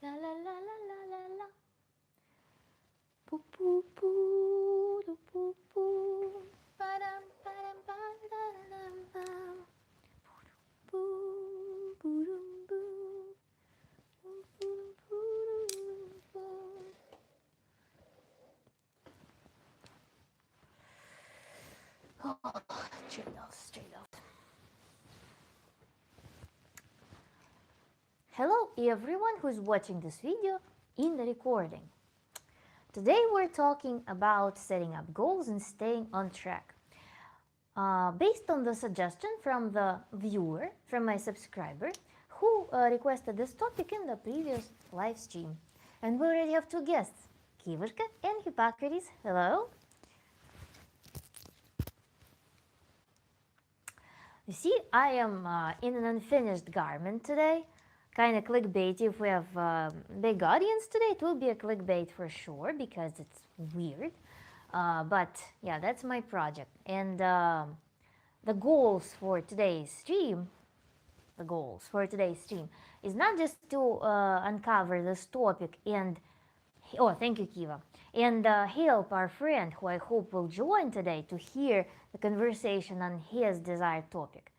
La la la la la la la. Poo poo poo doo poo poo. Ba-dum ba-dum ba-da-dum bum. Boo boo dum boo. Boo boo boo boo. Oh, straight off, straight off. Hello everyone who's watching this video in the recording. Today we're talking about setting up goals and staying on track. Based on the suggestion from the viewer, from my subscriber, who requested this topic in the previous live stream. And we already have two guests, Kivushka and Hippocrates. Hello. You see, I am in an unfinished garment today. Kind of clickbaity. If we have big audience today, it will be a clickbait for sure because it's weird. But yeah, that's my project. And the goals for today's stream, is not just to uncover this topic and, oh, thank you, Kiva, and help our friend who I hope will join today to hear the conversation on his desired topic.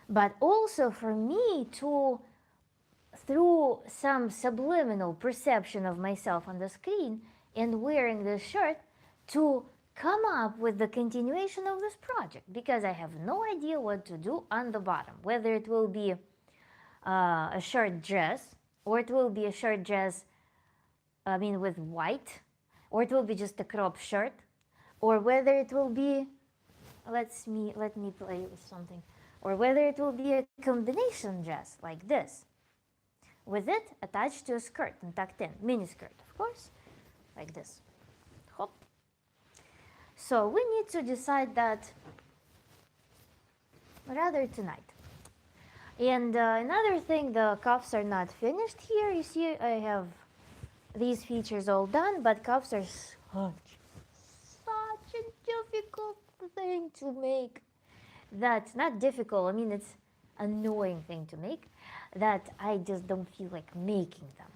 But also for me to, through some subliminal perception of myself on the screen and wearing this shirt, to come up with the continuation of this project, because I have no idea what to do on the bottom, whether it will be a short dress, or it will be a short dress, with white, or it will be just a crop shirt, or whether it will be, let me play with something, or whether it will be a combination dress like this, with it attached to a skirt and tucked in, mini skirt, of course, like this. Hop. So we need to decide that rather tonight. And another thing, the cuffs are not finished here. You see, I have these features all done, but cuffs are such a difficult thing to make. That's not difficult, it's annoying thing to make, that I just don't feel like making them.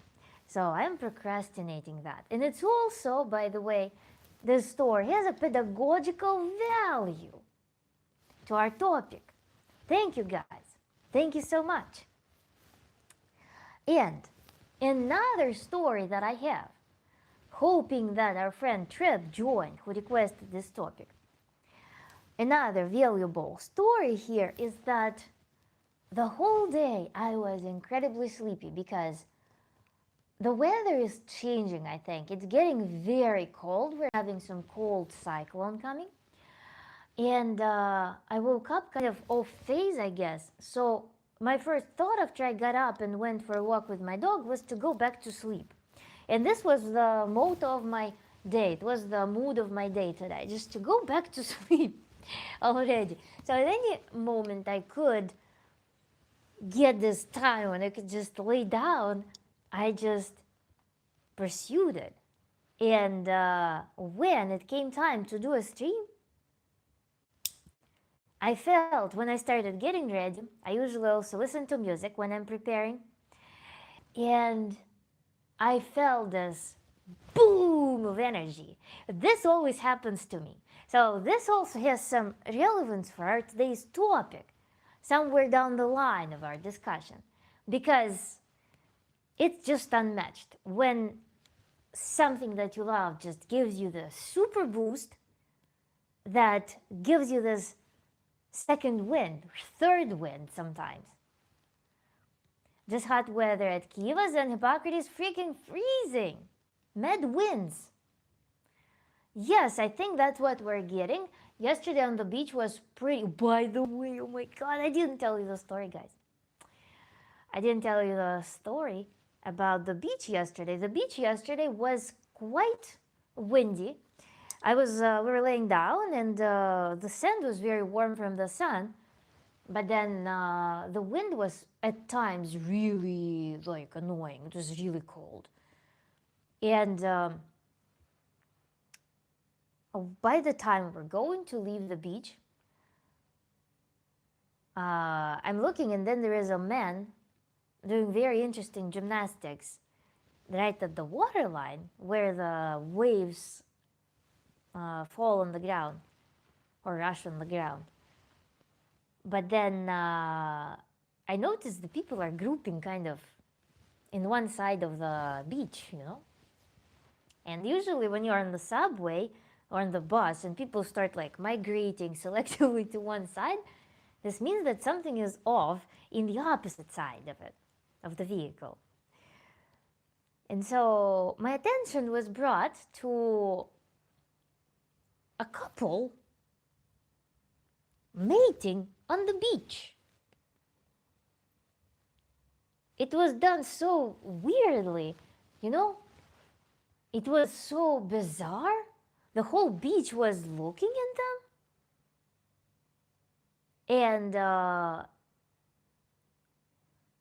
So I'm procrastinating that. And it's also, by the way, this store has a pedagogical value to our topic. Thank you guys. Thank you so much. And another story that I have, hoping that our friend Trip joined, who requested this topic. Another valuable story here is that the whole day I was incredibly sleepy because the weather is changing, I think. It's getting very cold. We're having some cold cyclone coming. And I woke up kind of off phase, I guess. So my first thought after I got up and went for a walk with my dog was to go back to sleep. And this was the motto of my day. It was the mood of my day today, just to go back to sleep already. So at any moment I could get this time when I could just lay down, I just pursued it. And when it came time to do a stream, I felt when I started getting ready, I usually also listen to music when I'm preparing, and I felt this boom of energy. This always happens to me. So this also has some relevance for our today's topic, somewhere down the line of our discussion, because it's just unmatched. When something that you love just gives you the super boost that gives you this second wind, third wind sometimes. This hot weather at Kiev and Hippocrates freaking freezing. Mad winds. Yes, I think that's what we're getting. Yesterday on the beach was pretty. By the way, oh my god, I didn't tell you the story, guys. I didn't tell you the story about the beach yesterday. The beach yesterday was quite windy. We were laying down and the sand was very warm from the sun, but then the wind was at times really annoying. It was really cold. And by the time we're going to leave the beach, I'm looking and then there is a man doing very interesting gymnastics right at the water line where the waves fall on the ground or rush on the ground. But then I noticed the people are grouping kind of in one side of the beach, you know. And usually when you're on the subway or on the bus and people start like migrating selectively to one side, this means that something is off in the opposite side of it, of the vehicle. And so my attention was brought to a couple mating on the beach. It was done so weirdly, you know? It was so bizarre. The whole beach was looking at them. And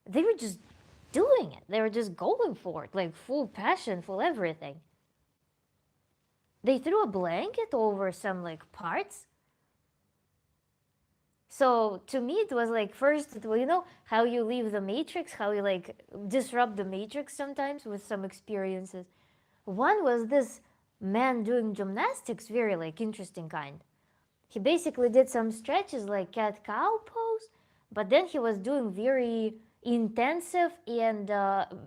they were just doing it. They were just going for it, like full passion, full everything. They threw a blanket over some like parts. So to me, it was like first, you know, how you leave the matrix, how you like disrupt the matrix sometimes with some experiences. One was this man doing gymnastics, very like interesting kind. He basically did some stretches like cat cow pose, but then he was doing very intensive and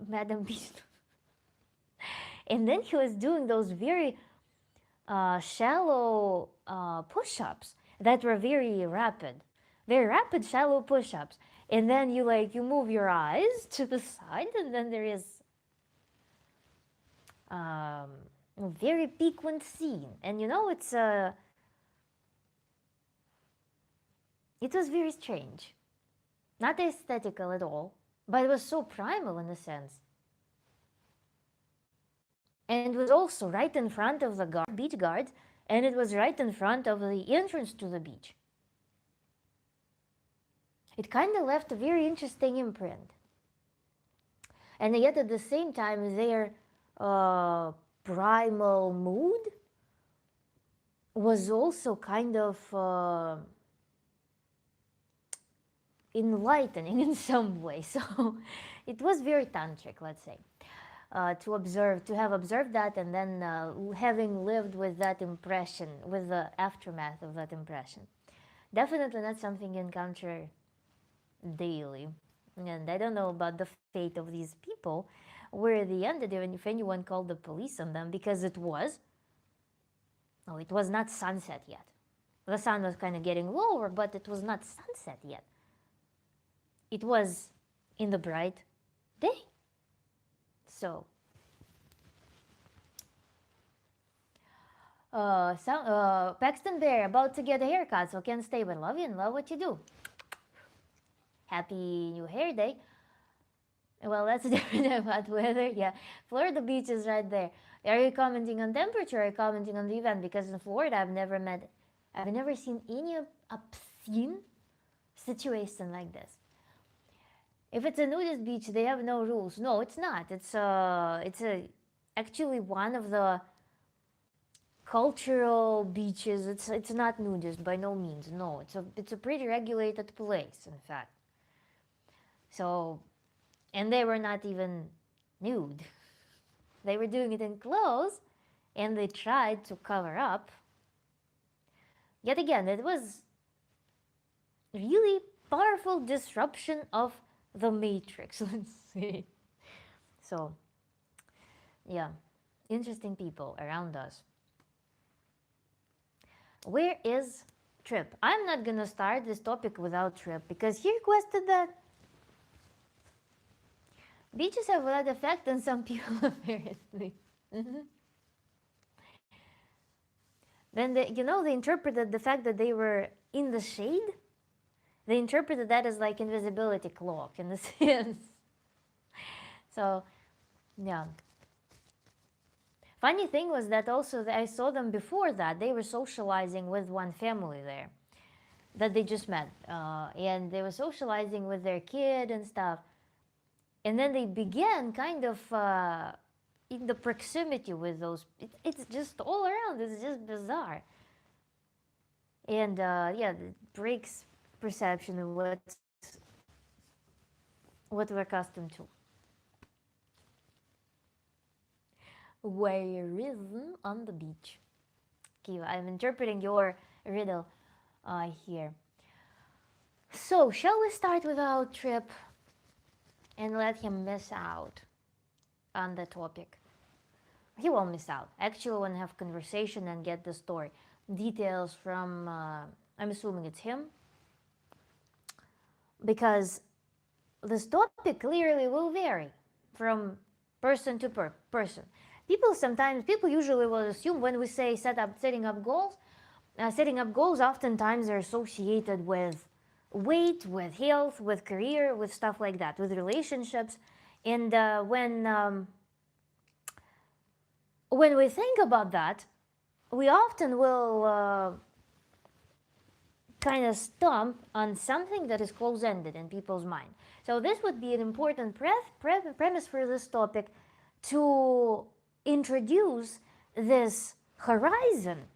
Madam Beast. And then he was doing those very shallow push-ups that were very rapid shallow push-ups. And then you like you move your eyes to the side, and then there is a very piquant scene. And you know it was very strange, not aesthetical at all, but it was so primal in a sense. And it was also right in front of the beach guards, and it was right in front of the entrance to the beach. It kind of left a very interesting imprint. And yet at the same time, their primal mood was also kind of enlightening in some way. So it was very tantric, let's say. To have observed that, and then having lived with that impression, with the aftermath of that impression. Definitely not something you encounter daily. And I don't know about the fate of these people, where they ended, even if anyone called the police on them, because it was not sunset yet. The sun was kind of getting lower, but it was not sunset yet. It was in the bright day. So, Paxton Bear, about to get a haircut, so can't stay, but love you and love what you do. Happy New Hair Day. Well, that's different about weather. Yeah, Florida beach is right there. Are you commenting on temperature? Or are you commenting on the event? Because in Florida, I've never seen any obscene situation like this. If it's a nudist beach, they have no rules. No, it's not. It's actually one of the cultural beaches. It's not nudist by no means. No, it's a pretty regulated place, in fact. So, and they were not even nude. They were doing it in clothes, and they tried to cover up. Yet again, it was really powerful disruption of the matrix, let's say. So, yeah, interesting people around us. Where is Trip? I'm not gonna start this topic without Trip because he requested that. Beaches have a lot of effect on some people, apparently. Then they interpreted the fact that they were in the shade. They interpreted that as like invisibility cloak in a sense. So, yeah. Funny thing was that also I saw them before that. They were socializing with one family there that they just met. And they were socializing with their kid and stuff. And then they began kind of in the proximity with those. It's just all around. It's just bizarre. And yeah, it breaks perception of what we're accustomed to. voyeurism on the beach. Kiva, I'm interpreting your riddle here. So, shall we start with our trip and let him miss out on the topic? He won't miss out. Actually, want to have conversation and get the story. Details from, I'm assuming it's him. Because this topic clearly will vary from person to person. People usually will assume when we say setting up goals oftentimes are associated with weight, with health, with career, with stuff like that, with relationships. And when we think about that, we often will kind of stomp on something that is close-ended in people's mind. So this would be an important premise for this topic, to introduce this horizon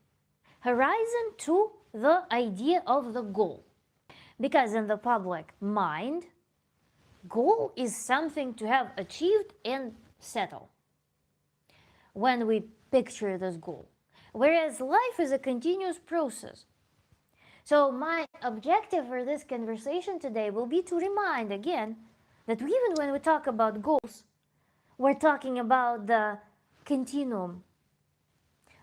to the idea of the goal. Because in the public mind, goal is something to have achieved and settle when we picture this goal. Whereas life is a continuous process. So my objective for this conversation today will be to remind again that even when we talk about goals, we're talking about the continuum.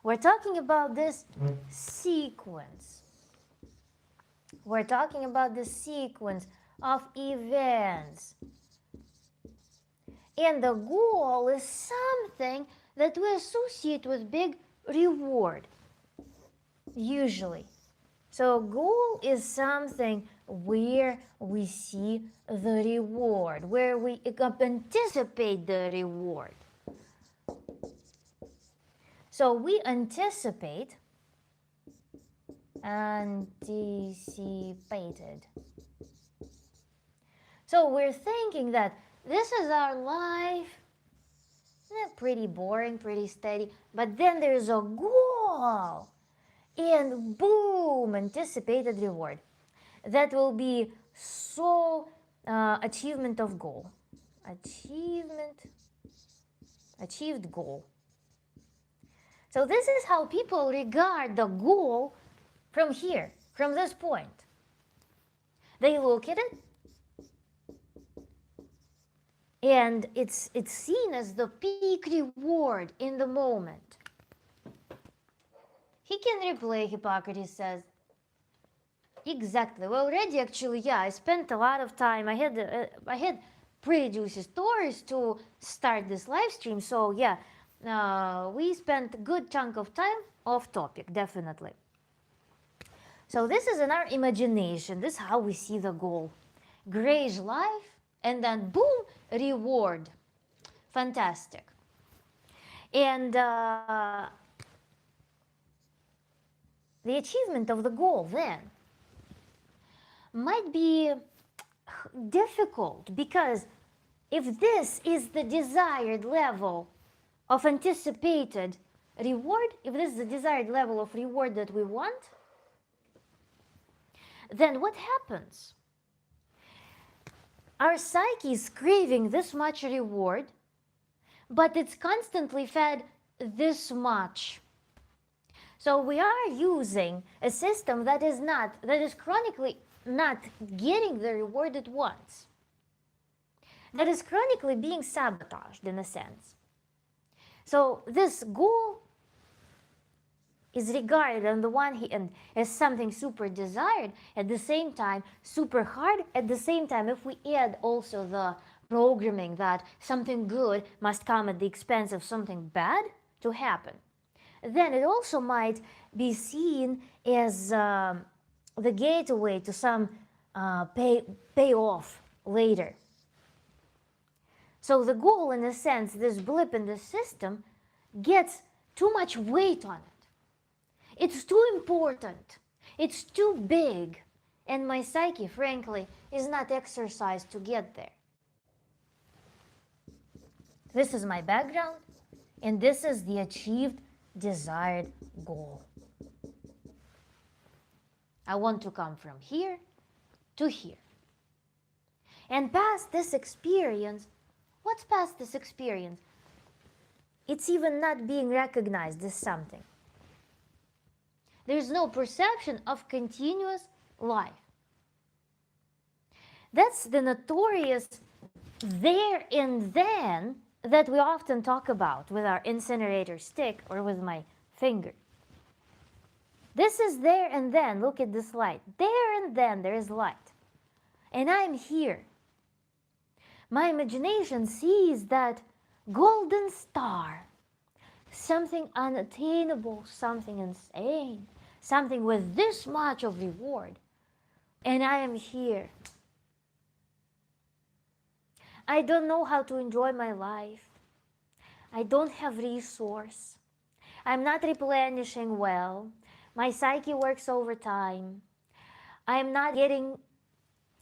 We're talking about this sequence. We're talking about the sequence of events. And the goal is something that we associate with big reward, usually. So goal is something where we see the reward, where we anticipate the reward. So we anticipated. So we're thinking that this is our life, pretty boring, pretty steady, but then there's a goal. And boom, anticipated reward. That will be so achievement of goal. Achieved goal. So this is how people regard the goal from here, from this point. They look at it, and it's seen as the peak reward in the moment. He can replay, Hippocrates says. Exactly. Well, already, actually, yeah, I spent a lot of time. I had pretty juicy stories to start this live stream. So, yeah, we spent a good chunk of time off topic, definitely. So this is in our imagination. This is how we see the goal. Grayish life, and then boom, reward. Fantastic. And the achievement of the goal then might be difficult, because if this is the desired level of anticipated reward, if this is the desired level of reward that we want, then what happens? Our psyche is craving this much reward, but it's constantly fed this much. So we are using a system that is chronically not getting the reward it wants. That is chronically being sabotaged in a sense. So this goal is regarded on the one hand as something super desired, at the same time super hard, at the same time if we add also the programming that something good must come at the expense of something bad to happen, then it also might be seen as the gateway to some payoff later. So the goal, in a sense, this blip in the system, gets too much weight on it. It's too important. It's too big. And my psyche, frankly, is not exercised to get there. This is my background, and this is the achieved desired goal. I want to come from here to here. And past this experience, what's past this experience? It's even not being recognized as something. There's no perception of continuous life. That's the notorious there and then that we often talk about with our incinerator stick or with my finger. This is there and then. Look at this light. There and then there is light. And I'm here. My imagination sees that golden star, something unattainable, something insane, something with this much of reward. And I am here. I don't know how to enjoy my life. I don't have resource. I'm not replenishing well. My psyche works overtime. I'm not getting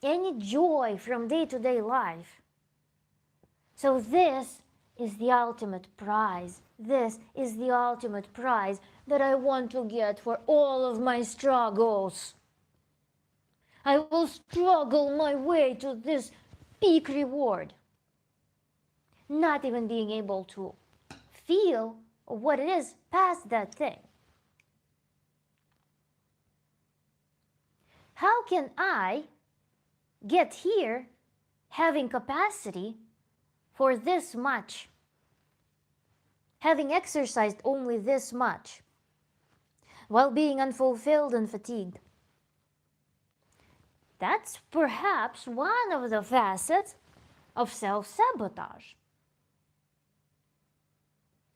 any joy from day-to-day life. So this is the ultimate prize. This is the ultimate prize that I want to get for all of my struggles. I will struggle my way to this peak reward. Not even being able to feel what it is past that thing. How can I get here having capacity for this much? Having exercised only this much while being unfulfilled and fatigued? That's perhaps one of the facets of self-sabotage.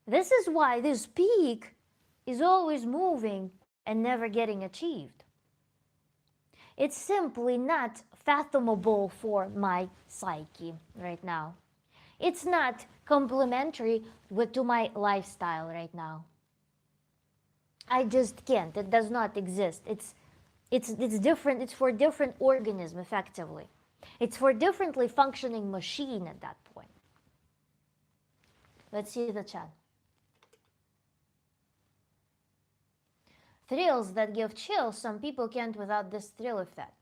This is why this peak is always moving and never getting achieved. It's simply not fathomable for my psyche right now. It's not complementary to my lifestyle right now. I just can't. It does not exist. It's different. It's for different organism, effectively. It's for differently functioning machine at that point. Let's see the chat. Thrills that give chills. Some people can't without this thrill effect.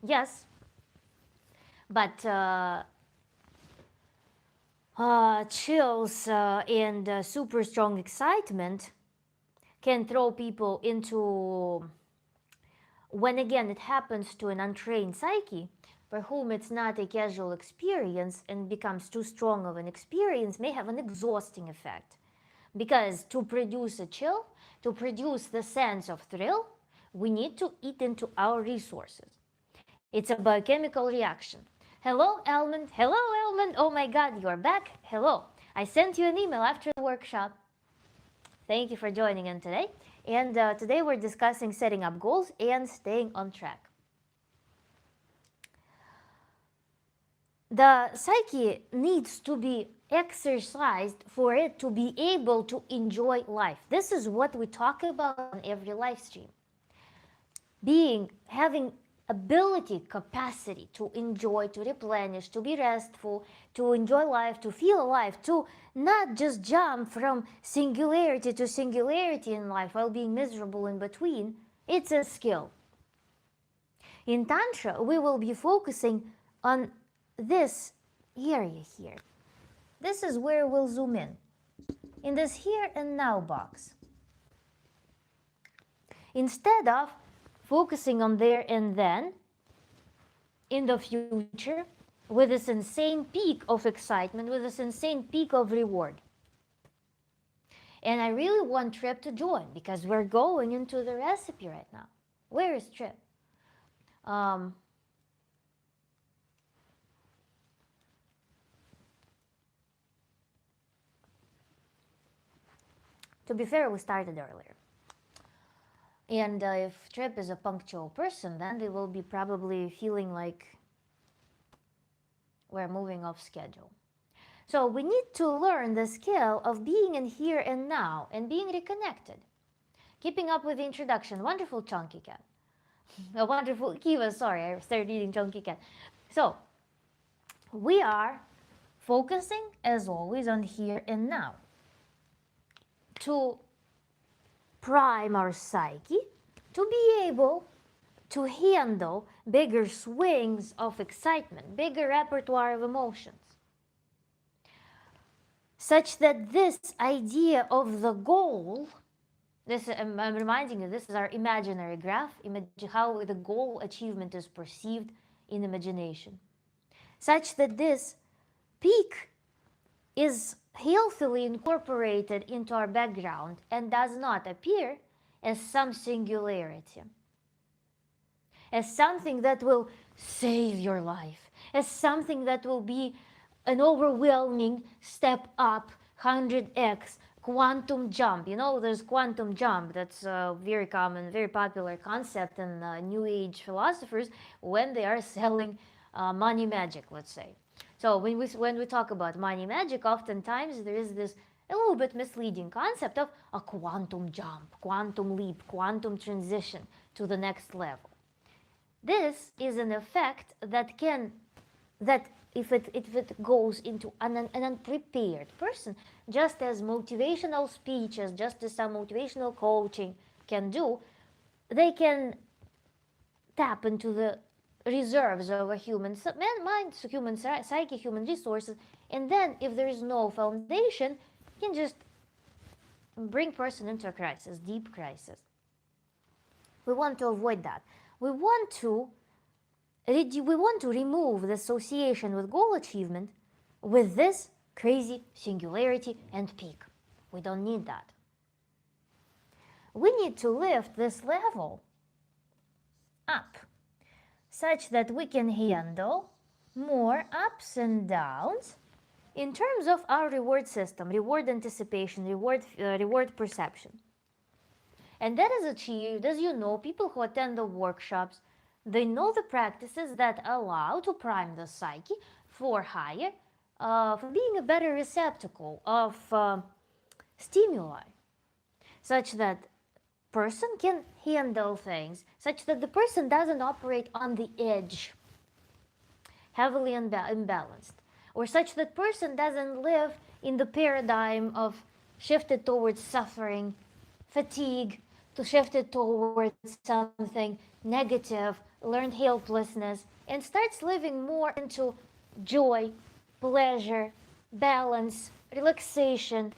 Yes, but chills and super strong excitement can throw people into, when again it happens to an untrained psyche, for whom it's not a casual experience and becomes too strong of an experience, may have an exhausting effect. Because to produce a chill, to produce the sense of thrill, we need to eat into our resources. It's a biochemical reaction. Hello, Elmond. Hello, Elmond. Oh my God, you're back. Hello. I sent you an email after the workshop. Thank you for joining in today. And today we're discussing setting up goals and staying on track. The psyche needs to be exercised for it to be able to enjoy life. This is what we talk about on every live stream. Having ability, capacity to enjoy, to replenish, to be restful, to enjoy life, to feel alive, to not just jump from singularity to singularity in life while being miserable in between. It's a skill. In Tantra, we will be focusing on this area here. This is where we'll zoom in this here and now box. Instead of focusing on there and then, in the future, with this insane peak of excitement, with this insane peak of reward. And I really want Trip to join because we're going into the recipe right now. Where is Trip? To be fair, we started earlier. And if Trip is a punctual person, then they will be probably feeling like we're moving off schedule. So we need to learn the skill of being in here and now and being reconnected. Keeping up with the introduction. Wonderful Chunky Cat. A wonderful Kiva, sorry, I started reading Chunky Cat. So we are focusing, as always, on here and now to prime our psyche to be able to handle bigger swings of excitement, bigger repertoire of emotions. such that this idea of the goal, this I'm reminding you, this is our imaginary graph, how the goal achievement is perceived in imagination, such that this peak is healthily incorporated into our background and does not appear as some singularity, as something that will save your life, as something that will be an overwhelming step up, 100x, quantum jump. You know, there's quantum jump. That's a very common, very popular concept in New Age philosophers when they are selling money magic, let's say. So when we talk about money magic, oftentimes there is this a little bit misleading concept of a quantum jump, quantum leap, quantum transition to the next level. This is an effect that if it goes into an unprepared person, just as motivational speeches, just as some motivational coaching can do, they can tap into the reserves of a human mind, human psyche, human resources, and then if there is no foundation, can just bring person into a crisis, deep crisis. We want to avoid that. We want to remove the association with goal achievement with this crazy singularity and peak. We don't need that. We need to lift this level up such that we can handle more ups and downs in terms of our reward system, reward anticipation, reward perception. And that is achieved, as you know, people who attend the workshops, they know the practices that allow to prime the psyche for higher, for being a better receptacle of stimuli, such that person can handle things, such that the person doesn't operate on the edge, heavily imbalanced, or such that person doesn't live in the paradigm of shifted towards suffering, fatigue, to shift it towards something negative, learned helplessness, and starts living more into joy, pleasure, balance, relaxation,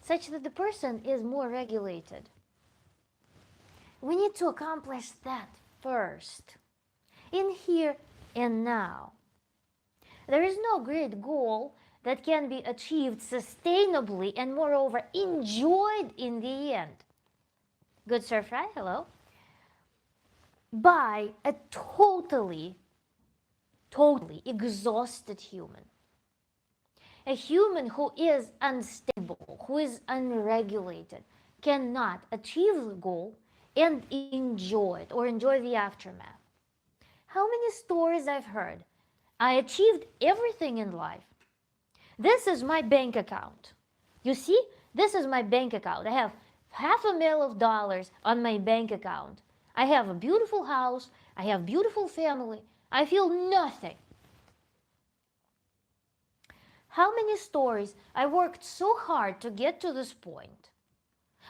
such that the person is more regulated. We need to accomplish that first, in here and now. There is no great goal that can be achieved sustainably and moreover enjoyed in the end. Good Sir Fry, hello. By a totally exhausted human. A human who is unstable, who is unregulated, cannot achieve the goal and enjoy it or enjoy the aftermath. How many stories I've heard? I achieved everything in life. This is my bank account. You see, this is my bank account. I have $500,000 on my bank account. I have a beautiful house. I have beautiful family. I feel nothing. How many stories? I worked so hard to get to this point.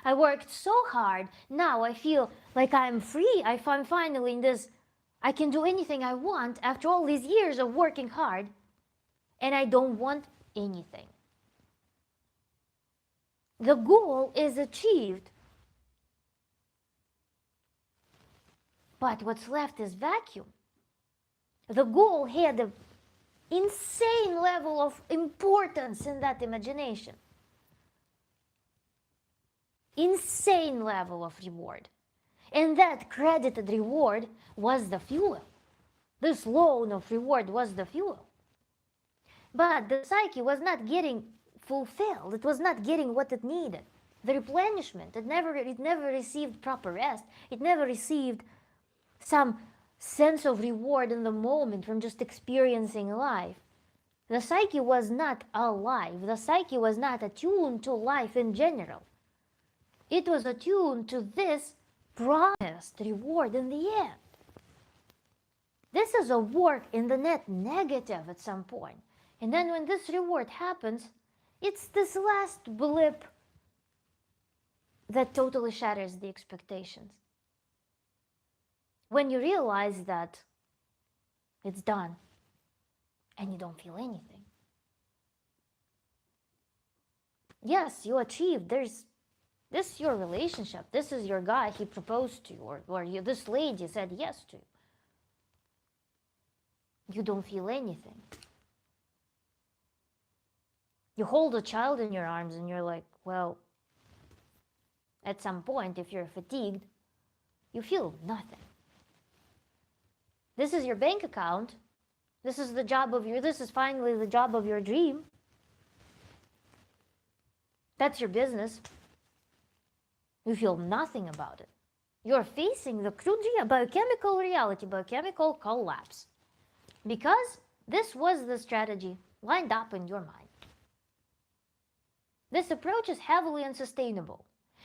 I worked so hard. Now I feel like I'm free. I'm finally in this. I can do anything I want after all these years of working hard. And I don't want anything. The goal is achieved. But what's left is vacuum. The goal had an insane level of importance in that imagination. Insane level of reward. And that credited reward was the fuel. This loan of reward was the fuel. But the psyche was not getting fulfilled. It was not getting what it needed. The replenishment. It never received proper rest. It never received some sense of reward in the moment from just experiencing life. The psyche was not alive. The psyche was not attuned to life in general. It was attuned to this promised reward in the end. This is a work in the net negative at some point. And then when this reward happens, it's this last blip that totally shatters the expectations. When you realize that it's done and you don't feel anything. Yes, you achieved. This is your relationship. This is your guy he proposed to, or this lady said yes to. You don't feel anything. You hold a child in your arms and you're like, well, at some point, if you're fatigued, you feel nothing. This is your bank account. This is finally the job of your dream. That's your business. You feel nothing about it. You're facing the crude biochemical reality, biochemical collapse. Because this was the strategy lined up in your mind. This approach is heavily unsustainable.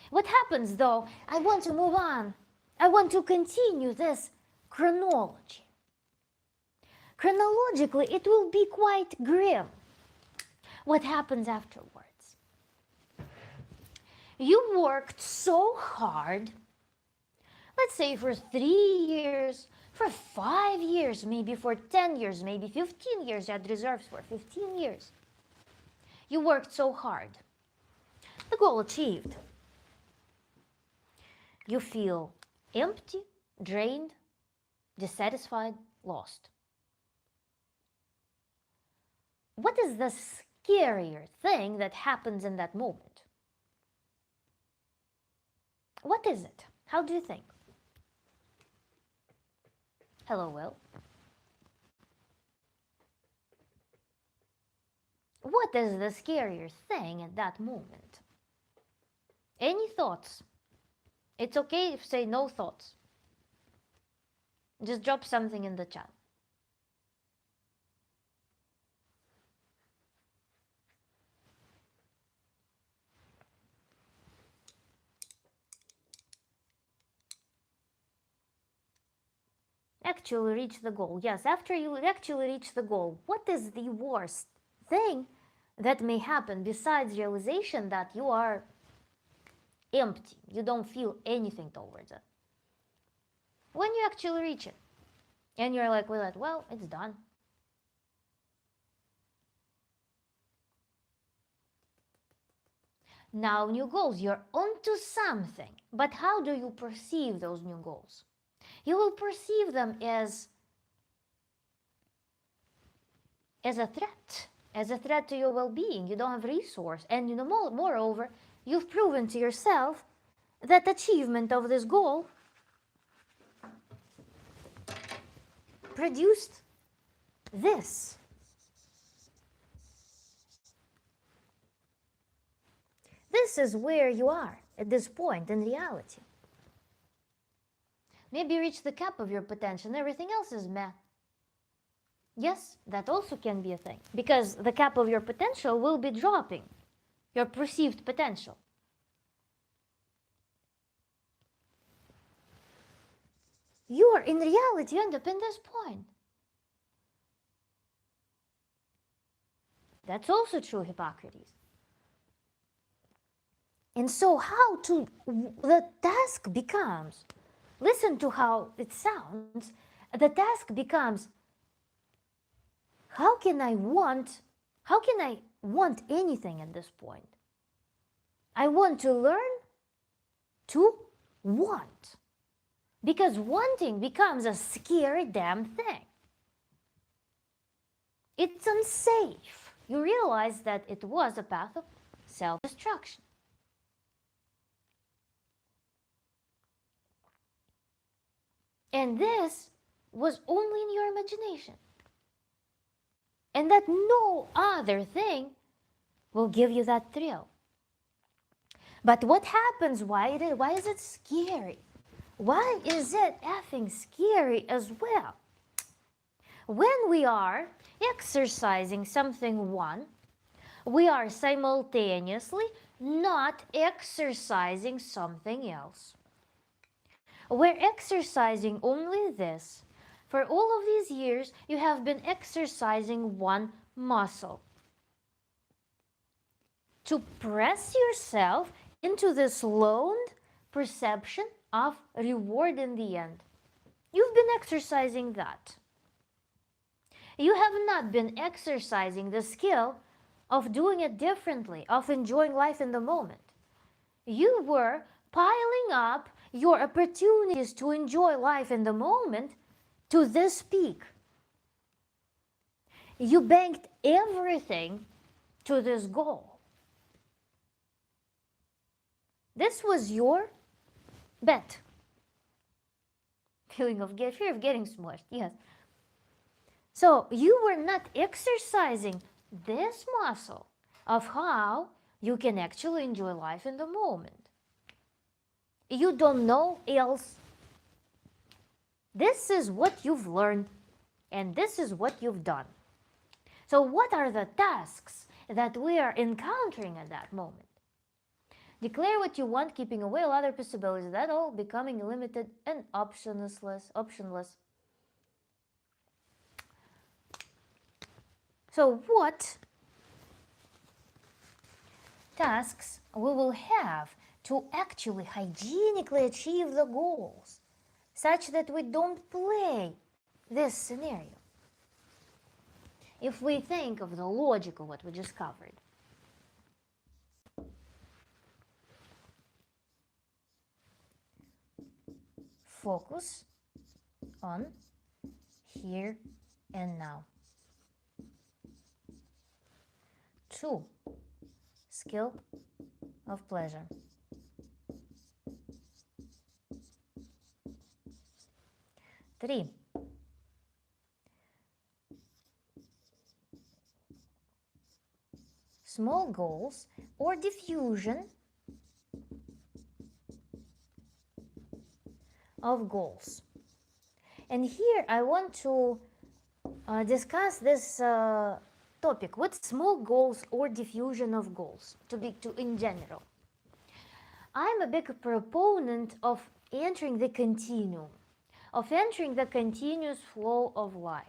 What happens though? I want to move on. I want to continue this chronology. Chronologically, it will be quite grim. What happens afterwards? You worked so hard, let's say for 3 years, for 5 years, maybe for 10 years, maybe 15 years, you had reserves for 15 years. You worked so hard. The goal achieved. You feel empty, drained, dissatisfied, lost. What is the scarier thing that happens in that moment? What is it? How do you think? Hello, Will. What is the scarier thing at that moment? Any thoughts? It's okay if you say no thoughts. Just drop something in the chat. Actually reach the goal. Yes, after you actually reach the goal, what is the worst thing that may happen besides realization that you are empty? You don't feel anything towards it. When you actually reach it, and you're like, well, it's done. Now, new goals. You're onto something. But how do you perceive those new goals? You will perceive them as a threat to your well-being. You don't have resource. And moreover, you've proven to yourself that achievement of this goal produced this. This is where you are at this point in reality. Maybe reach the cap of your potential and everything else is meh. Yes, that also can be a thing. Because the cap of your potential will be dropping your perceived potential. You are in reality end up in this point. That's also true, Hippocrates. And so the task becomes, listen to how it sounds, the task becomes, how can I want anything at this point? I want to learn to want. Because wanting becomes a scary damn thing. It's unsafe. You realize that it was a path of self-destruction. And this was only in your imagination. And that no other thing will give you that thrill. But what happens? Why is it scary? Why is it effing scary as well? When we are exercising something one, we are simultaneously not exercising something else. We're exercising only this. For all of these years, you have been exercising one muscle. To press yourself into this loaned perception of reward in the end. You've been exercising that. You have not been exercising the skill of doing it differently, of enjoying life in the moment. You were piling up your opportunities to enjoy life in the moment to this peak. You banked everything to this goal. This was your bet. Fear of getting smushed, yes. So you were not exercising this muscle of how you can actually enjoy life in the moment. You don't know else. This is what you've learned, and this is what you've done. So what are the tasks that we are encountering at that moment? Declare what you want, keeping away all other possibilities. That all becoming limited and optionless. So what tasks we will have to actually hygienically achieve the goals, such that we don't play this scenario? If we think of the logic of what we just covered. Focus on here and now. 2. Skill of pleasure. 3. Small goals or diffusion of goals. And here I want to discuss this topic. What's small goals or diffusion of goals in general? I'm a big proponent of entering the continuum, of entering the continuous flow of life.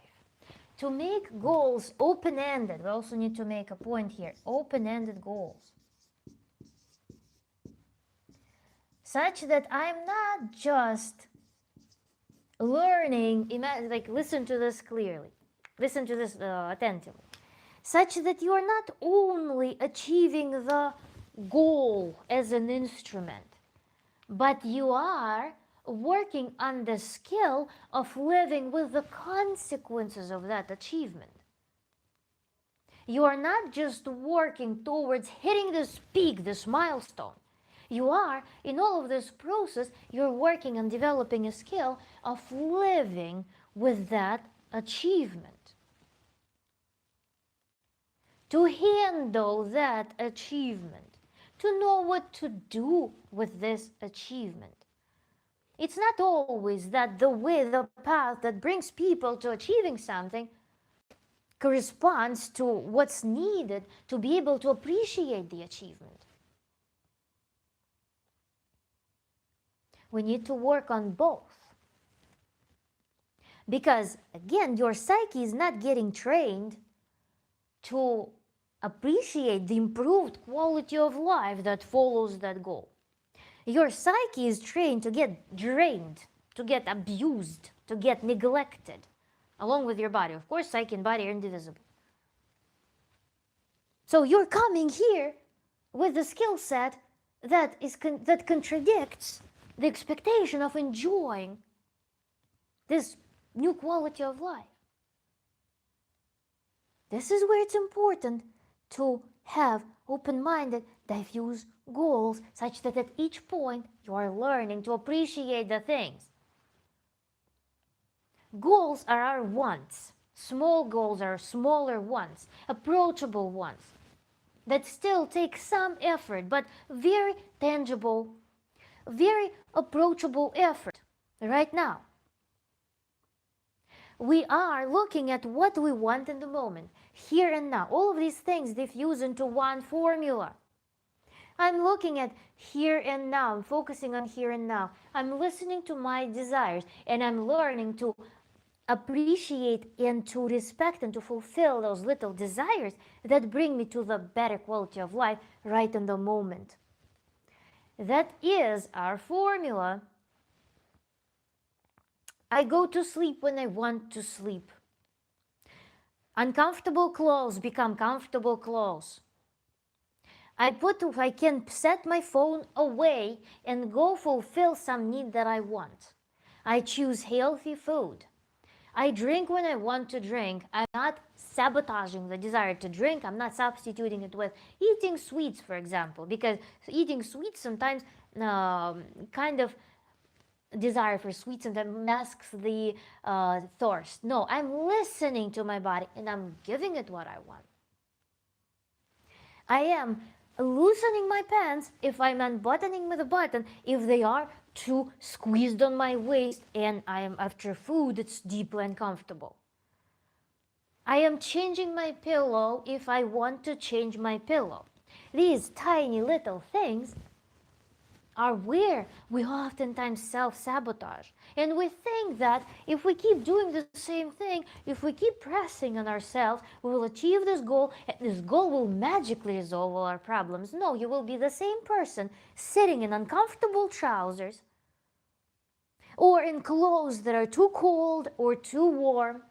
To make goals open-ended, we also need to make a point here, open-ended goals. Such that I'm not just learning, listen to this clearly, listen to this attentively, such that you are not only achieving the goal as an instrument, but you are working on the skill of living with the consequences of that achievement. You are not just working towards hitting this peak, this milestone. You are, in all of this process, you're working on developing a skill of living with that achievement. To handle that achievement, to know what to do with this achievement. It's not always that the path that brings people to achieving something corresponds to what's needed to be able to appreciate the achievement. We need to work on both. Because, again, your psyche is not getting trained to appreciate the improved quality of life that follows that goal. Your psyche is trained to get drained, to get abused, to get neglected, along with your body. Of course, psyche and body are indivisible. So you're coming here with a skill set that contradicts the expectation of enjoying this new quality of life. This is where it's important to have open-minded, diffuse goals, such that at each point you are learning to appreciate the things. Goals are our wants. Small goals are smaller wants, approachable ones, that still take some effort, but very tangible, very approachable effort right now. We are looking at what we want in the moment, here and now. All of these things diffuse into one formula. I'm looking at here and now. I'm focusing on here and now. I'm listening to my desires, and I'm learning to appreciate and to respect and to fulfill those little desires that bring me to the better quality of life right in the moment. That is our formula. I go to sleep when I want to sleep. Uncomfortable clothes become comfortable clothes. I can set my phone away and go fulfill some need that I want. I choose healthy food. I drink when I want to drink. I'm not sabotaging the desire to drink. I'm not substituting it with eating sweets, for example, because eating sweets sometimes kind of desire for sweets and that masks the thirst. No, I'm listening to my body and I'm giving it what I want. I am loosening my pants if I'm unbuttoning with a button, if they are too squeezed on my waist and I am after food that's deeply uncomfortable. I am changing my pillow if I want to change my pillow. These tiny little things are where we oftentimes self-sabotage. And we think that if we keep doing the same thing, if we keep pressing on ourselves, we will achieve this goal, and this goal will magically resolve all our problems. No, you will be the same person sitting in uncomfortable trousers or in clothes that are too cold or too warm,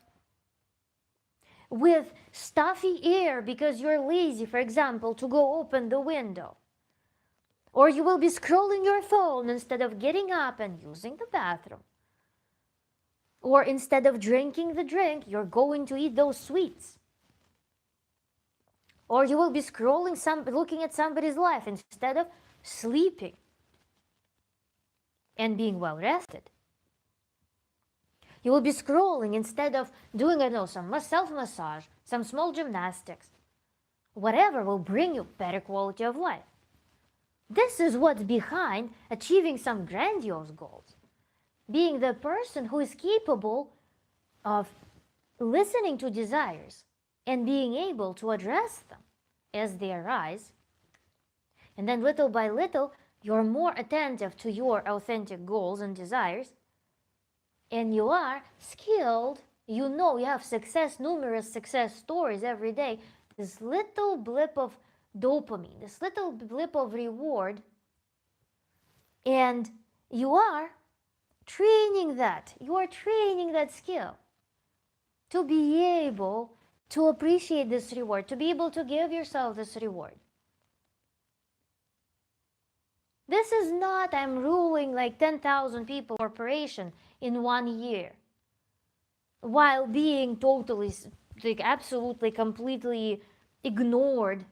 with stuffy air because you're lazy, for example, to go open the window. Or you will be scrolling your phone instead of getting up and using the bathroom. Or instead of drinking the drink, you're going to eat those sweets. Or you will be looking at somebody's life instead of sleeping and being well rested. You will be scrolling instead of doing, some self-massage, some small gymnastics. Whatever will bring you better quality of life. This is what's behind achieving some grandiose goals. Being the person who is capable of listening to desires and being able to address them as they arise. And then little by little, you're more attentive to your authentic goals and desires. And you are skilled. You have numerous success stories every day. This little blip of dopamine, this little blip of reward, and you are training that skill to be able to appreciate this reward, to be able to give yourself this reward. This is not I'm ruling like 10,000 people corporation in 1 year while being totally, absolutely, completely ignored,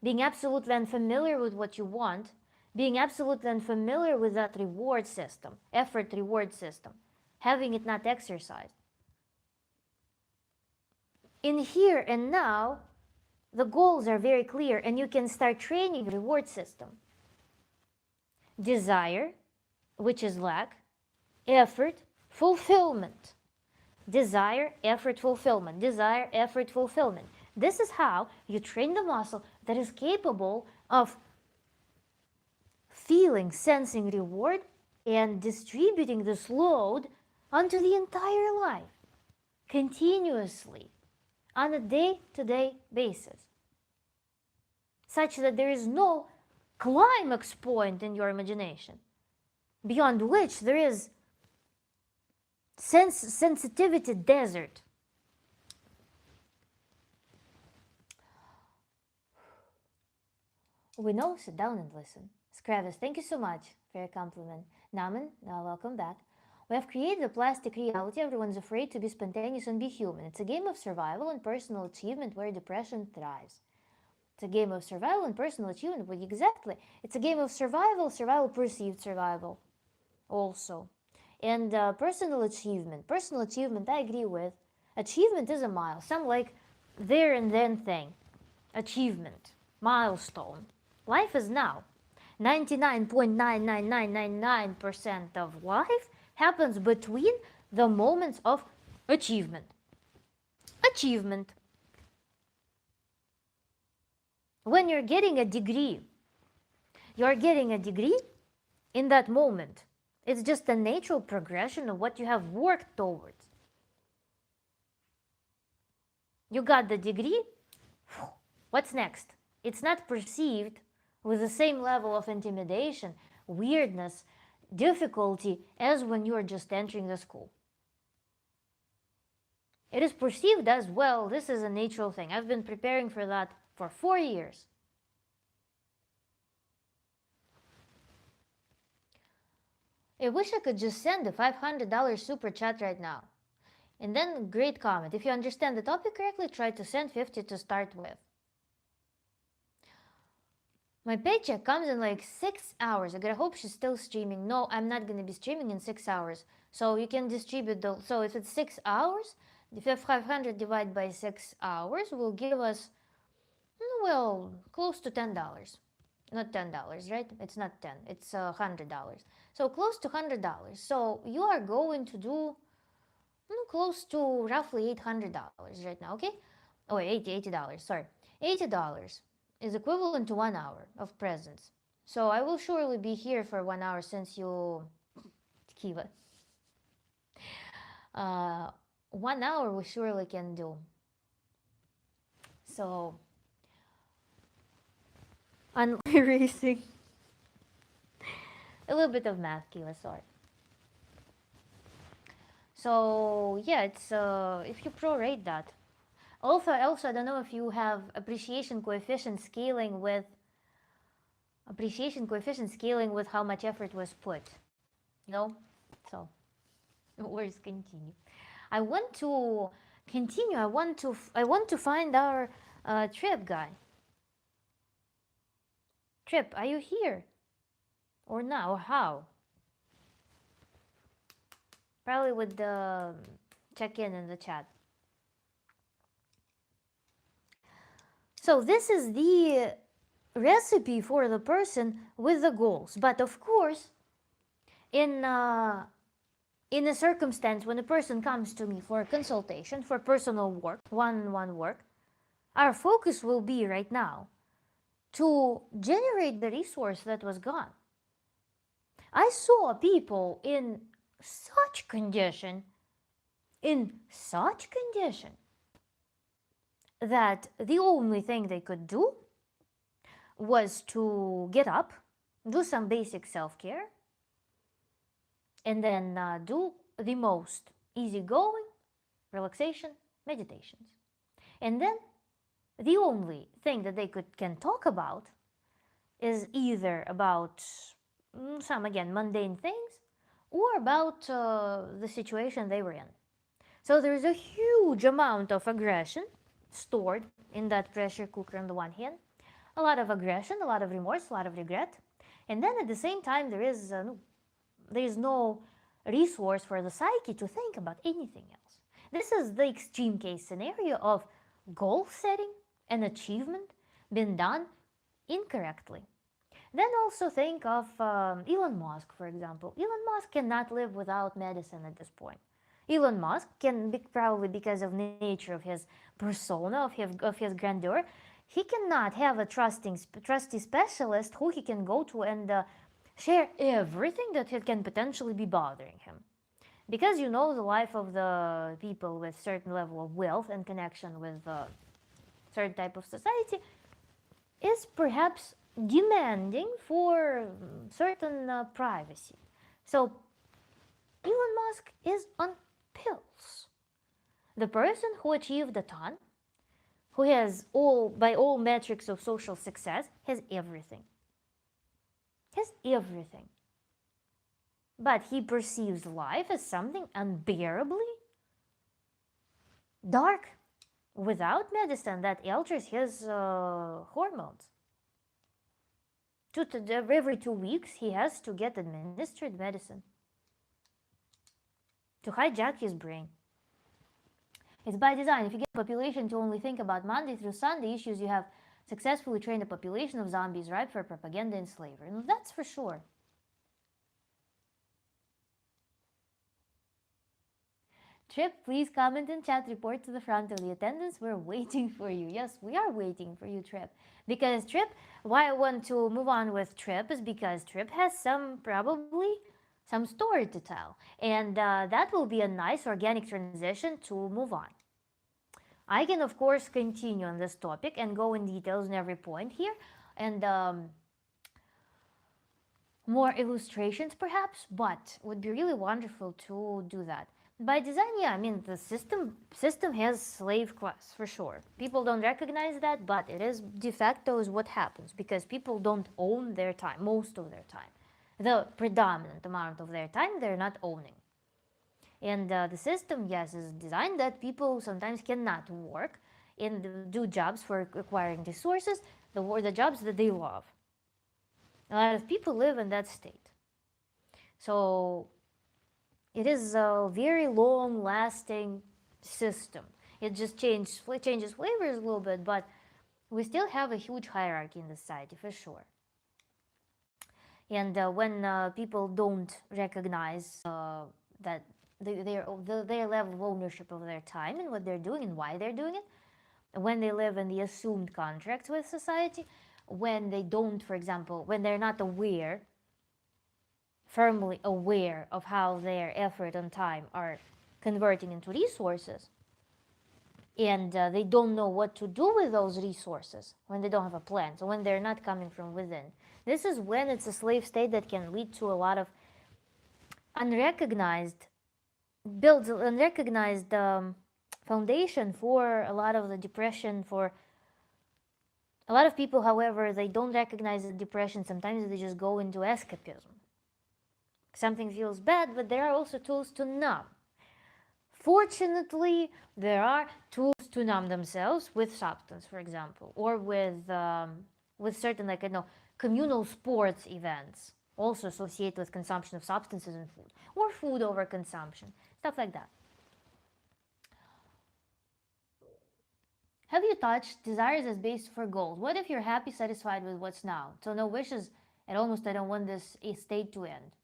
being absolutely unfamiliar with what you want, being absolutely unfamiliar with that reward system, effort reward system, having it not exercised. In here and now, the goals are very clear and you can start training reward system. Desire, which is lack, effort, fulfillment. Desire, effort, fulfillment. Desire, effort, fulfillment. This is how you train the muscle that is capable of feeling, sensing reward and distributing this load onto the entire life continuously on a day-to-day basis, such that there is no climax point in your imagination beyond which there is sensitivity desert. We know, sit down and listen. Scravis, thank you so much for your compliment. Naman, welcome back. We have created a plastic reality. Everyone's afraid to be spontaneous and be human. It's a game of survival and personal achievement where depression thrives. It's a game of survival and personal achievement. Well, exactly. It's a game of survival, perceived survival also. And personal achievement. Personal achievement, I agree with. Achievement is a mile. Some like there and then thing. Achievement. Milestone. Life is now. 99.99999% of life happens between the moments of achievement. Achievement. When you're getting a degree, you're getting a degree in that moment. It's just a natural progression of what you have worked towards. You got the degree. What's next? It's not perceived with the same level of intimidation, weirdness, difficulty as when you're just entering the school. It is perceived as, well, this is a natural thing. I've been preparing for that for 4 years. I wish I could just send a $500 super chat right now. And then, great comment. If you understand the topic correctly, try to send 50 to start with. My paycheck comes in like 6 hours. I gotta hope she's still streaming. No, I'm not gonna be streaming in 6 hours. So you can distribute the. So if it's 6 hours, if you have 500 divided by 6 hours will give us, well, close to $10. Not $10, right? It's not 10. It's $100. So close to $100. So you are going to do close to roughly $800 right now, okay? Oh, wait, $80, sorry. $80 is equivalent to 1 hour of presence. So I will surely be here for 1 hour since you... Kiva. 1 hour we surely can do. So... I'm erasing. A little bit of math, Kiva, sorry. So yeah, it's if you prorate that. Also, I don't know if you have appreciation coefficient scaling with how much effort was put. No? So, let's continue. I want to continue. I want to find our Trip guy. Trip, are you here? Or now? Or how? Probably with the check-in in the chat. So this is the recipe for the person with the goals. But of course, in a circumstance when a person comes to me for a consultation, for personal work, one-on-one work, our focus will be right now to generate the resource that was gone. I saw people in such condition, that the only thing they could do was to get up, do some basic self-care, and then do the most easygoing relaxation meditations. And then the only thing that they can talk about is either about some, again, mundane things, or about the situation they were in. So there's a huge amount of aggression stored in that pressure cooker on the one hand, a lot of aggression, a lot of remorse, a lot of regret, and then at the same time there is no resource for the psyche to think about anything else. This is the extreme case scenario of goal setting and achievement being done incorrectly. Then also think of Elon Musk, for example. Elon Musk cannot live without medicine at this point. Elon Musk can, probably because of nature of his persona, of his grandeur, he cannot have a trusty specialist who he can go to and share everything that can potentially be bothering him. Because the life of the people with certain level of wealth and connection with certain type of society is perhaps demanding for certain privacy. So Elon Musk is on pills. The person who achieved a ton, who has by all metrics of social success, has everything. But he perceives life as something unbearably dark without medicine that alters his hormones. Every 2 weeks, he has to get administered medicine to hijack his brain. It's by design. If you get a population to only think about Monday through Sunday issues, you have successfully trained a population of zombies ripe for propaganda and slavery. And that's for sure. Trip, please comment in chat, report to the front of the attendance. We're waiting for you. Yes, we are waiting for you, Trip. Because Trip, why I want to move on with Trip is because Trip has probably some story to tell. And that will be a nice organic transition to move on. I can, of course, continue on this topic and go in details on every point here. And more illustrations, perhaps. But it would be really wonderful to do that. By design, yeah, I mean the system has slave class for sure. People don't recognize that, but it is de facto is what happens because people don't own their time, most of their time. The predominant amount of their time they're not owning. And the system, yes, is designed that people sometimes cannot work and do jobs for acquiring resources, the jobs that they love. A lot of people live in that state. So it is a very long-lasting system. It just changes flavors a little bit, but we still have a huge hierarchy in the society for sure. And when people don't recognize that their level of ownership of their time and what they're doing and why they're doing it, when they live in the assumed contract with society, when they don't, for example, when they're not aware, firmly aware of how their effort and time are converting into resources, and they don't know what to do with those resources when they don't have a plan, so when they're not coming from within. This is when it's a slave state that can lead to a lot of unrecognized, builds an unrecognized foundation for a lot of the depression. For a lot of people, however, they don't recognize the depression. Sometimes they just go into escapism. Something feels bad, but there are also tools to numb. Fortunately, there are tools to numb themselves with substance, for example, or with certain, like, I know, communal sports events, also associated with consumption of substances and food, or food over consumption, stuff like that. Have you touched desires as basis for goals? What if you're happy, satisfied with what's now? So no wishes, and almost I don't want this state to end.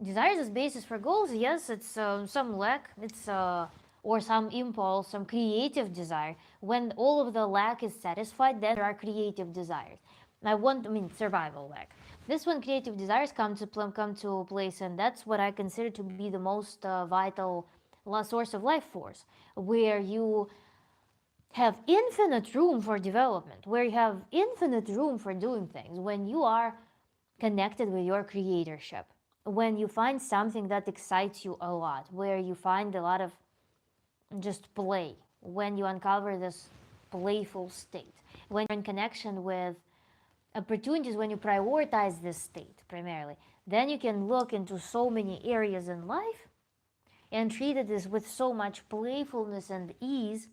Desires as basis for goals, yes, it's some lack, it's or some impulse, some creative desire. When all of the lack is satisfied, then there are creative desires. I mean, survival lack. This when creative desires come to place, and that's what I consider to be the most vital source of life force, where you have infinite room for development, where you have infinite room for doing things, when you are connected with your creatorship, when you find something that excites you a lot, where you find a lot of just play, when you uncover this playful state, when you're in connection with opportunities, when you prioritize this state primarily, then you can look into so many areas in life and treat it as with so much playfulness and ease,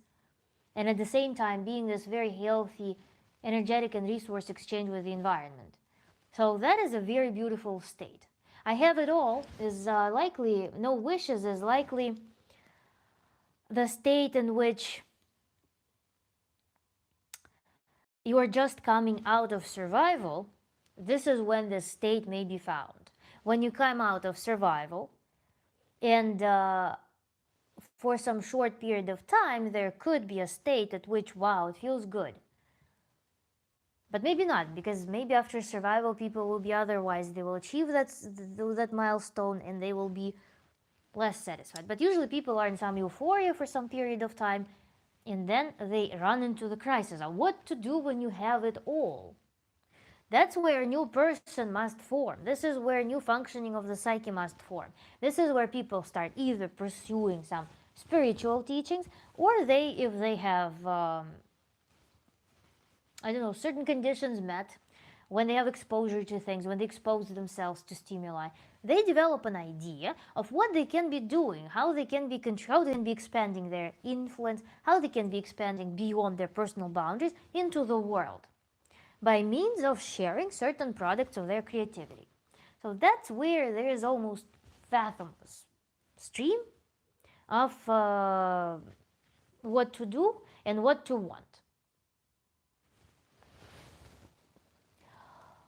and at the same time being this very healthy, energetic, and resource exchange with the environment. So that is a very beautiful state. I have it all is likely, no wishes is likely the state in which you are just coming out of survival. This is when this state may be found. When you come out of survival, and for some short period of time, there could be a state at which, wow, it feels good. But maybe not, because maybe after survival, people will be otherwise. They will achieve that milestone, and they will be less satisfied. But usually people are in some euphoria for some period of time, and then they run into the crisis of what to do when you have it all. That's where a new person must form. This is where new functioning of the psyche must form. This is where people start either pursuing some spiritual teachings, or if they have, I don't know, certain conditions met, when they have exposure to things, when they expose themselves to stimuli, they develop an idea of what they can be doing, how they can be expanding their influence, how they can be expanding beyond their personal boundaries into the world, by means of sharing certain products of their creativity. So that's where there is almost fathomless stream of what to do and what to want.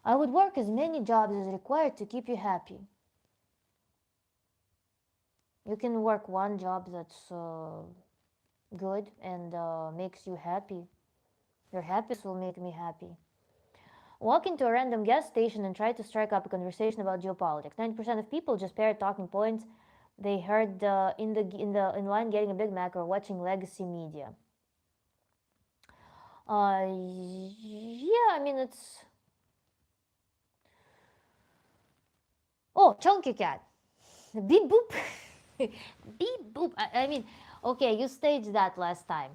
I would work as many jobs as required to keep you happy. You can work one job that's good and makes you happy. Your happiness will make me happy. Walk into a random gas station and try to strike up a conversation about geopolitics. 90% of people just parrot talking points they heard in line getting a Big Mac or watching legacy media. Yeah, I mean it's. Oh, Chunky Cat. Beep boop. Beep boop. I mean, okay, you staged that last time.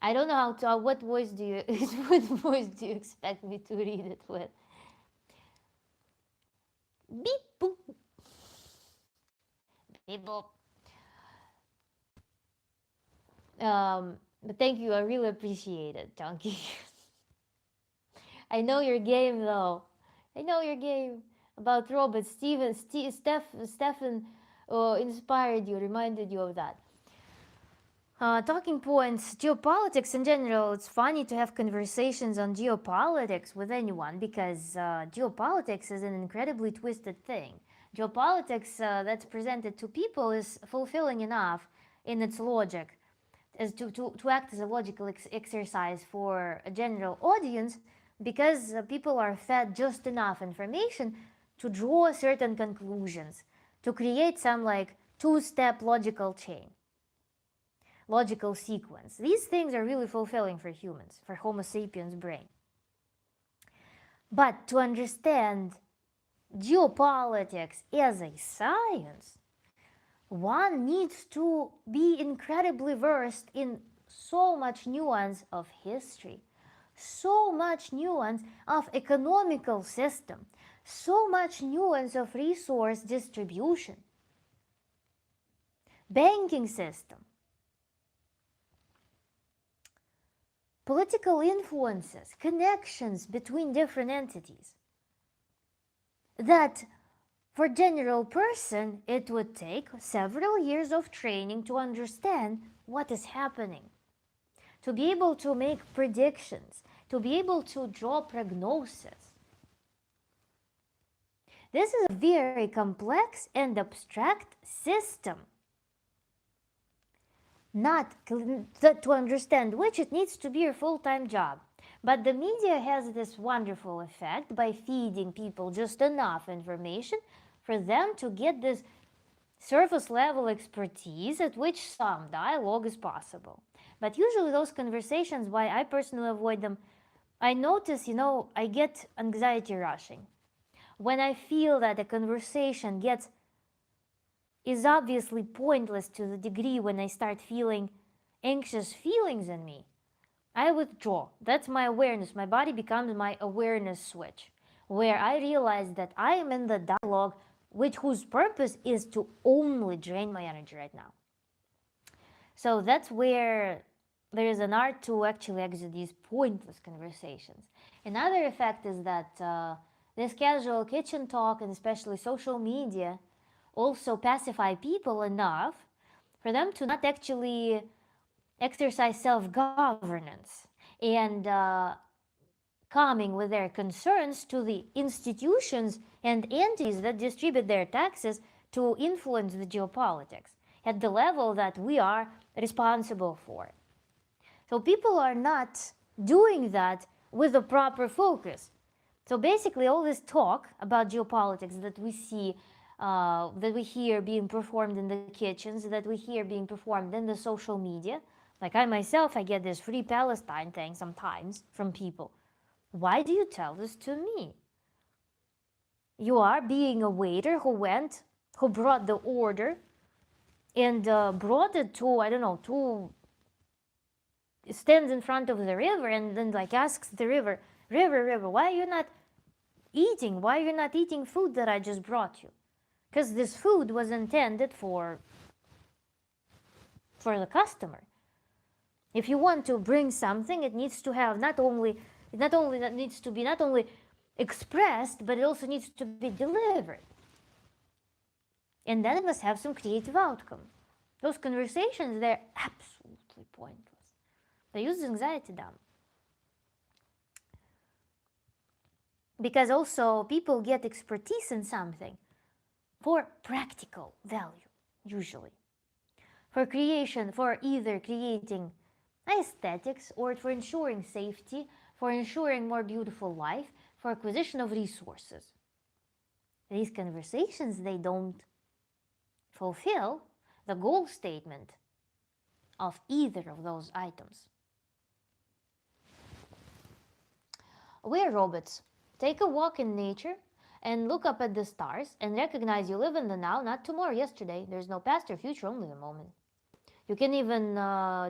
I don't know how to. What voice do you? What voice do you expect me to read it with? Beep boop. Beep boop. But thank you. I really appreciate it, Chunky. I know your game though. I know your game about robots. Stefan inspired you, reminded you of that. Talking points, geopolitics in general. It's funny to have conversations on geopolitics with anyone because geopolitics is an incredibly twisted thing. Geopolitics that's presented to people is fulfilling enough in its logic as to act as a logical exercise for a general audience because people are fed just enough information to draw certain conclusions, to create some like two-step logical chain, logical sequence. These things are really fulfilling for humans, for Homo sapiens brain. But to understand geopolitics as a science, one needs to be incredibly versed in so much nuance of history, so much nuance of economical system, so much nuance of resource distribution, banking system, political influences, connections between different entities, that for general person it would take several years of training to understand what is happening, to be able to make predictions, to be able to draw prognosis. This is a very complex and abstract system, not to understand which it needs to be your full-time job. But the media has this wonderful effect by feeding people just enough information for them to get this surface level expertise at which some dialogue is possible. But usually those conversations, why I personally avoid them, I notice, I get anxiety rushing. When I feel that a conversation is obviously pointless to the degree when I start feeling anxious feelings in me, I withdraw. That's my awareness. My body becomes my awareness switch, where I realize that I am in the dialogue whose purpose is to only drain my energy right now. So that's where there is an art to actually exit these pointless conversations. Another effect is that this casual kitchen talk and especially social media also pacify people enough for them to not actually exercise self-governance and coming with their concerns to the institutions and entities that distribute their taxes to influence the geopolitics at the level that we are responsible for. So people are not doing that with a proper focus. So basically all this talk about geopolitics that we see, that we hear being performed in the kitchens, that we hear being performed in the social media, like I myself, I get this free Palestine thing sometimes from people. Why do you tell this to me? You are being a waiter who brought the order and brought it to, I don't know, stands in front of the river and then like asks the river, why are you not eating? Why are you not eating food that I just brought you? Because this food was intended for the customer. If you want to bring something, it needs to have not only expressed, but it also needs to be delivered. And then it must have some creative outcome. Those conversations, they're absolutely pointless. They use anxiety dump. Because also people get expertise in something for practical value, usually. For either creating aesthetics or for ensuring safety, for ensuring more beautiful life, for acquisition of resources. These conversations, they don't fulfill the goal statement of either of those items. We're robots. Take a walk in nature and look up at the stars and recognize you live in the now, not tomorrow, yesterday. There's no past or future, only the moment. You can even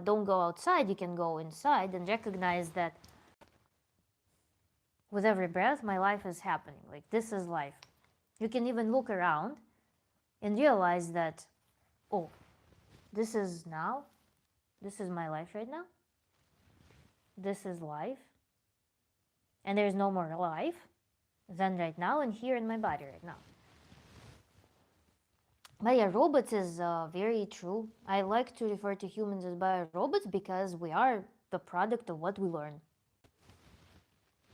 don't go outside, you can go inside and recognize that with every breath, my life is happening. Like, this is life. You can even look around and realize that, oh, this is now. This is my life right now. This is life. And there's no more life than right now and here in my body right now. But yeah, robots is very true. I like to refer to humans as bio-robots because we are the product of what we learn,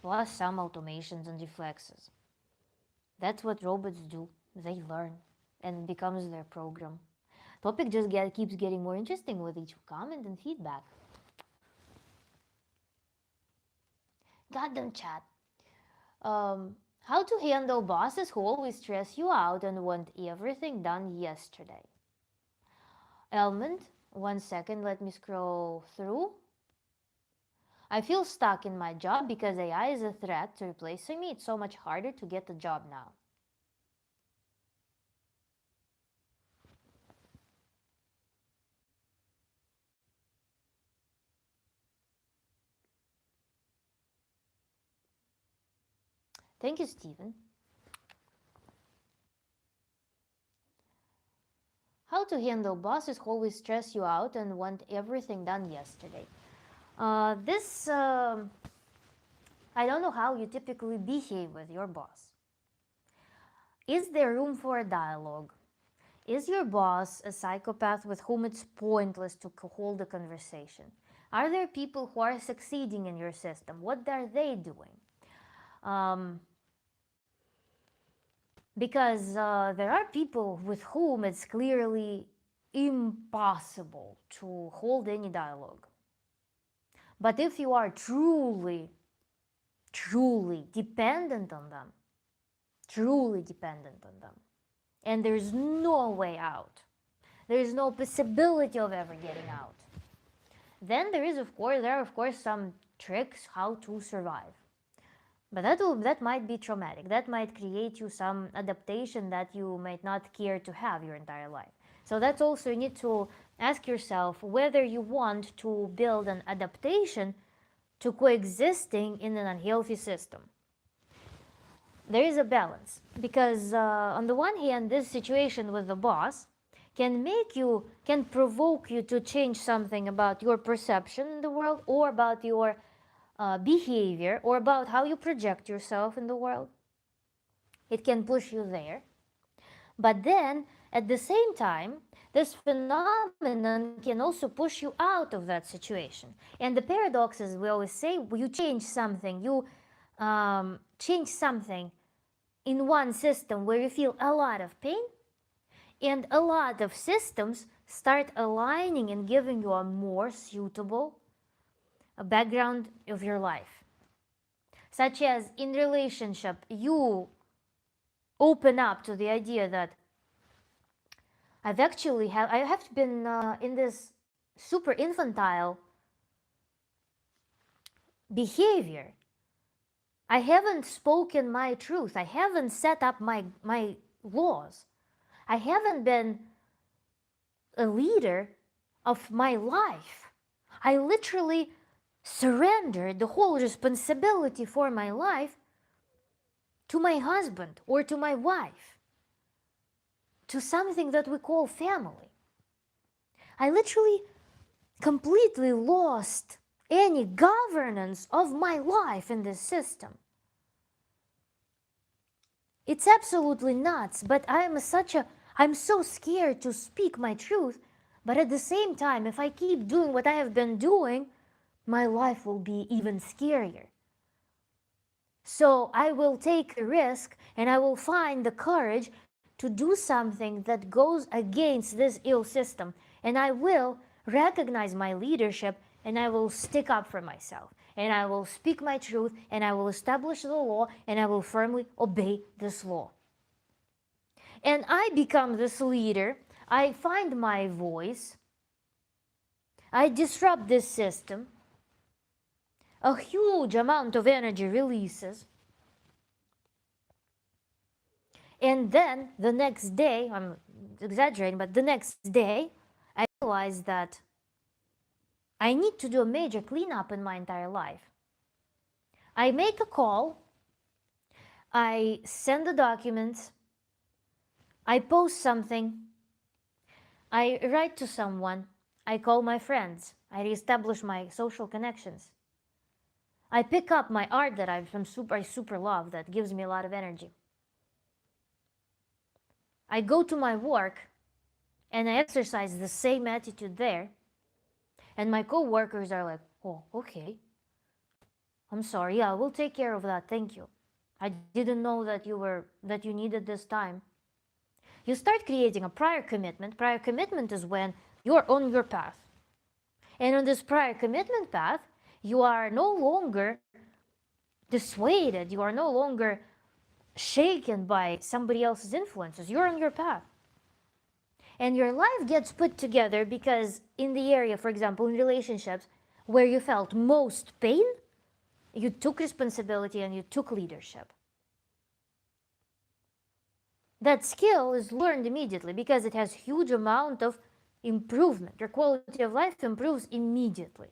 plus some automations and reflexes. That's what robots do. They learn, and it becomes their program. Topic just keeps getting more interesting with each comment and feedback. Goddamn chat. How to handle bosses who always stress you out and want everything done yesterday. Element, 1 second, let me scroll through. I feel stuck in my job because AI is a threat to replacing me. It's so much harder to get a job now. Thank you, Stephen. How to handle bosses who always stress you out and want everything done yesterday. I don't know how you typically behave with your boss. Is there room for a dialogue? Is your boss a psychopath with whom it's pointless to hold a conversation? Are there people who are succeeding in your system? What are they doing? Because there are people with whom it's clearly impossible to hold any dialogue. But if you are truly dependent on them, and there's no way out, there is no possibility of ever getting out, then there are of course some tricks how to survive. But that might be traumatic. That might create you some adaptation that you might not care to have your entire life. So that's also, you need to ask yourself whether you want to build an adaptation to coexisting in an unhealthy system. There is a balance, because on the one hand, this situation with the boss can provoke you to change something about your perception in the world, or about your behavior, or about how you project yourself in the world. It can push you there. But then, at the same time, this phenomenon can also push you out of that situation. And the paradox is, we always say, you change something in one system where you feel a lot of pain, and a lot of systems start aligning and giving you a more suitable background of your life. Such as in relationship, you open up to the idea that I have been in this super infantile behavior. I haven't spoken my truth. I haven't set up my laws. I haven't been a leader of my life. I literally surrendered the whole responsibility for my life to my husband or to my wife, to something that we call family. I literally completely lost any governance of my life in this system. It's absolutely nuts, but I'm so scared to speak my truth. But at the same time, if I keep doing what I have been doing, my life will be even scarier. So I will take a risk, and I will find the courage to do something that goes against this ill system. And I will recognize my leadership, and I will stick up for myself. And I will speak my truth, and I will establish the law, and I will firmly obey this law. And I become this leader. I find my voice. I disrupt this system. A huge amount of energy releases. And then the next day, I'm exaggerating, but the next day, I realized that I need to do a major cleanup in my entire life. I make a call, I send the documents, I post something, I write to someone, I call my friends, I reestablish my social connections. I pick up my art that I super love, that gives me a lot of energy. I go to my work and I exercise the same attitude there. And my co-workers are like, oh, okay. I'm sorry, yeah, we'll take care of that, thank you. I didn't know that you needed this time. You start creating a prior commitment. Prior commitment is when you're on your path. And on this prior commitment path, you are no longer dissuaded, you are no longer shaken by somebody else's influences. You're on your path. And your life gets put together because in the area, for example, in relationships where you felt most pain, you took responsibility and you took leadership. That skill is learned immediately because it has huge amount of improvement. Your quality of life improves immediately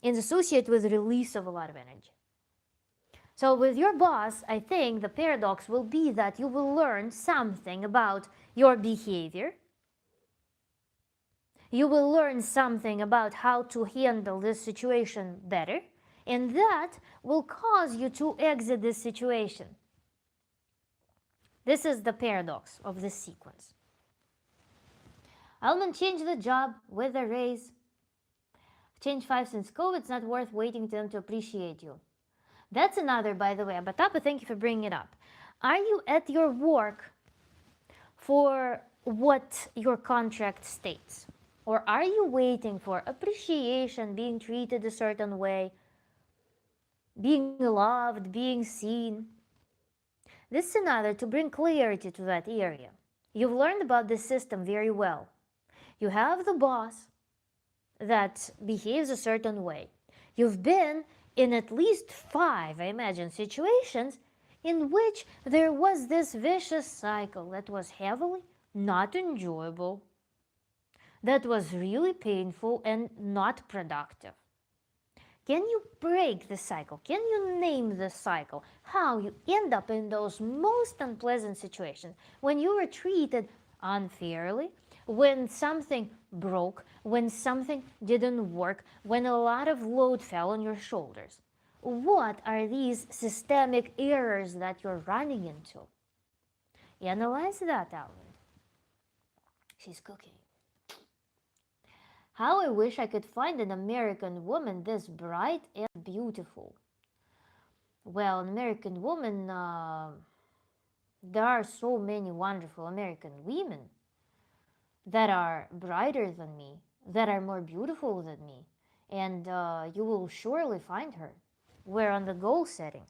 and associated with the release of a lot of energy. So with your boss, I think the paradox will be that you will learn something about your behavior. You will learn something about how to handle this situation better, and that will cause you to exit this situation. This is the paradox of this sequence. Almond changed the job with a raise. Change 5 since COVID. It's not worth waiting to them to appreciate you. That's another, by the way. Abatapa, thank you for bringing it up. Are you at your work for what your contract states? Or are you waiting for appreciation, being treated a certain way, being loved, being seen? This is another to bring clarity to that area. You've learned about this system very well. You have the boss that behaves a certain way. You've been in at least 5, I imagine, situations in which there was this vicious cycle that was heavily not enjoyable, that was really painful and not productive. Can you break the cycle? Can you name the cycle? How you end up in those most unpleasant situations when you were treated unfairly, when something broke, when something didn't work, when a lot of load fell on your shoulders? What are these systemic errors that you're running into? Analyze that, Alvin. She's cooking. How I wish I could find an American woman this bright and beautiful. Well, an American woman, there are so many wonderful American women that are brighter than me, that are more beautiful than me, and you will surely find her. We're on the goal setting.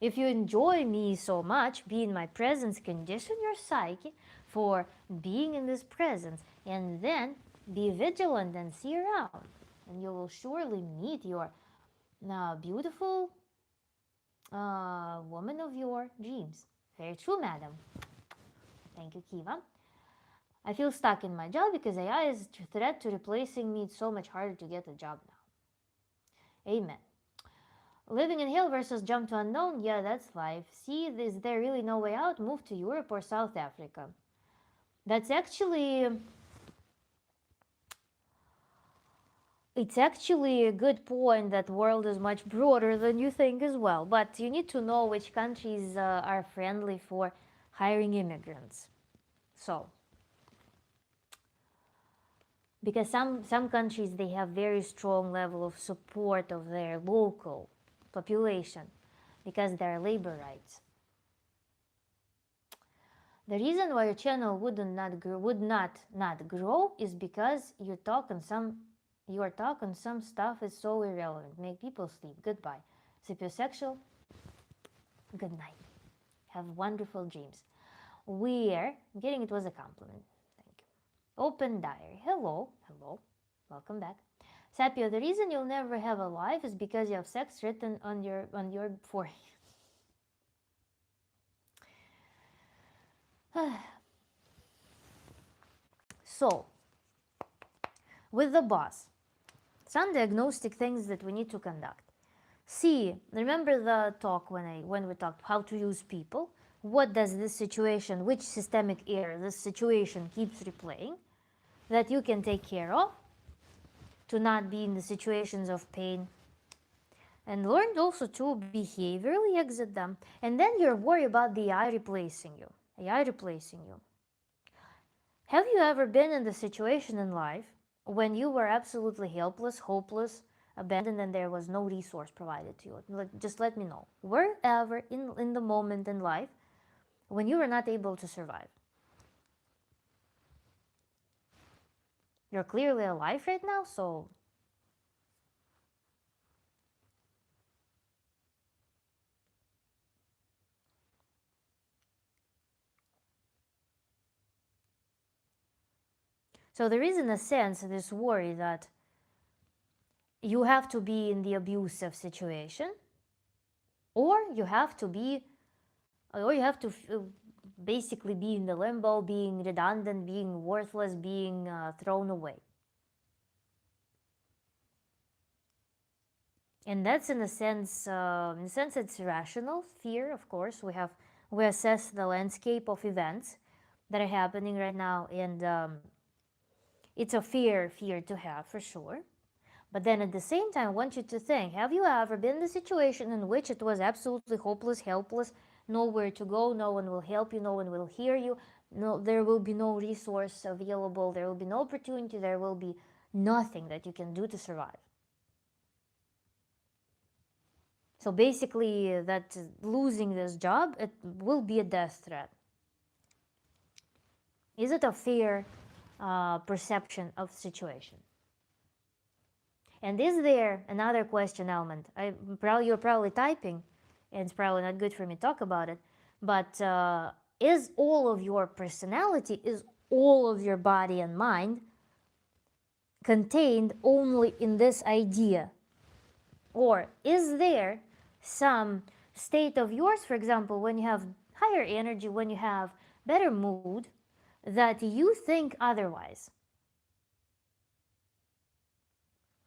If you enjoy me so much, be in my presence, condition your psyche for being in this presence, and then be vigilant and see around, and you will surely meet your beautiful woman of your dreams. Very true, madam. Thank you, Kiva. I feel stuck in my job because AI is a threat to replacing me. It's so much harder to get a job now. Amen. Living in hell versus jump to unknown. Yeah, that's life. See, is there really no way out? Move to Europe or South Africa. That's actually... It's actually a good point that the world is much broader than you think as well. But you need to know which countries are friendly for hiring immigrants. So, because some countries, they have very strong level of support of their local population because there are labor rights. The reason why your channel would not grow is because you are talking some stuff is so irrelevant. Make people sleep. Goodbye. Sapiosexual. Good night. Have wonderful dreams. We're getting it was a compliment. Thank you. Open diary. Hello. Hello. Welcome back. Sapio, the reason you'll never have a life is because you have sex written on your forehead. So, with the boss, some diagnostic things that we need to conduct. See, remember the talk when we talked how to use people? What does this situation, which systemic error this situation keeps replaying that you can take care of to not be in the situations of pain? And learn also to behaviorally exit them. And then you're worried about the AI replacing you. AI replacing you. Have you ever been in the situation in life when you were absolutely helpless, hopeless, abandoned, and there was no resource provided to you? Just let me know. Wherever in the moment in life when you were not able to survive. You're clearly alive right now, so there is, in a sense, this worry that you have to be in the abusive situation, or you have to basically be in the limbo, being redundant, being worthless, being thrown away. And that's in a sense it's rational fear. Of course, we assess the landscape of events that are happening right now, and it's a fear to have for sure. But then at the same time, I want you to think, have you ever been in a situation in which it was absolutely hopeless, helpless, nowhere to go, no one will help you, no one will hear you, no, there will be no resource available, there will be no opportunity, there will be nothing that you can do to survive? So basically, that losing this job, it will be a death threat. Is it a fair perception of the situation? And is there another question element? You're probably typing, and it's probably not good for me to talk about it, but is all of your personality, is all of your body and mind contained only in this idea? Or is there some state of yours, for example, when you have higher energy, when you have better mood, that you think otherwise?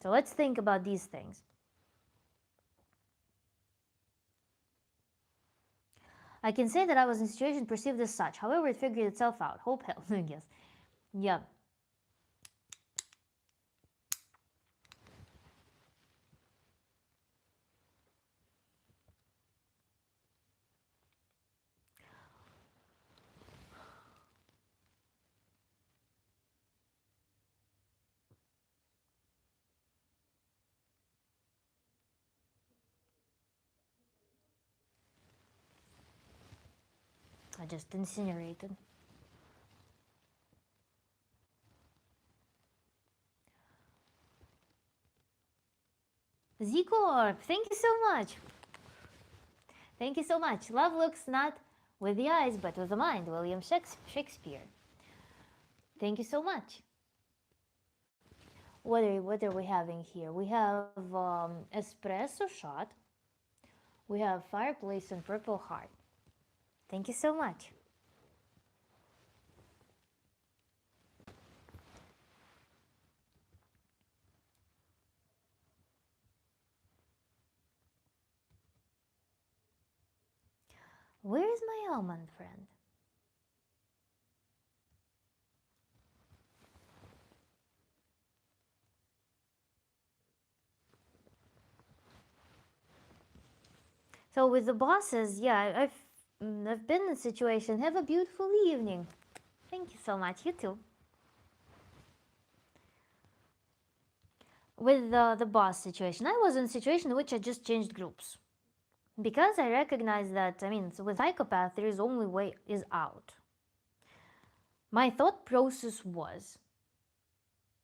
So let's think about these things. I can say that I was in a situation perceived as such. However, it figured itself out. Hope helps, I guess. Yeah. I just incinerated. Zico, thank you so much. Thank you so much. Love looks not with the eyes, but with the mind. William Shakespeare. Thank you so much. What are we having here? We have espresso shot. We have fireplace and purple heart. Thank you so much. Where is my almond friend? So with the bosses, yeah, I've been in a situation. Have a beautiful evening. Thank you so much. You too. With the boss situation, I was in a situation in which I just changed groups. Because I recognize that, so with psychopath, there is only way is out. My thought process was,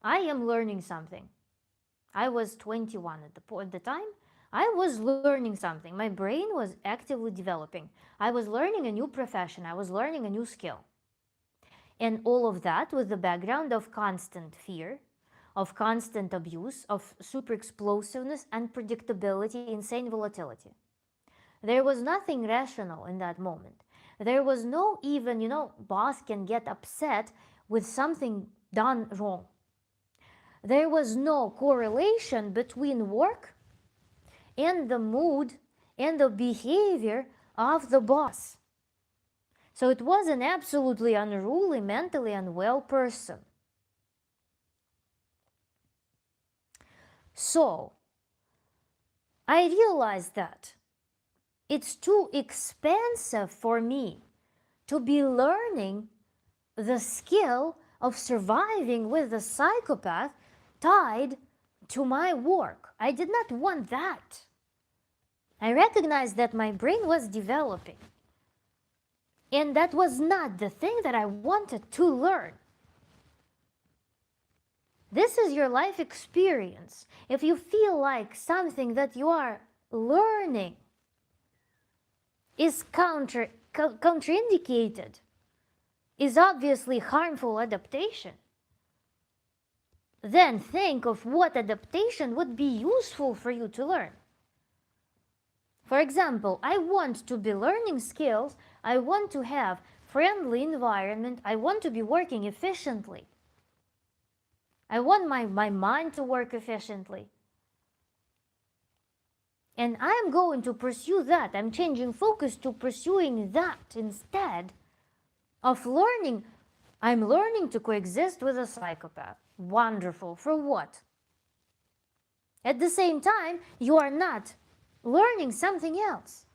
I am learning something. I was 21 at the time. I was learning something. My brain was actively developing. I was learning a new profession. I was learning a new skill. And all of that with the background of constant fear, of constant abuse, of super explosiveness, unpredictability, insane volatility. There was nothing rational in that moment. There was no even, boss can get upset with something done wrong. There was no correlation between work and the mood and the behavior of the boss. So it was an absolutely unruly, mentally unwell person. So I realized that it's too expensive for me to be learning the skill of surviving with a psychopath tied to my work. I did not want that. I recognized that my brain was developing. And that was not the thing that I wanted to learn. This is your life experience. If you feel like something that you are learning is contraindicated, is obviously harmful adaptation, then think of what adaptation would be useful for you to learn. For example, I want to be learning skills, I want to have friendly environment, I want to be working efficiently. I want my mind to work efficiently. And I'm going to pursue that. I'm changing focus to pursuing that instead of learning. I'm learning to coexist with a psychopath. Wonderful. For what? At the same time, you are not learning something else.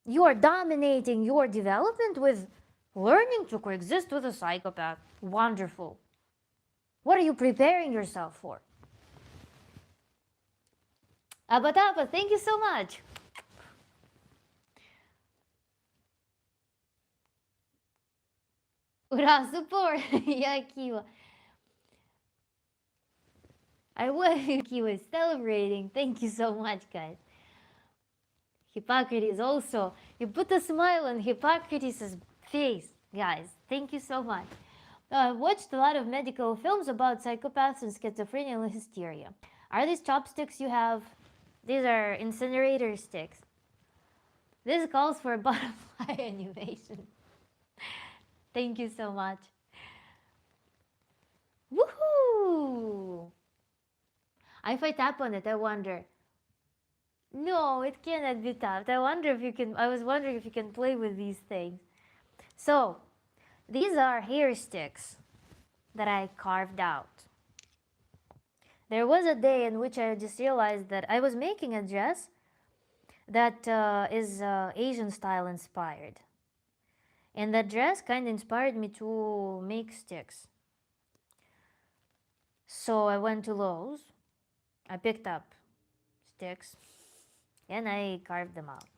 You are dominating your development with learning to coexist with a psychopath. Wonderful. What are you preparing yourself for? Abatapa, thank you so much. Ура, support. Yeah, Kiwa. I was Kiwa celebrating. Thank you so much, guys. Hippocrates also. You put a smile on Hippocrates' face, guys. Thank you so much. I watched a lot of medical films about psychopaths and schizophrenia and hysteria. Are these chopsticks you have? These are incinerator sticks. This calls for a butterfly animation. Thank you so much. Woohoo! If I tap on it, I wonder. No, it cannot be tapped. I was wondering if you can play with these things. So, these are hair sticks that I carved out. There was a day in which I just realized that I was making a dress that is Asian style inspired. And that dress kind of inspired me to make sticks. So I went to Lowe's, I picked up sticks, and I carved them out.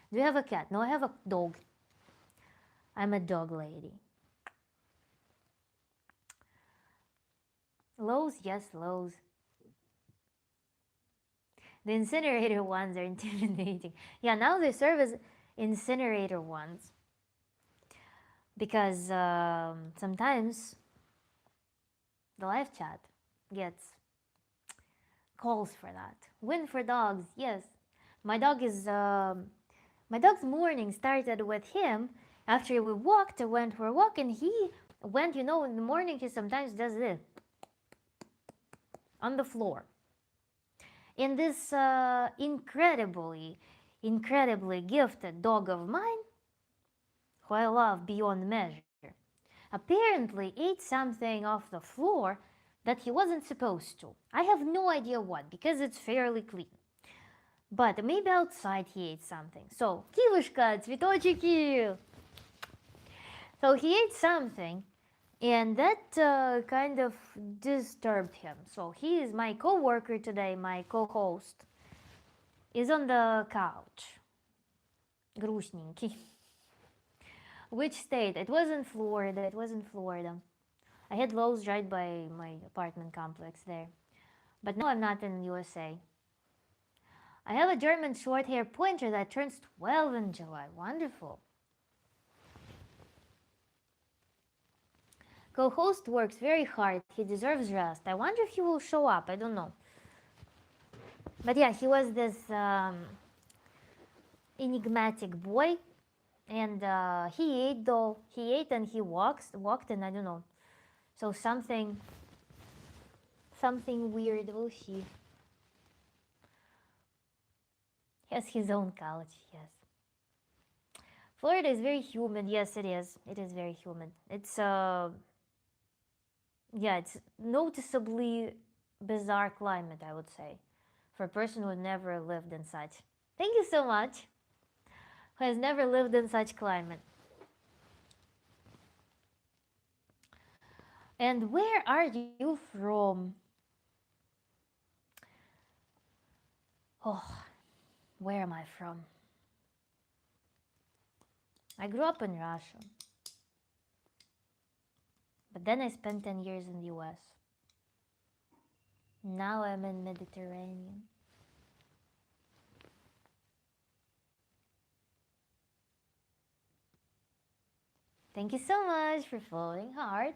Do you have a cat? No, I have a dog. I'm a dog lady. Lowe's, yes, Lowe's. The incinerator ones are intimidating. Yeah, now they serve as incinerator ones. Because sometimes the live chat gets calls for that. Win for dogs, yes. My dog's morning started with him. After we walked, I went for a walk, and he went, in the morning he sometimes does this on the floor. And this incredibly gifted dog of mine, who I love beyond measure, apparently ate something off the floor that he wasn't supposed to. I have no idea what, because it's fairly clean. But maybe outside he ate something. So, Кивушка, цветочки! So he ate something, and that kind of disturbed him. So he is my co-worker today, my co-host, is on the couch. Грустненький. Which state? It was in Florida. I had Lowe's right by my apartment complex there. But no, I'm not in USA. I have a German short hair pointer that turns 12 in July. Wonderful. Co-host works very hard. He deserves rest. I wonder if he will show up. I don't know. But yeah, he was this enigmatic boy and he ate though. He ate and he walked, and I don't know. So something weird. We'll see. He has his own couch. Yes. Florida is very humid. Yes, it is. It is very humid. It's yeah, it's noticeably bizarre climate, I would say, for a person who never lived in such. Thank you so much. Who has never lived in such climate. And where are you from? Oh, where am I from? I grew up in Russia, but then I spent 10 years in the US. Now I'm in Mediterranean. Thank you so much for following hard.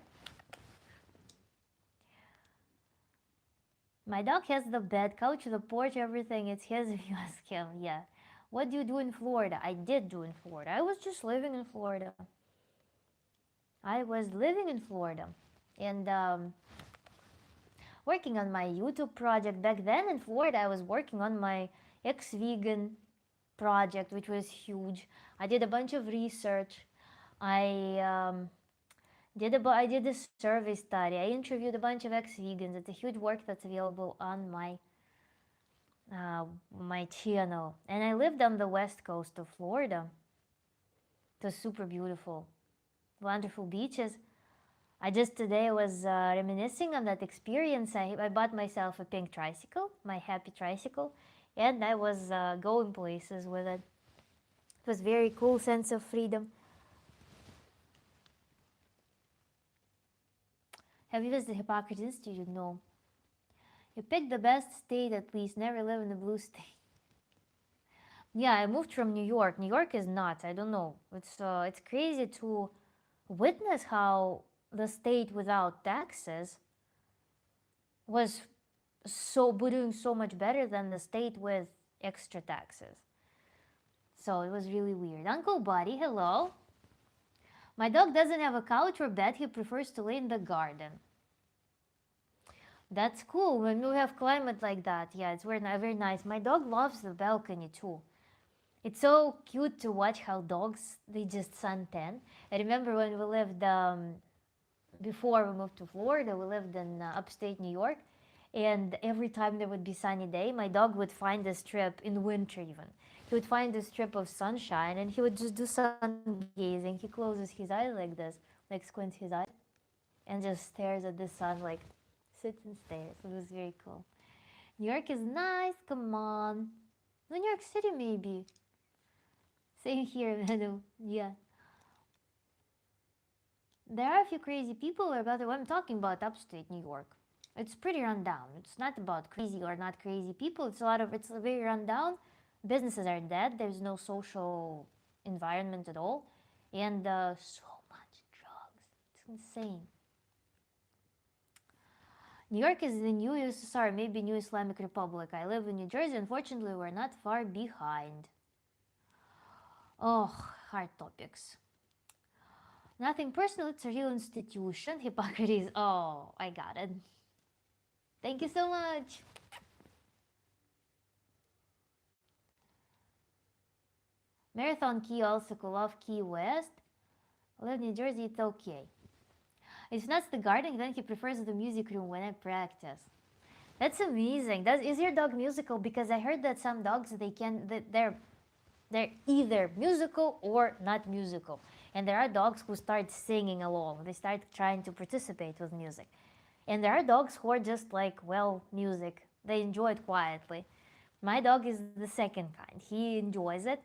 My dog has the bed, couch, the porch, everything. It's his if you ask him. Yeah. What do you do in Florida? I did do in Florida. I was just living in Florida. I was living in Florida and working on my YouTube project. Back then in Florida, I was working on my ex-vegan project, which was huge. I did a bunch of research. I I did a survey study. I interviewed a bunch of ex-vegans. It's a huge work that's available on uh, my channel. And I lived on the west coast of Florida. It was super beautiful, wonderful beaches. I just today was reminiscing on that experience. I bought myself a pink tricycle, my happy tricycle, and I was going places with it. It was very cool sense of freedom. Have you visited Hippocrates Institute? No. You picked the best state at least. Never live in the blue state. Yeah, I moved from New York. New York is nuts. I don't know. It's crazy to witness how the state without taxes was doing so much better than the state with extra taxes. So it was really weird. Uncle Buddy, hello. My dog doesn't have a couch or bed. He prefers to lay in the garden. That's cool when you have climate like that. Yeah, it's very nice. My dog loves the balcony too. It's so cute to watch how dogs they just suntan. I remember when we lived before we moved to Florida, we lived in upstate New York, and every time there would be sunny day, my dog would find a strip in winter even. He would find a strip of sunshine and he would just do sun gazing. He closes his eyes like this, like squints his eyes, and just stares at the sun, like sits and stares. It was very cool. New York is nice. Come on, New York City maybe. Same here, Manu. Yeah. There are a few crazy people, but I'm talking about upstate New York. It's pretty rundown. It's not about crazy or not crazy people. It's very rundown. Businesses are dead. There's no social environment at all. And so much drugs. It's insane. New York is the new USSR, maybe new Islamic Republic. I live in New Jersey. Unfortunately, we're not far behind. Oh, hard topics. Nothing personal, it's a real institution. Hippocrates. Oh, I got it. Thank you so much. Marathon Key, also love Key West. I live in New Jersey, it's okay. If not the garden, then he prefers the music room when I practice. That's amazing. Is your dog musical? Because I heard that some dogs they're either musical or not musical. And there are dogs who start singing along. They start trying to participate with music. And there are dogs who are just like, well, music. They enjoy it quietly. My dog is the second kind. He enjoys it.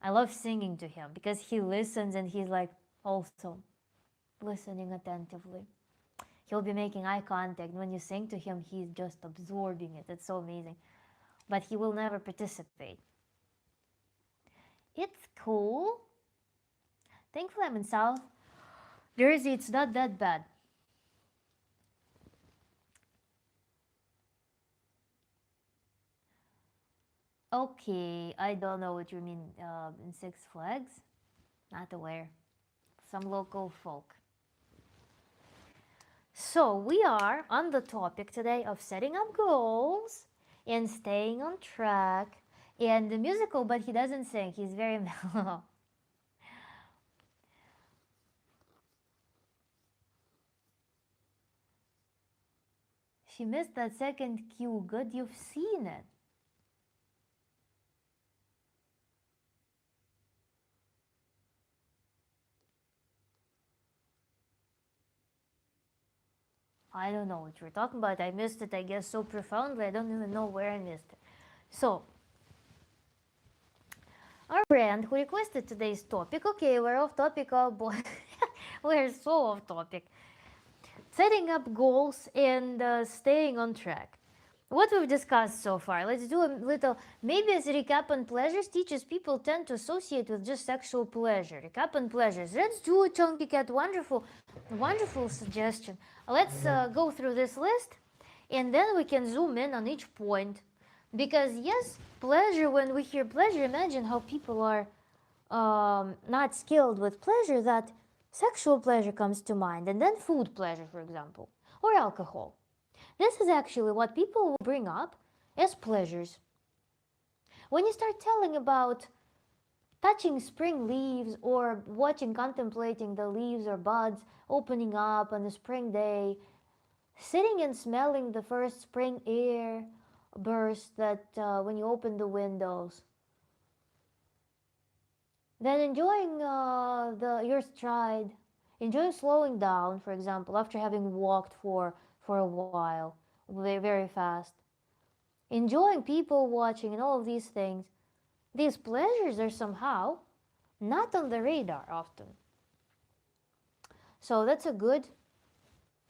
I love singing to him because he listens and he's like also listening attentively. He'll be making eye contact. When you sing to him, he's just absorbing it. It's so amazing. But he will never participate. It's cool. Thankfully, I'm in South Jersey. It's not that bad. Okay, I don't know what you mean in Six Flags. Not aware. Some local folk. So we are on the topic today of setting up goals and staying on track. And the musical, but he doesn't sing. He's very mellow. She missed that second cue. Good, you've seen it. I don't know what you're talking about. I missed it, I guess, so profoundly. I don't even know where I missed it. So, our friend who requested today's topic. Okay, we're off topic. Oh boy, we're so off topic. Setting up goals and staying on track. What we've discussed so far, let's do a little, maybe as a recap on pleasures, teaches people tend to associate with just sexual pleasure. Recap on pleasures. Let's do it, Chunky Cat. Wonderful, wonderful suggestion. Let's go through this list and then we can zoom in on each point. Because yes, pleasure, when we hear pleasure, imagine how people are not skilled with pleasure, that sexual pleasure comes to mind, and then food pleasure, for example, or alcohol. This is actually what people will bring up as pleasures. When you start telling about touching spring leaves or watching, contemplating the leaves or buds opening up on a spring day, sitting and smelling the first spring air burst that when you open the windows, then enjoying your stride, enjoy slowing down, for example, after having walked for a while, very, very fast. Enjoying people watching and all of these things. These pleasures are somehow not on the radar often. So that's a good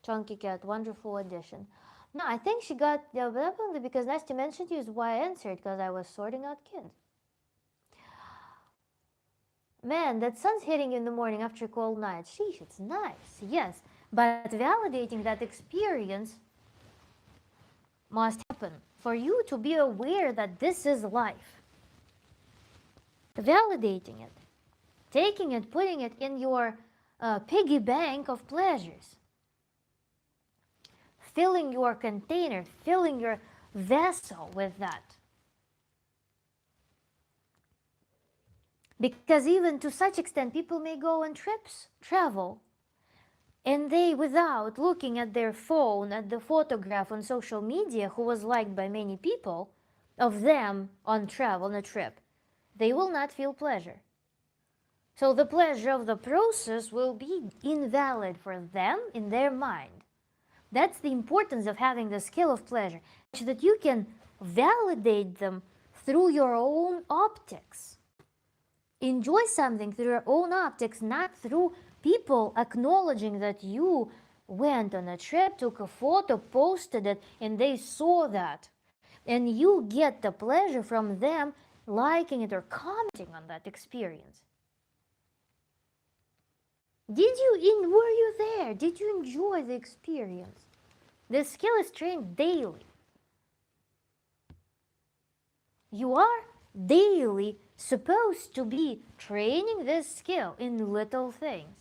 Chunky Cat, wonderful addition. No, I think she got definitely because Nasty mentioned you is why I answered, because I was sorting out kids. Man, that sun's hitting in the morning after a cold night. Sheesh, it's nice, yes. But validating that experience must happen for you to be aware that this is life. Validating it, taking it, putting it in your piggy bank of pleasures. Filling your container, filling your vessel with that. Because even to such extent, people may go on trips, travel, and they, without looking at their phone, at the photograph on social media, who was liked by many people, of them on travel, on a trip, they will not feel pleasure. So the pleasure of the process will be invalid for them in their mind. That's the importance of having the skill of pleasure, so that you can validate them through your own optics. Enjoy something through your own optics, not through people acknowledging that you went on a trip, took a photo, posted it, and they saw that. And you get the pleasure from them liking it or commenting on that experience. Were you there? Did you enjoy the experience? The skill is trained daily. You are daily supposed to be training this skill in little things.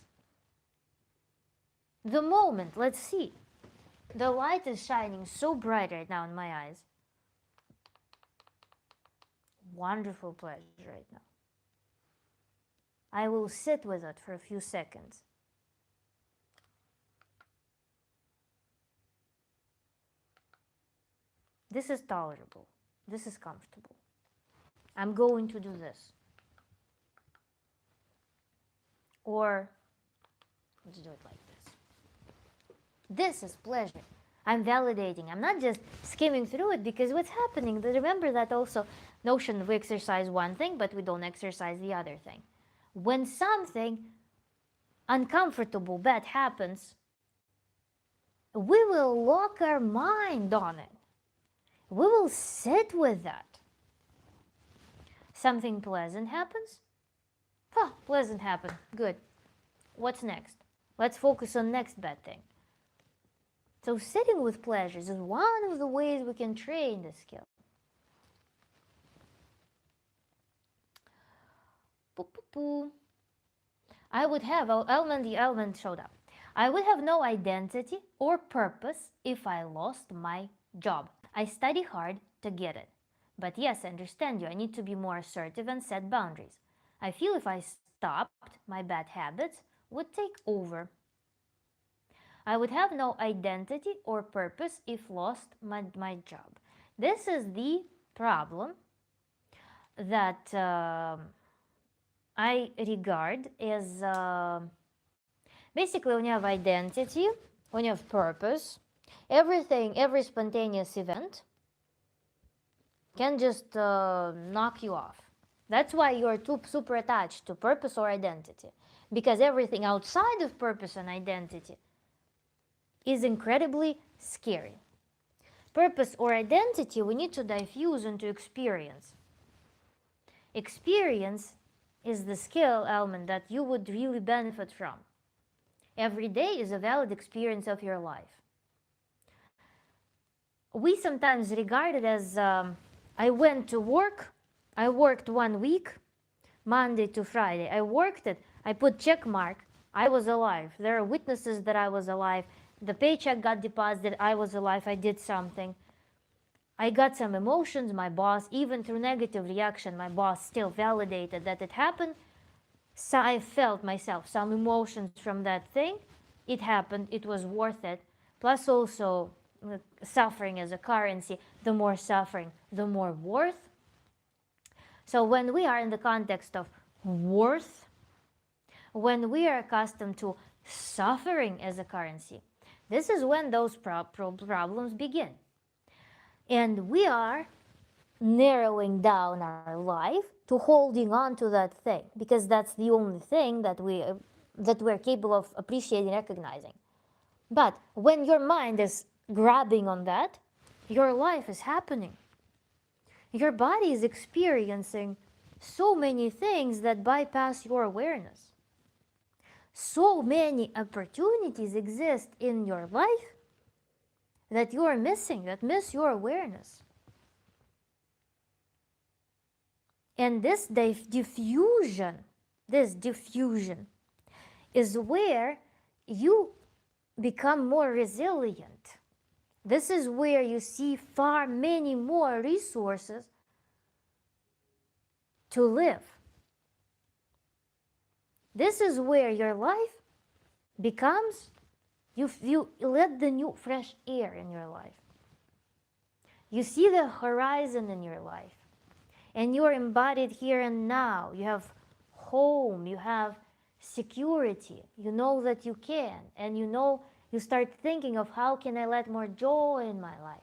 The moment, let's see, the light is shining so bright right now in my eyes. Wonderful pleasure right now. I will sit with it for a few seconds. This is tolerable. This is comfortable. I'm going to do this. Or, let's do it like this. This is pleasure. I'm validating. I'm not just skimming through it, because what's happening, remember that also notion we exercise one thing, but we don't exercise the other thing. When something uncomfortable, bad happens, we will lock our mind on it. We will sit with that. Something pleasant happens? Pleasant happened. Good. What's next? Let's focus on next bad thing. So sitting with pleasures is one of the ways we can train this skill. I would have, the element showed up. I would have no identity or purpose if I lost my job. I study hard to get it. But yes, I understand you. I need to be more assertive and set boundaries. I feel if I stopped, my bad habits would take over. I would have no identity or purpose if lost my job. This is the problem that I regard as basically when you have identity, when you have purpose, every spontaneous event can just knock you off. That's why you're too super attached to purpose or identity, because everything outside of purpose and identity is incredibly scary. Purpose or identity, we need to diffuse into experience. Experience is the skill element that you would really benefit from. Every day is a valid experience of your life. We sometimes regard it as I went to work, I worked 1 week, Monday to Friday. I worked it, I put check mark, I was alive. There are witnesses that I was alive. The paycheck got deposited, I was alive, I did something. I got some emotions, my boss, even through negative reaction, my boss still validated that it happened. So I felt myself some emotions from that thing. It happened, it was worth it. Plus also suffering as a currency. The more suffering, the more worth. So when we are in the context of worth, when we are accustomed to suffering as a currency, this is when those problems begin. And we are narrowing down our life to holding on to that thing, because that's the only thing that we're capable of appreciating, recognizing. But when your mind is grabbing on that, your life is happening. Your body is experiencing so many things that bypass your awareness. So many opportunities exist in your life that you are missing, that miss your awareness. And this diffusion is where you become more resilient. This is where you see far many more resources to live. This is where your life becomes, you let the new fresh air in your life. You see the horizon in your life. And you're embodied here and now. You have home, you have security. You know that you can. And you start thinking of how can I let more joy in my life?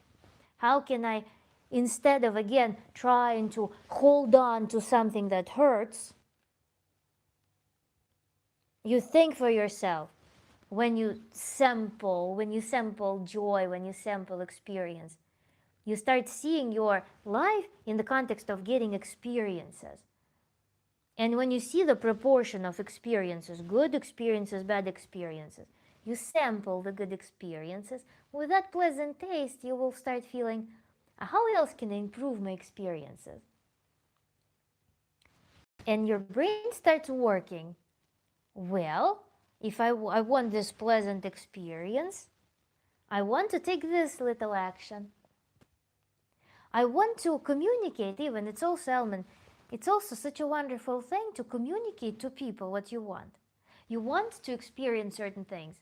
How can I, instead of again trying to hold on to something that hurts, you think for yourself. When you sample joy, when you sample experience, you start seeing your life in the context of getting experiences. And when you see the proportion of experiences, good experiences, bad experiences, you sample the good experiences. With that pleasant taste, you will start feeling, how else can I improve my experiences? And your brain starts working. Well, if I want this pleasant experience, I want to take this little action. I want to communicate even, it's also such a wonderful thing to communicate to people what you want. You want to experience certain things.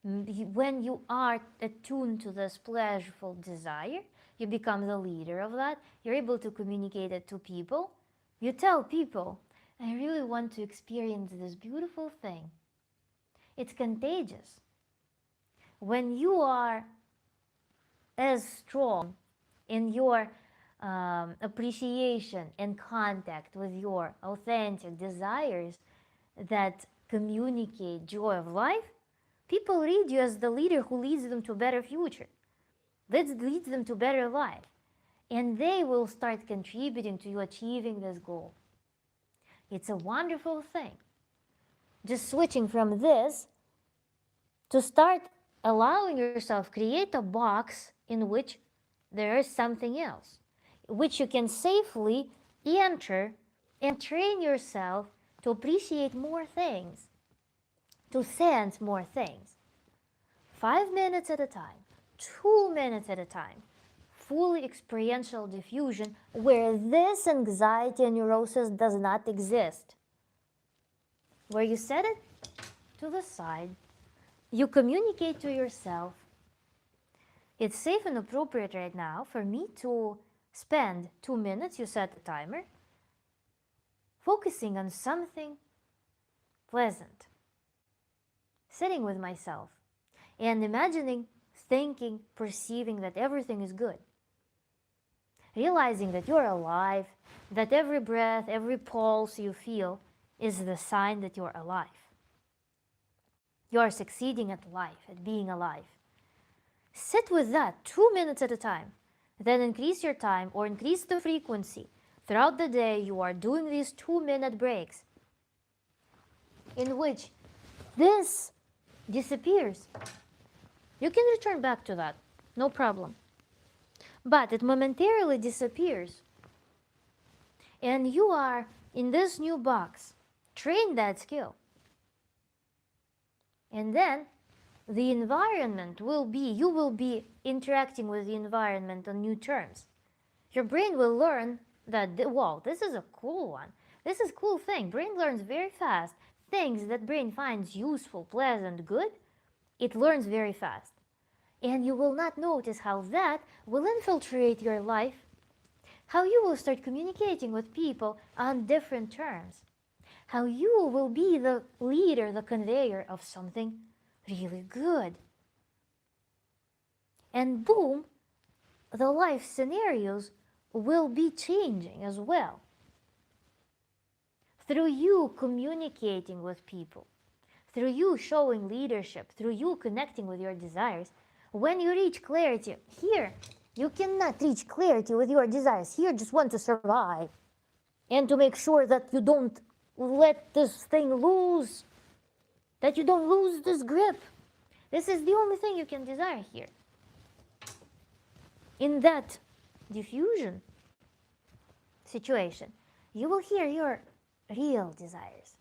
When you are attuned to this pleasureful desire, you become the leader of that. You're able to communicate it to people. You tell people, I really want to experience this beautiful thing. It's contagious. When you are as strong in your appreciation and contact with your authentic desires that communicate joy of life, people read you as the leader who leads them to a better future, that leads them to a better life. And they will start contributing to you achieving this goal. It's a wonderful thing. Just switching from this to start allowing yourself create a box in which there is something else, which you can safely enter and train yourself to appreciate more things. to sense more things. 5 minutes at a time, 2 minutes at a time. Fully experiential diffusion where this anxiety and neurosis does not exist. Where you set it to the side, you communicate to yourself, it's safe and appropriate right now for me to spend 2 minutes, you set the timer, focusing on something pleasant, sitting with myself, and imagining, thinking, perceiving that everything is good. Realizing that you're alive, that every breath, every pulse you feel is the sign that you're alive. You are succeeding at life, at being alive. Sit with that 2 minutes at a time. Then increase your time or increase the frequency. Throughout the day, you are doing these 2-minute breaks in which this disappears. You can return back to that, no problem. But it momentarily disappears. And you are in this new box. Train that skill. And then the environment will be, you will be interacting with the environment on new terms. Your brain will learn that, wow, this is a cool one. This is a cool thing. Brain learns very fast. Things that brain finds useful, pleasant, good, it learns very fast. And you will not notice how that will infiltrate your life, how you will start communicating with people on different terms, how you will be the leader, the conveyor of something really good. And boom, the life scenarios will be changing as well. Through you communicating with people, through you showing leadership, through you connecting with your desires, when you reach clarity, here, you cannot reach clarity with your desires. Here, just want to survive and to make sure that you don't let this thing loose, that you don't lose this grip. This is the only thing you can desire here. In that diffusion situation, you will hear your real desires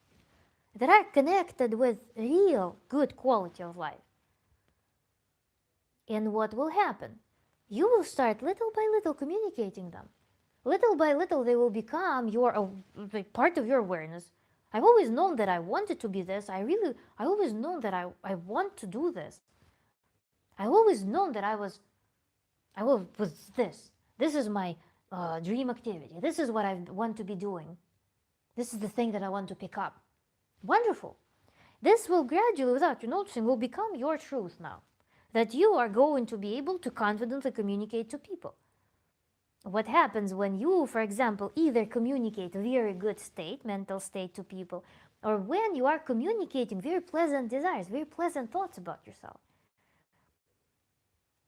that are connected with real good quality of life. And what will happen? You will start little by little communicating them. Little by little, they will become part of your awareness. I've always known that I wanted to be this. I always known that I want to do this. I've always known that I was this. This is my dream activity. This is what I want to be doing. This is the thing that I want to pick up. Wonderful. This will gradually, without you noticing, will become your truth now. That you are going to be able to confidently communicate to people. What happens when you, for example, either communicate a very good state, mental state to people, or when you are communicating very pleasant desires, very pleasant thoughts about yourself.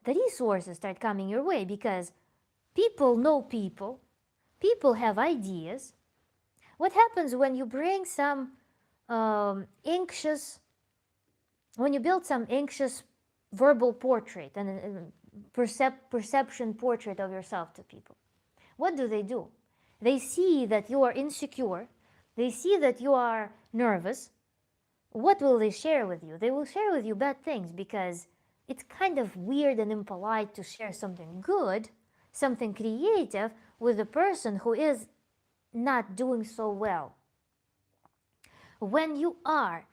The resources start coming your way because people know people, people have ideas. What happens when you bring some when you build some anxious verbal portrait and perception portrait of yourself to people? What do? They see that you are insecure. They see that you are nervous. What will they share with you? They will share with you bad things because it's kind of weird and impolite to share something good, something creative with a person who is not doing so well. When you are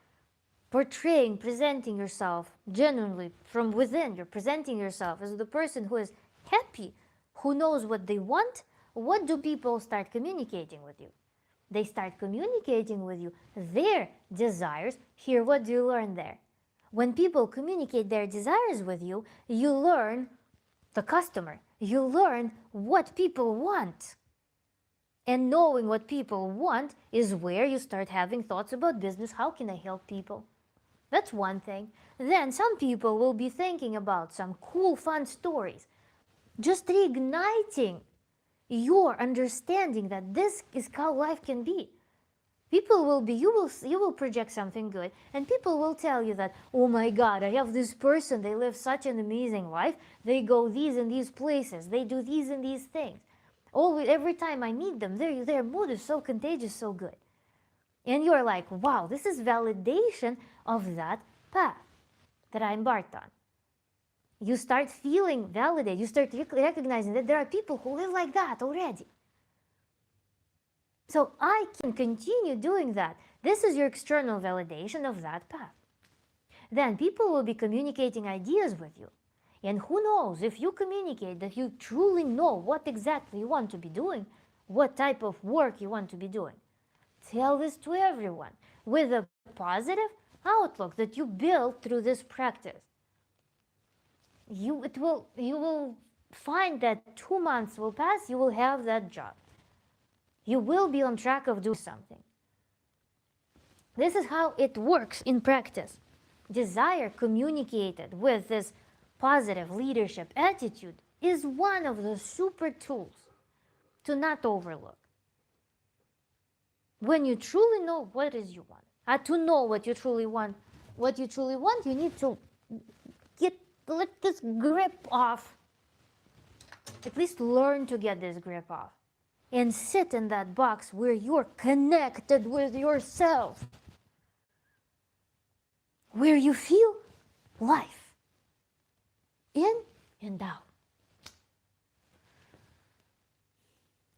portraying, presenting yourself genuinely from within, you're presenting yourself as the person who is happy, who knows what they want, what do people start communicating with you? They start communicating with you their desires. Here, what do you learn there? When people communicate their desires with you, you learn the customer. You learn what people want. And knowing what people want is where you start having thoughts about business. How can I help people? That's one thing. Then some people will be thinking about some cool, fun stories. Just reigniting your understanding that this is how life can be. People will be, you will project something good, and people will tell you that, oh my God, I have this person, they live such an amazing life, they go these and these places, they do these and these things. Always, every time I meet them, their mood is so contagious, so good. And you're like, wow, this is validation of that path that I embarked on. You start feeling validated. You start recognizing that there are people who live like that already. So I can continue doing that. This is your external validation of that path. Then people will be communicating ideas with you. And who knows, if you communicate that you truly know what exactly you want to be doing, what type of work you want to be doing, tell this to everyone with a positive outlook that you build through this practice. You will find that 2 months will pass, you will have that job. You will be on track of doing something. This is how it works in practice. Desire communicated with this positive leadership attitude is one of the super tools to not overlook. When you truly know what it is you want, to know what you truly want, you need to let this grip off. At least learn to get this grip off. And sit in that box where you're connected with yourself. Where you feel life. In and out.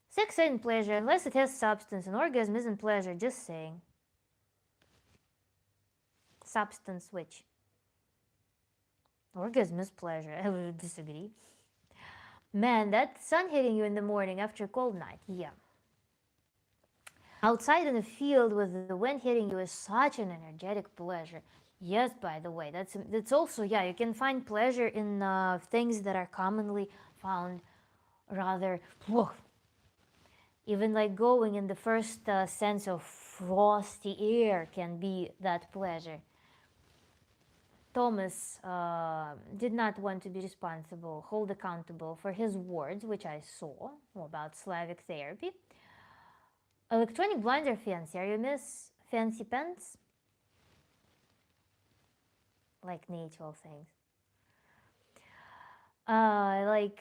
Sex isn't pleasure unless it has substance, and orgasm isn't pleasure, just saying. Substance which? Orgasm is pleasure. I would disagree. Man, that sun hitting you in the morning after a cold night, yeah. Outside in the field with the wind hitting you is such an energetic pleasure. Yes, by the way, that's also, yeah, you can find pleasure in things that are commonly found rather, whoa. Even like going in the first sense of frosty air can be that pleasure. Thomas did not want to be responsible, hold accountable for his words, which I saw about Slavic therapy. Electronic blinder fancy. Are you miss fancy pants? Like natural things. Like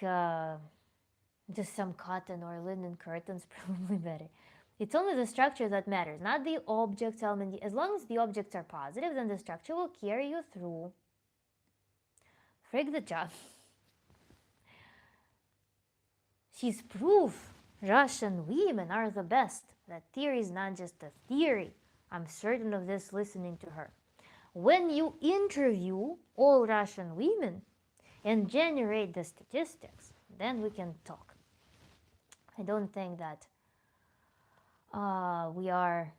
just some cotton or linen curtains, probably better. It's only the structure that matters, not the objects, element. As long as the objects are positive, then the structure will carry you through. Frig the job. She's proof Russian women are the best. That theory is not just a theory. I'm certain of this listening to her. When you interview all Russian women and generate the statistics, then we can talk. I don't think that we are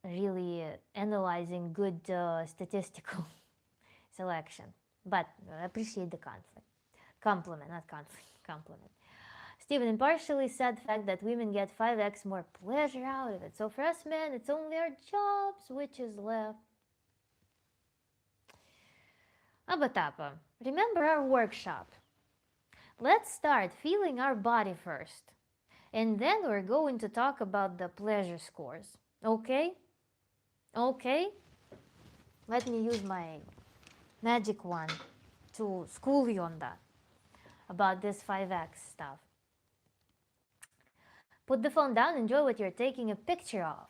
really analyzing good statistical selection. But I appreciate the compliment, not conflict, compliment. Stephen impartially said the fact that women get 5x more pleasure out of it. So for us men, it's only our jobs which is left. Abatapa, remember our workshop. Let's start feeling our body first. And then we're going to talk about the pleasure scores. Okay? Okay? Let me use my magic wand to school you on that. About this 5x stuff. Put the phone down, enjoy what you're taking a picture of.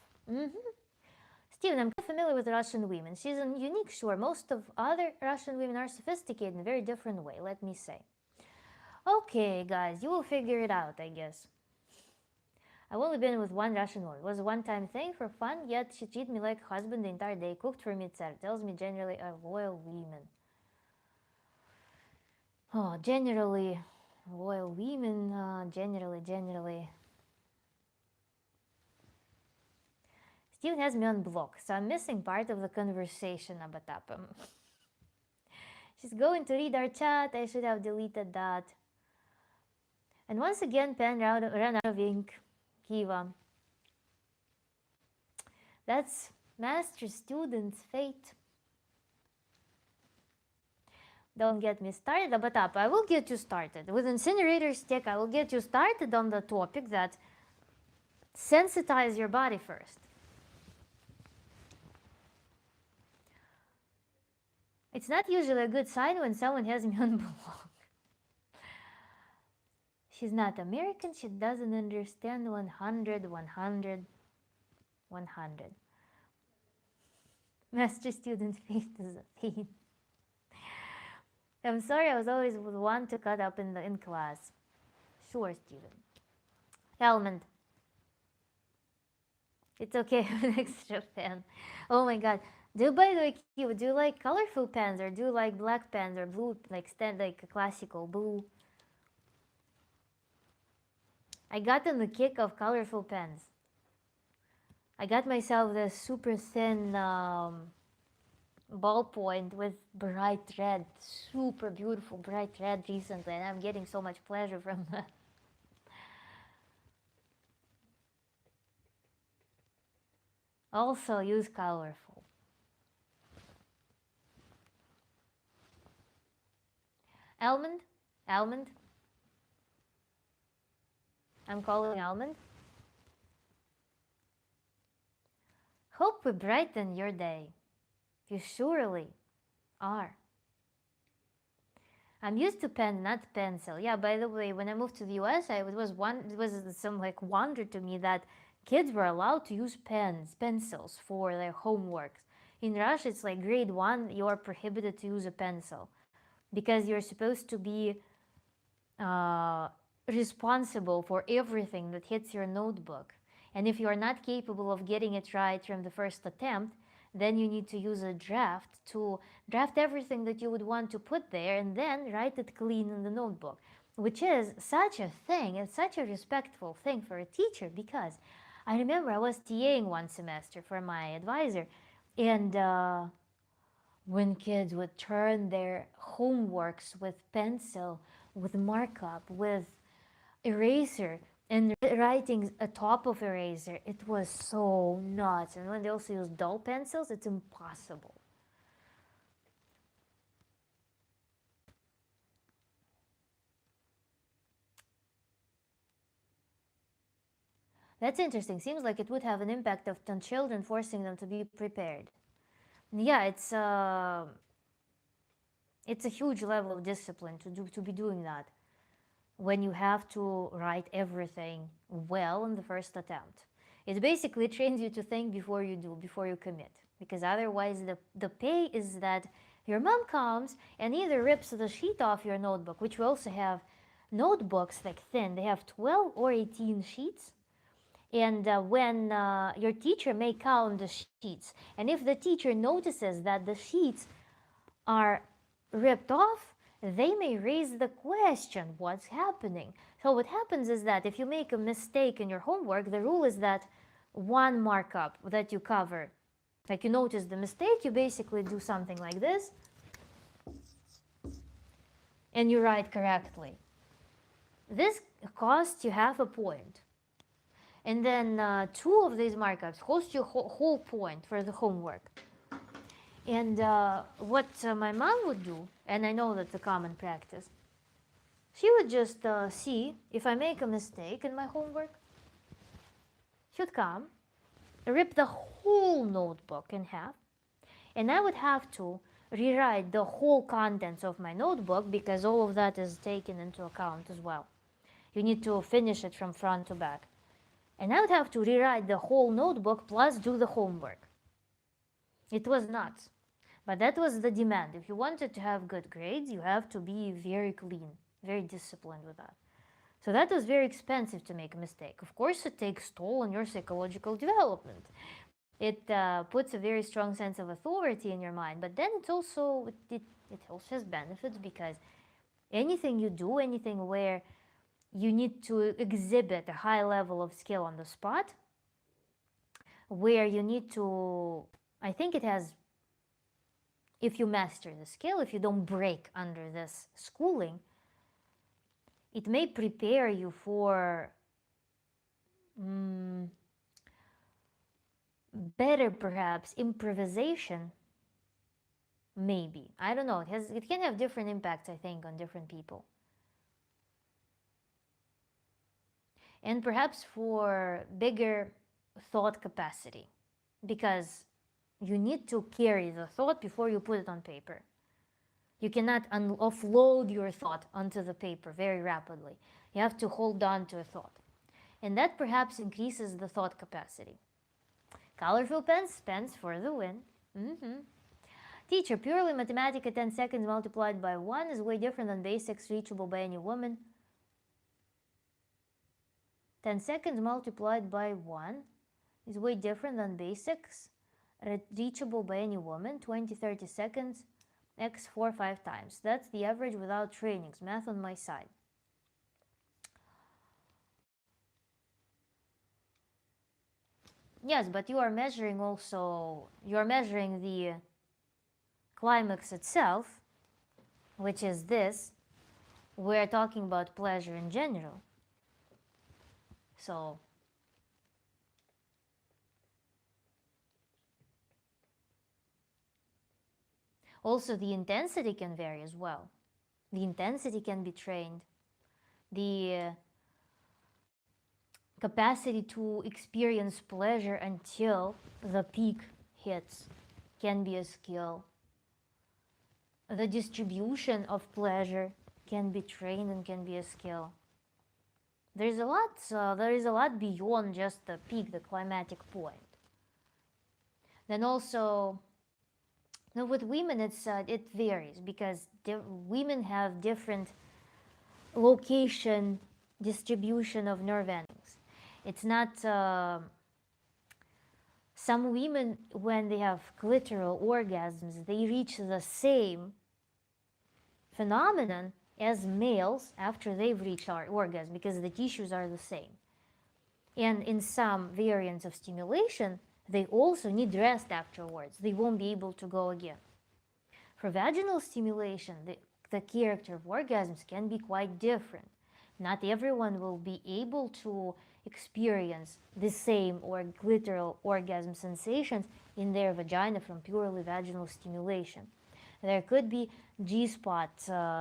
Steven, I'm quite familiar with Russian women. She's unique, sure. Most of other Russian women are sophisticated in a very different way, let me say. Okay, guys, you will figure it out, I guess. I've only been with one Russian woman. It was a one-time thing for fun, yet she treated me like a husband the entire day, cooked for me, etc. Tells me generally are loyal women. Oh, generally, loyal women, generally. Steven has me on block, so I'm missing part of the conversation about that. She's going to read our chat. I should have deleted that. And once again, pen ran out of ink. Kiva. That's master student's fate. Don't get me started, Abatapa. I will get you started. With Incinerator Stick, I will get you started on the topic that sensitize your body first. It's not usually a good sign when someone has me on block. She's not American, she doesn't understand 100. Master student face is a pain. I'm sorry, I was always the one to cut up in class. Sure, student. Almond. It's okay with an extra pen. Oh my god. By the way, Q, do you like colorful pens or do you like black pens or blue, like like classical blue? I got on the kick of colorful pens. I got myself this super thin ballpoint with bright red, super beautiful bright red recently, and I'm getting so much pleasure from that. Also use colorful. Almond? Almond? I'm calling Almond. Hope we brighten your day. You surely are. I'm used to pen, not pencil. Yeah, by the way, when I moved to the US, it was some like wonder to me that kids were allowed to use pencils for their homeworks. In Russia, it's like grade 1, you're prohibited to use a pencil because you're supposed to be uh, responsible for everything that hits your notebook. And if you are not capable of getting it right from the first attempt, then you need to use a draft to draft everything that you would want to put there and then write it clean in the notebook, which is such a thing and such a respectful thing for a teacher. Because I remember I was TAing one semester for my advisor, and when kids would turn their homeworks with pencil, with markup, with eraser, and writing atop of eraser, it was so nuts. And when they also use dull pencils, it's impossible. That's interesting. Seems like it would have an impact on children, forcing them to be prepared. Yeah, it's a huge level of discipline to be doing that when you have to write everything well in the first attempt. It basically trains you to think before you do, before you commit. Because otherwise, the pay is that your mom comes and either rips the sheet off your notebook, which we also have notebooks like thin, they have 12 or 18 sheets. And when your teacher may count the sheets, and if the teacher notices that the sheets are ripped off, they may raise the question, what's happening? So what happens is that if you make a mistake in your homework, the rule is that one markup that you cover, like you notice the mistake, you basically do something like this, and you write correctly. This costs you half a point. And then 2 of these markups cost you whole point for the homework. And what my mom would do, and I know that's a common practice, she would just see if I make a mistake in my homework. She'd come, rip the whole notebook in half, and I would have to rewrite the whole contents of my notebook because all of that is taken into account as well. You need to finish it from front to back. And I would have to rewrite the whole notebook plus do the homework. It was nuts. But that was the demand. If you wanted to have good grades, you have to be very clean, very disciplined with that. So that was very expensive to make a mistake. Of course, it takes toll on your psychological development. It puts a very strong sense of authority in your mind. But then it also has benefits because anything you do, anything where you need to exhibit a high level of skill on the spot, where you need to, I think it has, if you master the skill, if you don't break under this schooling, it may prepare you for better, perhaps, improvisation. Maybe. I don't know. It can have different impacts, I think, on different people. And perhaps for bigger thought capacity, because you need to carry the thought before you put it on paper. You cannot offload your thought onto the paper very rapidly. You have to hold on to a thought. And that perhaps increases the thought capacity. Colorful pens for the win. Teacher, purely mathematical 10 seconds multiplied by 1 is way different than basics reachable by any woman. 10 seconds multiplied by 1 is way different than basics reachable by any woman. 20-30 seconds x 4-5 times. That's the average without trainings. Math on my side. Yes, but you are measuring the climax itself, which is this. We're talking about pleasure in general. So also the intensity can vary as well. The intensity can be trained. The capacity to experience pleasure until the peak hits can be a skill. The distribution of pleasure can be trained and can be a skill. There is a lot beyond just the peak, the climatic point. Then also, now with women, it varies because women have different location distribution of nerve endings. It's not some women, when they have clitoral orgasms, they reach the same phenomenon as males after they've reached our orgasm because the tissues are the same. And in some variants of stimulation, they also need rest afterwards. They won't be able to go again. For vaginal stimulation, the character of orgasms can be quite different. Not everyone will be able to experience the same or clitoral orgasm sensations in their vagina from purely vaginal stimulation. There could be G-spot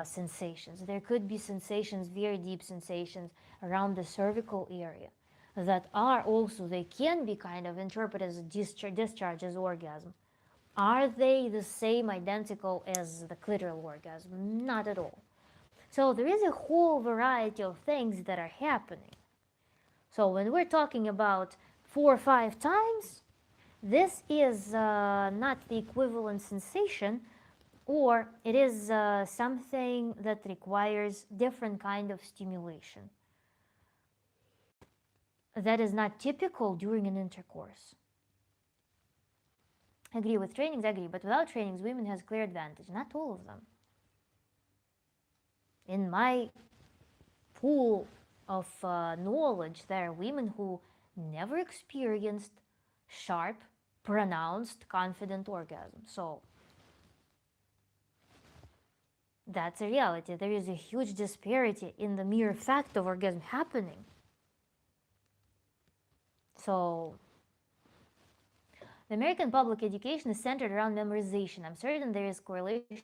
sensations. There could be sensations, very deep sensations around the cervical area that are also, they can be kind of interpreted as a discharge as orgasm. Are they the same, identical as the clitoral orgasm? Not at all. So there is a whole variety of things that are happening. So when we're talking about 4 or 5 times, this is not the equivalent sensation, or it is something that requires different kind of stimulation. That is not typical during an intercourse. Agree with trainings, agree, but without trainings, women has clear advantage. Not all of them. In my pool of knowledge, there are women who never experienced sharp, pronounced, confident orgasm. So that's a reality. There is a huge disparity in the mere fact of orgasm happening. So the American public education is centered around memorization. I'm certain there is correlation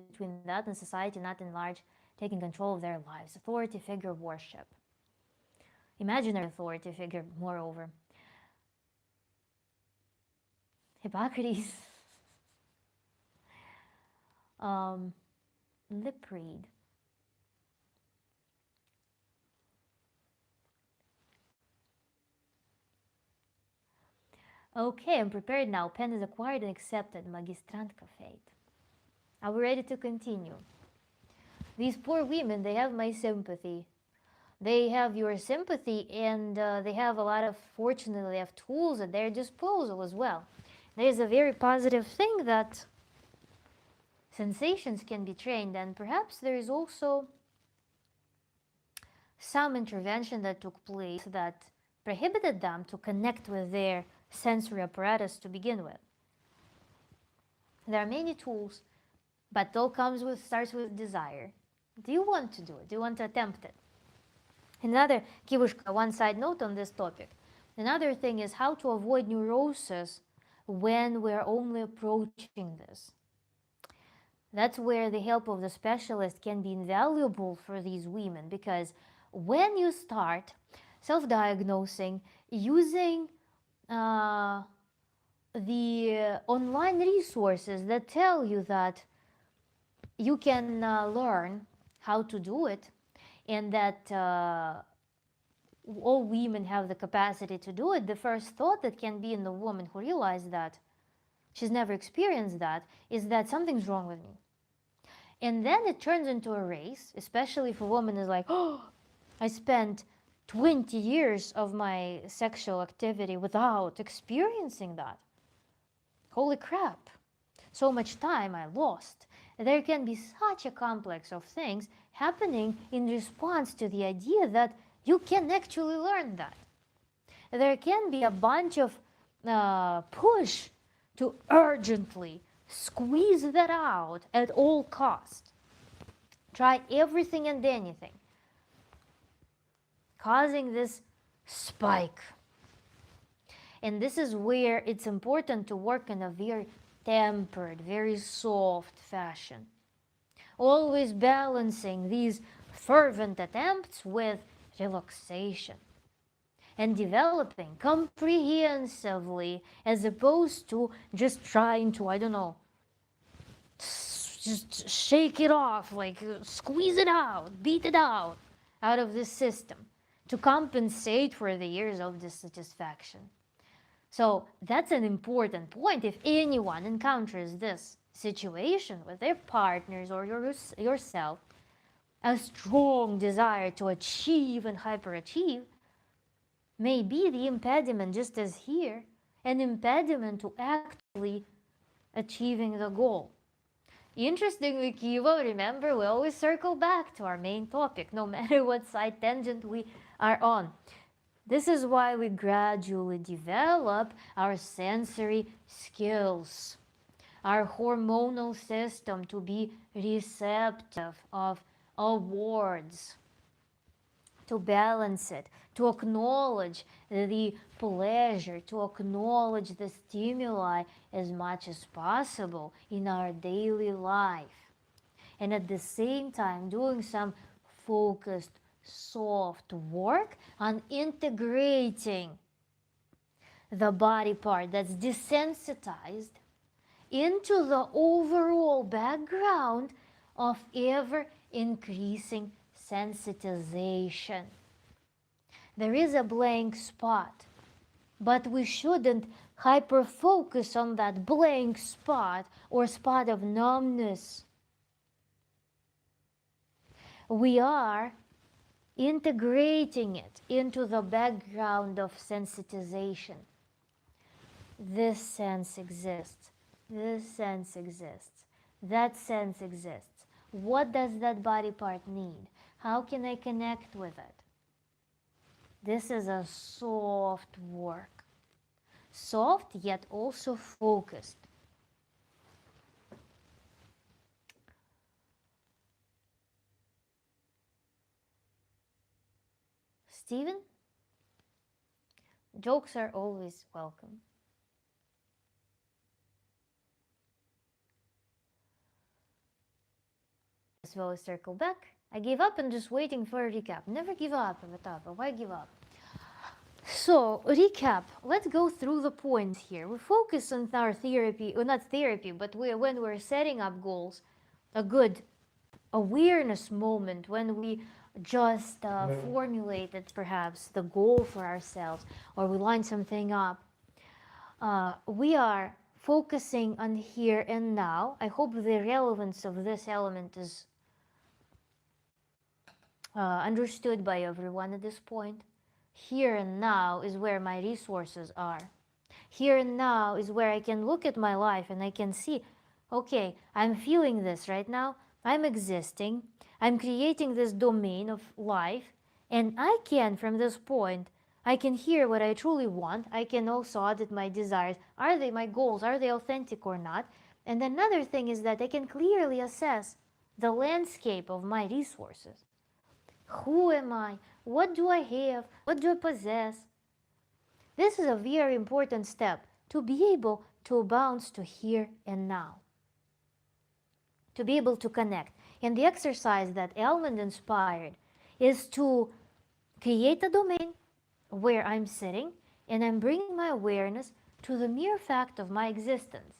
between that and society not in large taking control of their lives. Authority figure worship. Imaginary authority figure, moreover. Hippocrates. Lip read. Okay, I'm prepared now. Pen is acquired and accepted. Magistrantka fate. Are we ready to continue? These poor women, they have my sympathy. They have your sympathy, and they have a lot of, fortunately, they have tools at their disposal as well. There is a very positive thing that sensations can be trained, and perhaps there is also some intervention that took place that prohibited them to connect with their sensory apparatus to begin with. There are many tools, but it all starts with desire. Do you want to do it? Do you want to attempt it? Another, Kivushka, one side note on this topic. Another thing is how to avoid neurosis when we're only approaching this. That's where the help of the specialist can be invaluable for these women, because when you start self-diagnosing using the online resources that tell you that you can learn how to do it, and that all women have the capacity to do it, the first thought that can be in the woman who realizes that she's never experienced that, is that something's wrong with me. And then it turns into a race, especially if a woman is like, oh, I spent 20 years of my sexual activity without experiencing that. Holy crap, so much time I lost. There can be such a complex of things happening in response to the idea that you can actually learn that. There can be a bunch of push to urgently squeeze that out at all costs. Try everything and anything, causing this spike. And this is where it's important to work in a very tempered, very soft fashion. Always balancing these fervent attempts with relaxation and developing comprehensively, as opposed to just trying to, I don't know, just shake it off, like squeeze it out, beat it out of this system to compensate for the years of dissatisfaction. So that's an important point. If anyone encounters this situation with their partners or yourself, a strong desire to achieve and hyperachieve may be the impediment, just as here, an impediment to actually achieving the goal. Interestingly, Kiva, remember, we always circle back to our main topic, no matter what side tangent we are on. This is why we gradually develop our sensory skills, our hormonal system to be receptive of awards, to balance it, to acknowledge the pleasure, to acknowledge the stimuli as much as possible in our daily life. And at the same time, doing some focused, soft work on integrating the body part that's desensitized into the overall background of ever-increasing sensitization. There is a blank spot, but we shouldn't hyper-focus on that blank spot or spot of numbness. We are integrating it into the background of sensitization. This sense exists. This sense exists. That sense exists. What does that body part need? How can I connect with it? This is a soft work. Soft, yet also focused. Steven? Jokes are always welcome. As well as circle back. I gave up and just waiting for a recap. Never give up, Avatapa. Why give up? So, recap. Let's go through the points here. We focus on our therapy, or not therapy, but when we're setting up goals, a good awareness moment when we just formulated perhaps the goal for ourselves, or we line something up. We are focusing on here and now. I hope the relevance of this element is understood by everyone at this point. Here and now is where my resources are. Here and now is where I can look at my life and I can see, okay, I'm feeling this right now. I'm existing. I'm creating this domain of life. And I can, from this point, I can hear what I truly want. I can also audit my desires. Are they my goals? Are they authentic or not? And another thing is that I can clearly assess the landscape of my resources. Who am I? What do I have? What do I possess? This is a very important step to be able to bounce to here and now, to be able to connect. And the exercise that Almond inspired is to create a domain where I'm sitting and I'm bringing my awareness to the mere fact of my existence,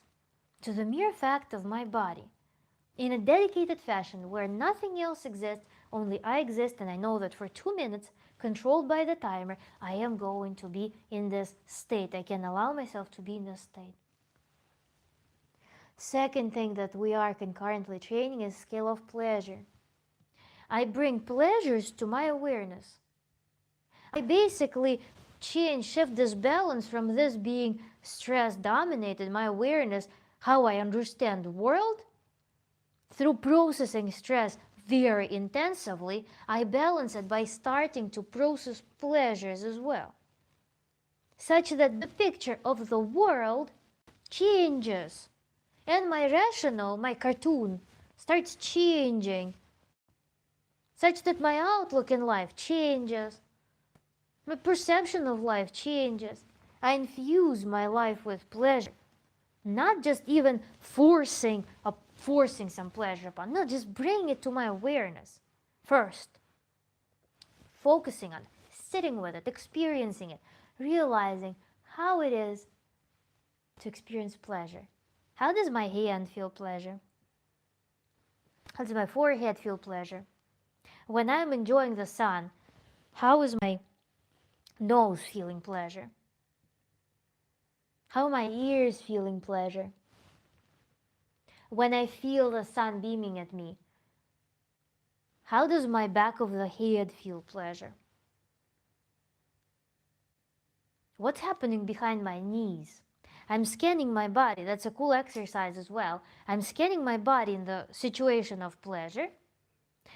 to the mere fact of my body, in a dedicated fashion where nothing else exists, only I exist, and I know that for 2 minutes, controlled by the timer, I am going to be in this state. I can allow myself to be in this state. Second thing that we are concurrently training is scale of pleasure. I bring pleasures to my awareness. I basically shift this balance from this being stress dominated, my awareness, how I understand the world. Through processing stress very intensively, I balance it by starting to process pleasures as well, such that the picture of the world changes. And my rational, my cartoon, starts changing, such that my outlook in life changes. My perception of life changes. I infuse my life with pleasure. Not just even forcing some pleasure upon. No, just bring it to my awareness first. Focusing on it, sitting with it, experiencing it, realizing how it is to experience pleasure. How does my hand feel pleasure? How does my forehead feel pleasure? When I'm enjoying the sun, how is my nose feeling pleasure? How are my ears feeling pleasure? When I feel the sun beaming at me, how does my back of the head feel pleasure? What's happening behind my knees? I'm scanning my body. That's a cool exercise as well. I'm scanning my body in the situation of pleasure.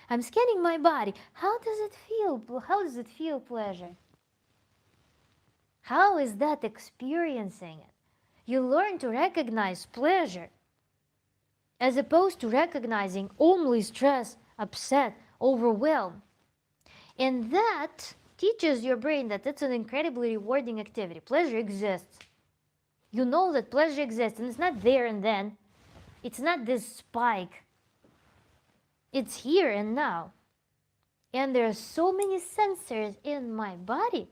I'm scanning my body. How does it feel? How does it feel pleasure? How is that experiencing it? You learn to recognize pleasure as opposed to recognizing only stress, upset, overwhelm. And that teaches your brain that it's an incredibly rewarding activity. Pleasure exists. You know that pleasure exists, and it's not there and then. It's not this spike. It's here and now. And there are so many sensors in my body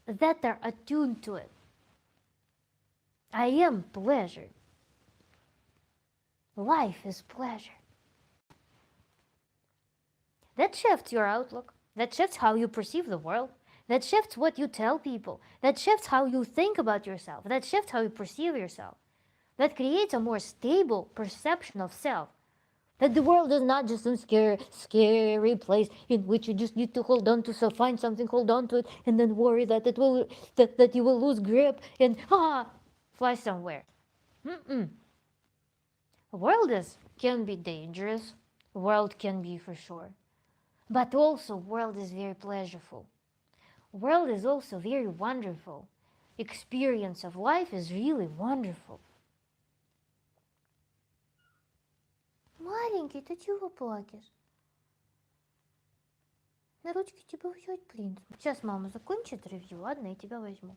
that are attuned to it. I am pleasure. Life is pleasure. That shifts your outlook. That shifts how you perceive the world. That shifts what you tell people. That shifts how you think about yourself. That shifts how you perceive yourself. That creates a more stable perception of self. That the world is not just some scary place in which you just need to hold on to, so find something, hold on to it, and then worry that that you will lose grip and fly somewhere. The world can be dangerous. The world can be for sure. But also world is very pleasureful. World is also very wonderful. Experience of life is really wonderful. Маленький, ты чего плачешь? На ручки тебя взять, блин. Сейчас мама закончит ревью, ладно, я тебя возьму.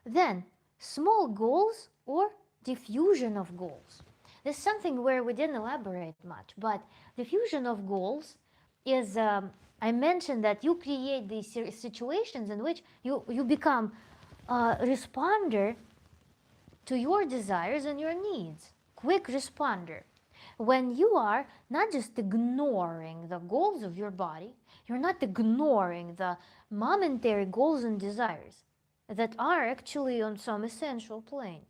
Then, small goals or diffusion of goals. This is something where we didn't elaborate much, but diffusion of goals is, I mentioned that you create these situations in which you become a responder to your desires and your needs. Quick responder. When you are not just ignoring the goals of your body, you're not ignoring the momentary goals and desires that are actually on some essential plane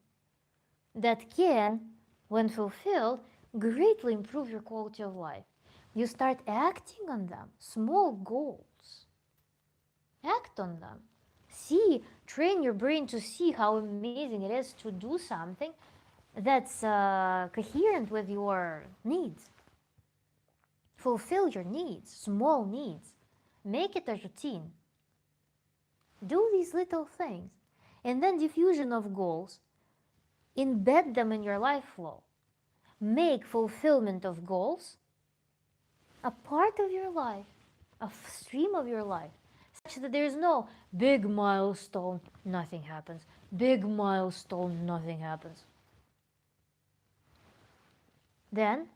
that can, when fulfilled, greatly improve your quality of life. You start acting on them, small goals. Act on them. Train your brain to see how amazing it is to do something that's coherent with your needs. Fulfill your needs, small needs. Make it a routine. Do these little things. And then diffusion of goals. Embed them in your life flow. Make fulfillment of goals a part of your life, a stream of your life, such that there is no big milestone, nothing happens. Big milestone, nothing happens. Then,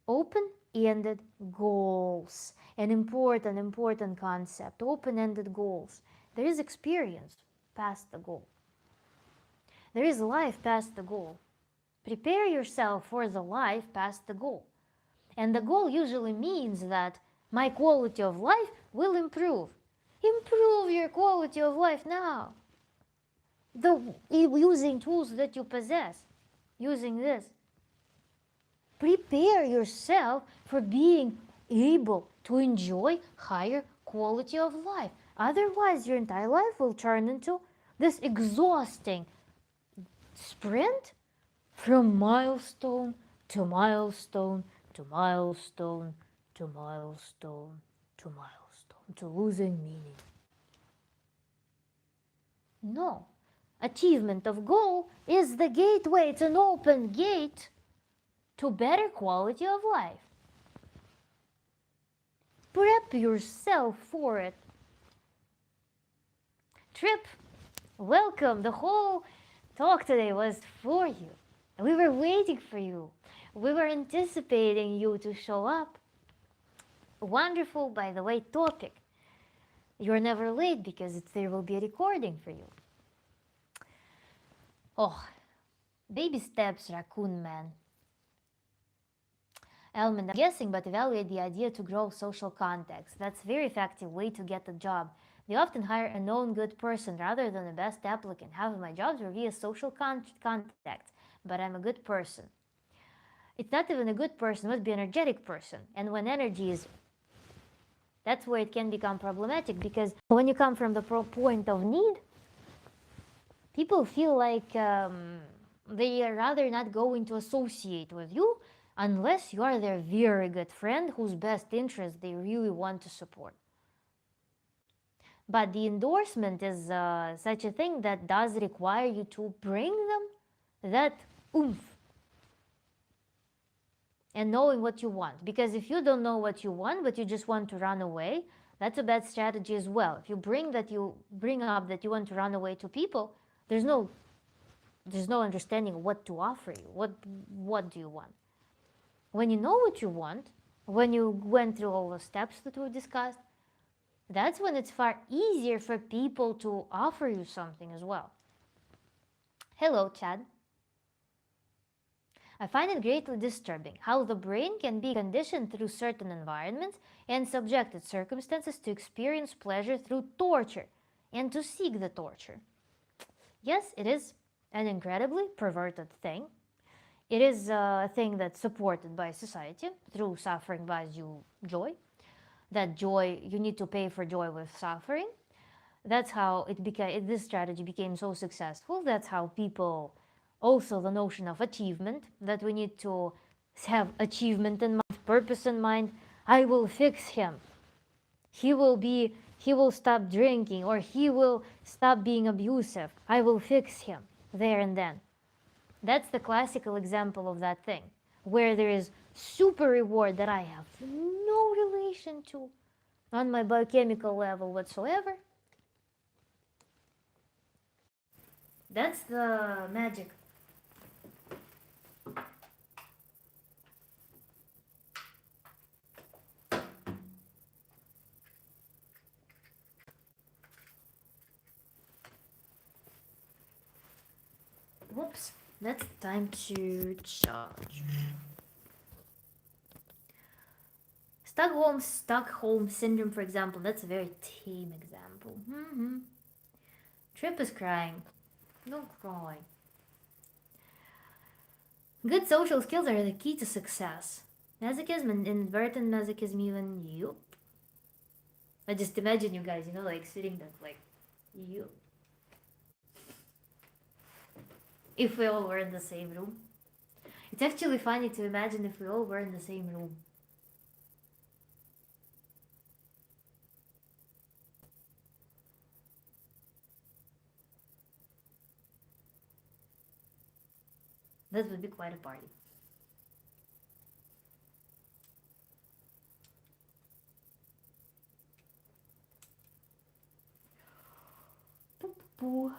open-ended goals. An important concept. Open-ended goals. There is experience past the goal. There is life past the goal. Prepare yourself for the life past the goal. And the goal usually means that my quality of life will improve. Improve your quality of life now. Using tools that you possess. Using this. Prepare yourself for being able to enjoy higher quality of life. Otherwise, your entire life will turn into this exhausting sprint from milestone to milestone to milestone to milestone to milestone to losing meaning. No. Achievement of goal is the gateway. It's an open gate to better quality of life. Prep yourself for it. Trip, welcome. The whole talk today was for you. We were waiting for you. We were anticipating you to show up. Wonderful, by the way, topic. You're never late because there will be a recording for you. Oh, baby steps, Raccoon Man. Element, I'm guessing, but evaluate the idea to grow social contacts. That's a very effective way to get a job. They often hire a known good person rather than the best applicant. Half of my jobs were via social contacts, but I'm a good person. It's not even a good person, it must be an energetic person. And when energy is, that's where it can become problematic, because when you come from the point of need, people feel like they are rather not going to associate with you unless you are their very good friend whose best interest they really want to support. But the endorsement is such a thing that does require you to bring them that oomph and knowing what you want. Because if you don't know what you want, but you just want to run away, that's a bad strategy as well. If you bring up that you want to run away to people, there's no understanding of what to offer you. What do you want? When you know what you want, when you went through all the steps that we discussed, that's when it's far easier for people to offer you something as well. Hello, Chad. I find it greatly disturbing how the brain can be conditioned through certain environments and subjected circumstances to experience pleasure through torture and to seek the torture. Yes, it is an incredibly perverted thing. It is a thing that's supported by society. Through suffering buys you joy. That joy, you need to pay for joy with suffering. That's how this strategy became so successful. That's how people, also the notion of achievement, that we need to have achievement in mind, purpose in mind. I will fix him. He will stop drinking, or he will stop being abusive. I will fix him there and then. That's the classical example of that thing, where there is super reward that I have no relation to on my biochemical level whatsoever. That's the magic. Whoops, that's time to charge. Stockholm Syndrome, for example, that's a very tame example. Trip is crying. Don't cry. Good social skills are the key to success. Masochism and inadvertent masochism even, yup. I just imagine you guys, like sitting there like, yup. If we all were in the same room. It's actually funny to imagine if we all were in the same room. That would be quite a party. Poo.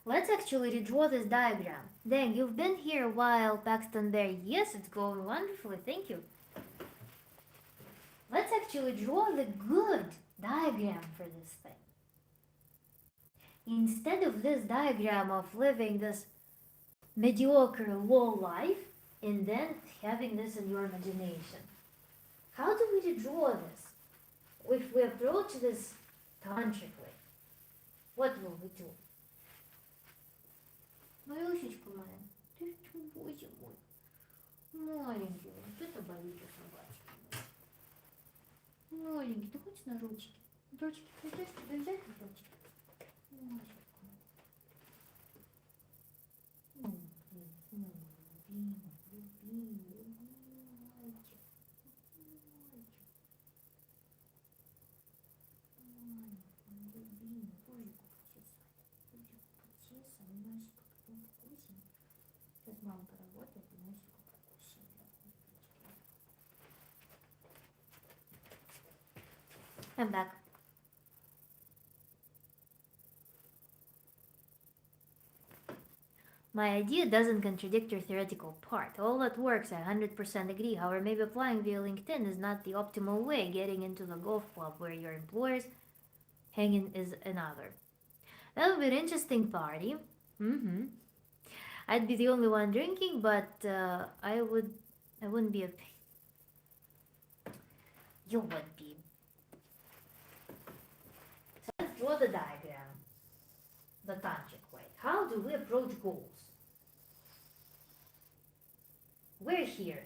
Let's actually redraw this diagram. Dang, you've been here a while, Paxton Bear. Yes, it's going wonderfully, thank you. Let's actually draw the good diagram for this thing. Instead of this diagram of living this mediocre low life and then having this in your imagination. How do we redraw this? If we approach this tantrically, what will we do? Марусечка моя, ты что, боже мой, маленький, что-то болит у собачки. Маленький, ты хочешь на ручки? Ручки, ты хочешь тебе взять ручки? Мальчик. Любимый, мальчик. Любимый, пузико почесать. Пузико почесать, носик потом вкусен. Сейчас мама поработает и носик покусим. I'm back. My idea doesn't contradict your theoretical part. All that works, I 100% agree. However, maybe applying via LinkedIn is not the optimal way. Getting into the golf club where your employers hanging is another. That would be an interesting party. Mm-hmm. I'd be the only one drinking, but I wouldn't be a. You would be. So let's draw the diagram, the tantric way. How do we approach goals? We're here,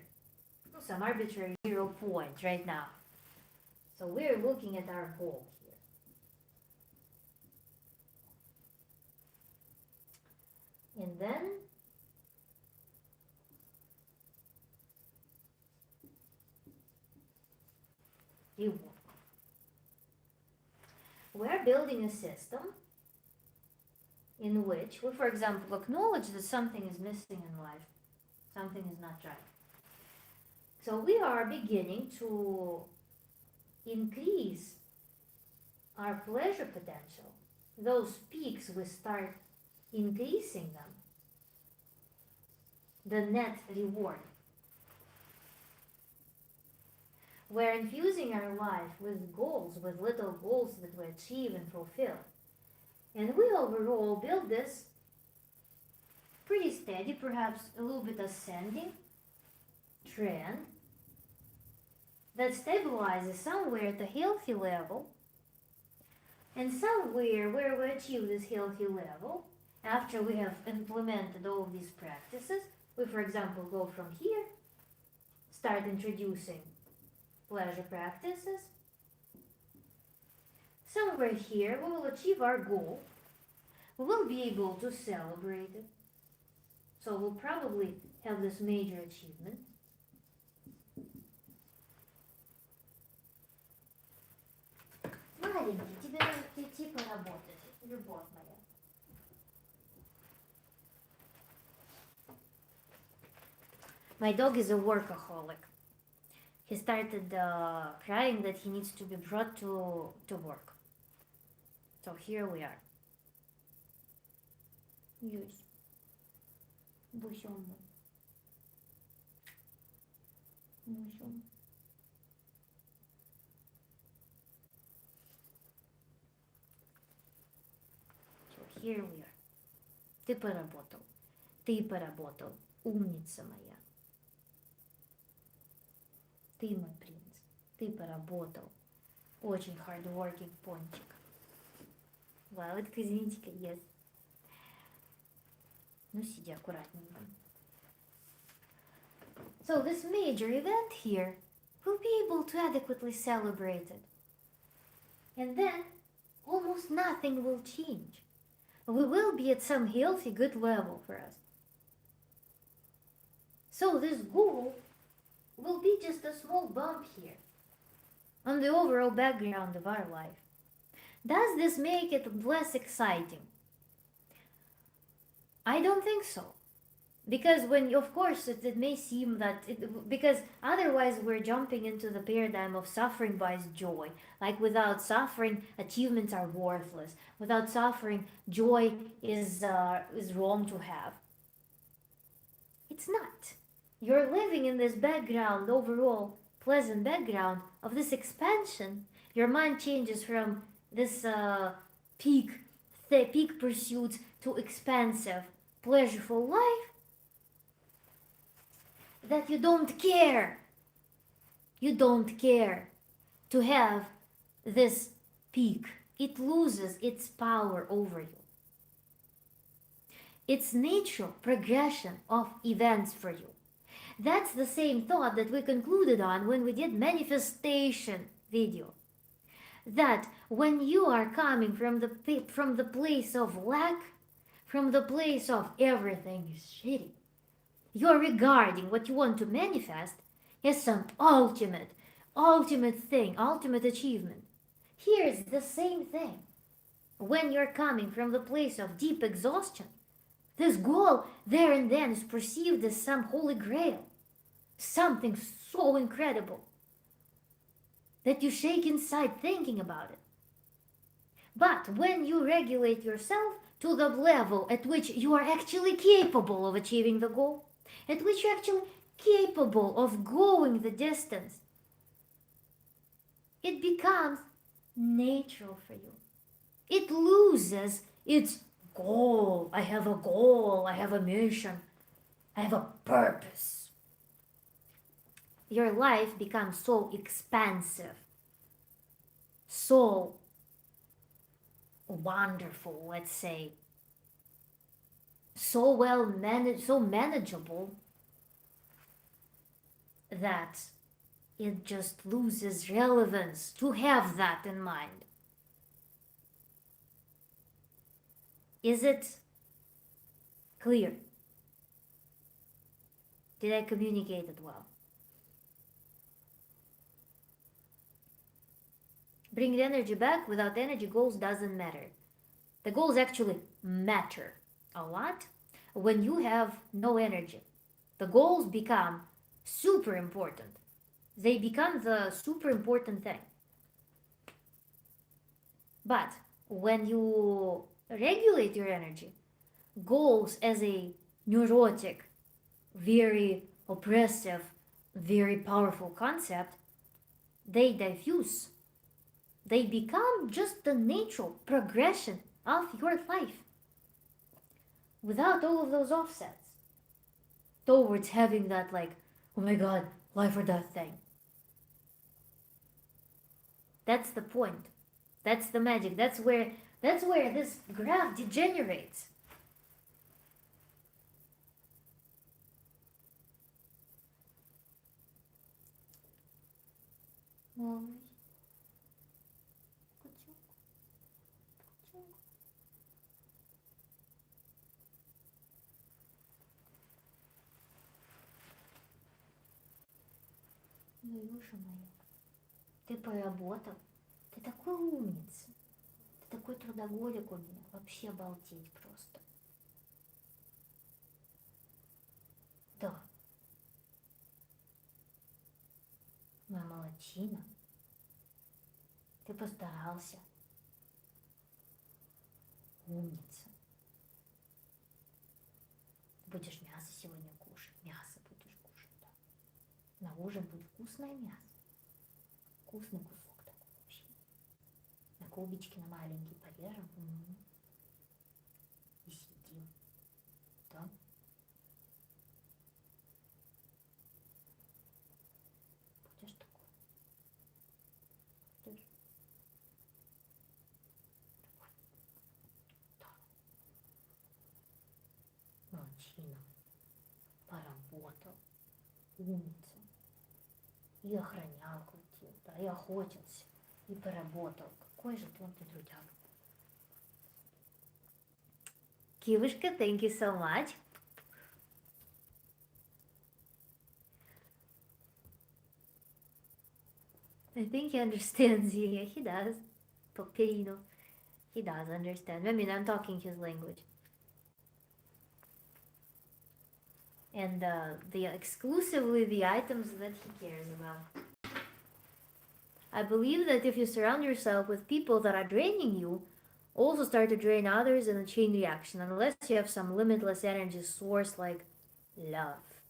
some arbitrary 0 point right now. So we're looking at our goal here. And then you walk. We're building a system in which we, for example, acknowledge that something is missing in life, something is not right. So we are beginning to increase our pleasure potential. Those peaks, we start increasing them. The net reward. We're infusing our life with goals, with little goals that we achieve and fulfill. And we overall build this pretty steady, perhaps a little bit ascending trend that stabilizes somewhere at a healthy level, and somewhere where we achieve this healthy level, after we have implemented all of these practices, we, for example, go from here, start introducing pleasure practices. Somewhere here, we will achieve our goal. We will be able to celebrate it. So we'll probably have this major achievement. Маленький, тебе нужно идти поработать, любовь моя. My dog is a workaholic. He started crying that he needs to be brought to work. So here we are. Yes. Бусём. Бусём. So here we are. Ты поработал. Ты поработал. Умница моя. Ты мой принц. Ты поработал. Очень hardworking пончик. Лавочка, извините-ка, yes. Ну, сиди аккуратненько. So this major event here, we'll be able to adequately celebrate it. And then, almost nothing will change. We will be at some healthy, good level for us. So this goal will be just a small bump here on the overall background of our life. Does this make it less exciting? I don't think so. Because when, of course, it may seem that, because otherwise we're jumping into the paradigm of suffering buys joy. Like without suffering, achievements are worthless. Without suffering, joy is wrong to have. It's not. You're living in this background, overall pleasant background of this expansion. Your mind changes from this peak pursuits to expansive, pleasureful life, that you don't care. You don't care to have this peak. It loses its power over you. It's natural progression of events for you. That's the same thought that we concluded on when we did manifestation video. That when you are coming from the place of lack, from the place of everything is shitty, you're regarding what you want to manifest as some ultimate thing, ultimate achievement. Here's the same thing. When you're coming from the place of deep exhaustion, this goal there and then is perceived as some holy grail, something so incredible that you shake inside thinking about it. But when you regulate yourself to the level at which you are actually capable of achieving the goal, at which you're actually capable of going the distance, it becomes natural for you. It loses its goal. I have a goal, I have a mission, I have a purpose. Your life becomes so expansive, so wonderful, let's say, so well managed, so manageable, that it just loses relevance to have that in mind. Is it clear? Did I communicate it well? Bring the energy back. Without energy, goals doesn't matter. The goals actually matter a lot when you have no energy. The goals become super important. They become the super important thing. But when you regulate your energy, goals as a neurotic, very oppressive, very powerful concept, they diffuse. They become just the natural progression of your life without all of those offsets towards having that, like, oh my god, life or death thing. That's the point. That's the magic. That's where this graph degenerates. Well, Юша моя, ты поработал, ты такой умница, ты такой трудоголик у меня, вообще обалдеть просто. Да, моя молодчина, ты постарался, умница. Будешь мясо сегодня кушать, мясо будешь кушать, да. На ужин будет вкусное мясо. Вкусный кусок такой вообще. На кубички, на маленькие порежем. И съедим. Да? Будешь такой? Будешь? Да. Молодчина. Поработал. Умница. И охранял квартиру, да, и охотился, и поработал. Какой же ты трудяга. Кивушка, thank you so much. I think he understands you. Yeah, he does. Poperino. He does understand. I mean, I'm talking his language. And exclusively the items that he cares about. I believe that if you surround yourself with people that are draining you, also start to drain others in a chain reaction, unless you have some limitless energy source like love.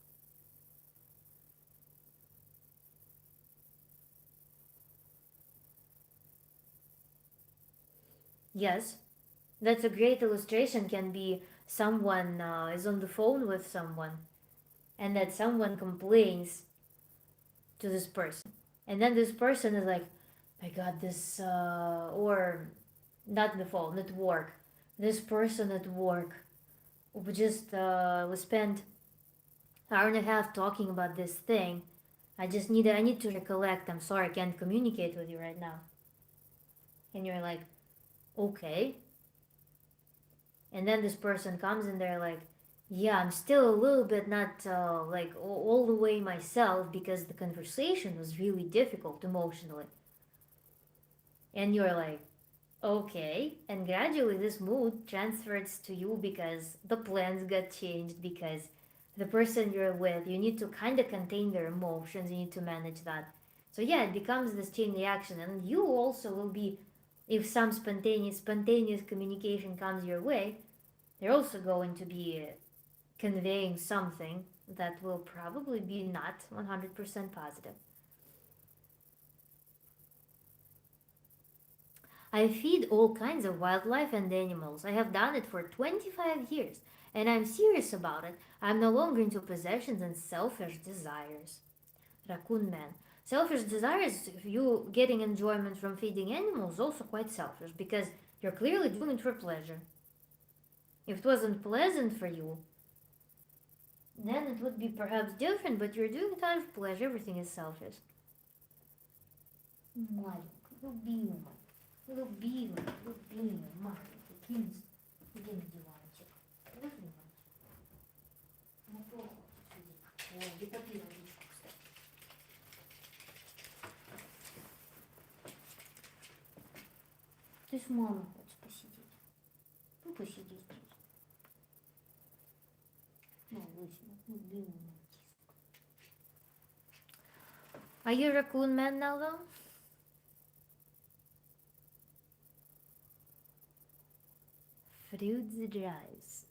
Yes, that's a great illustration. Can be someone is on the phone with someone, and that someone complains to this person, and then this person is like, my god, this or not the phone, at work, this person at work we spent hour and a half talking about this thing. I need to recollect. I'm sorry, I can't communicate with you right now. And you're like, okay. And then this person comes and they're like, yeah, I'm still a little bit not like all the way myself because the conversation was really difficult emotionally. And you're like, okay. And gradually this mood transfers to you because the plans got changed, because the person you're with, you need to kind of contain their emotions, you need to manage that. So yeah, it becomes this chain reaction, and you also will be, if some spontaneous communication comes your way, they're also going to be conveying something that will probably be not 100% positive. I feed all kinds of wildlife and animals. I have done it for 25 years, and I'm serious about it. I'm no longer into possessions and selfish desires. Raccoon man. Selfish desires, if you getting enjoyment from feeding animals, also quite selfish because you're clearly doing it for pleasure. If it wasn't pleasant for you, then it would be perhaps different, but you're doing it out of pleasure. Everything is selfish. Маленький, любимый, любимый, маленький, кинь в диванчик. Любимый. Ну, кто хочет сидеть? Ой, где попила ручку, кстати. Ты с мамой хочешь посидеть? Ну, посиди здесь. Малыш, любимый мальчик. Are you a raccoon man now, though? Fruits drives.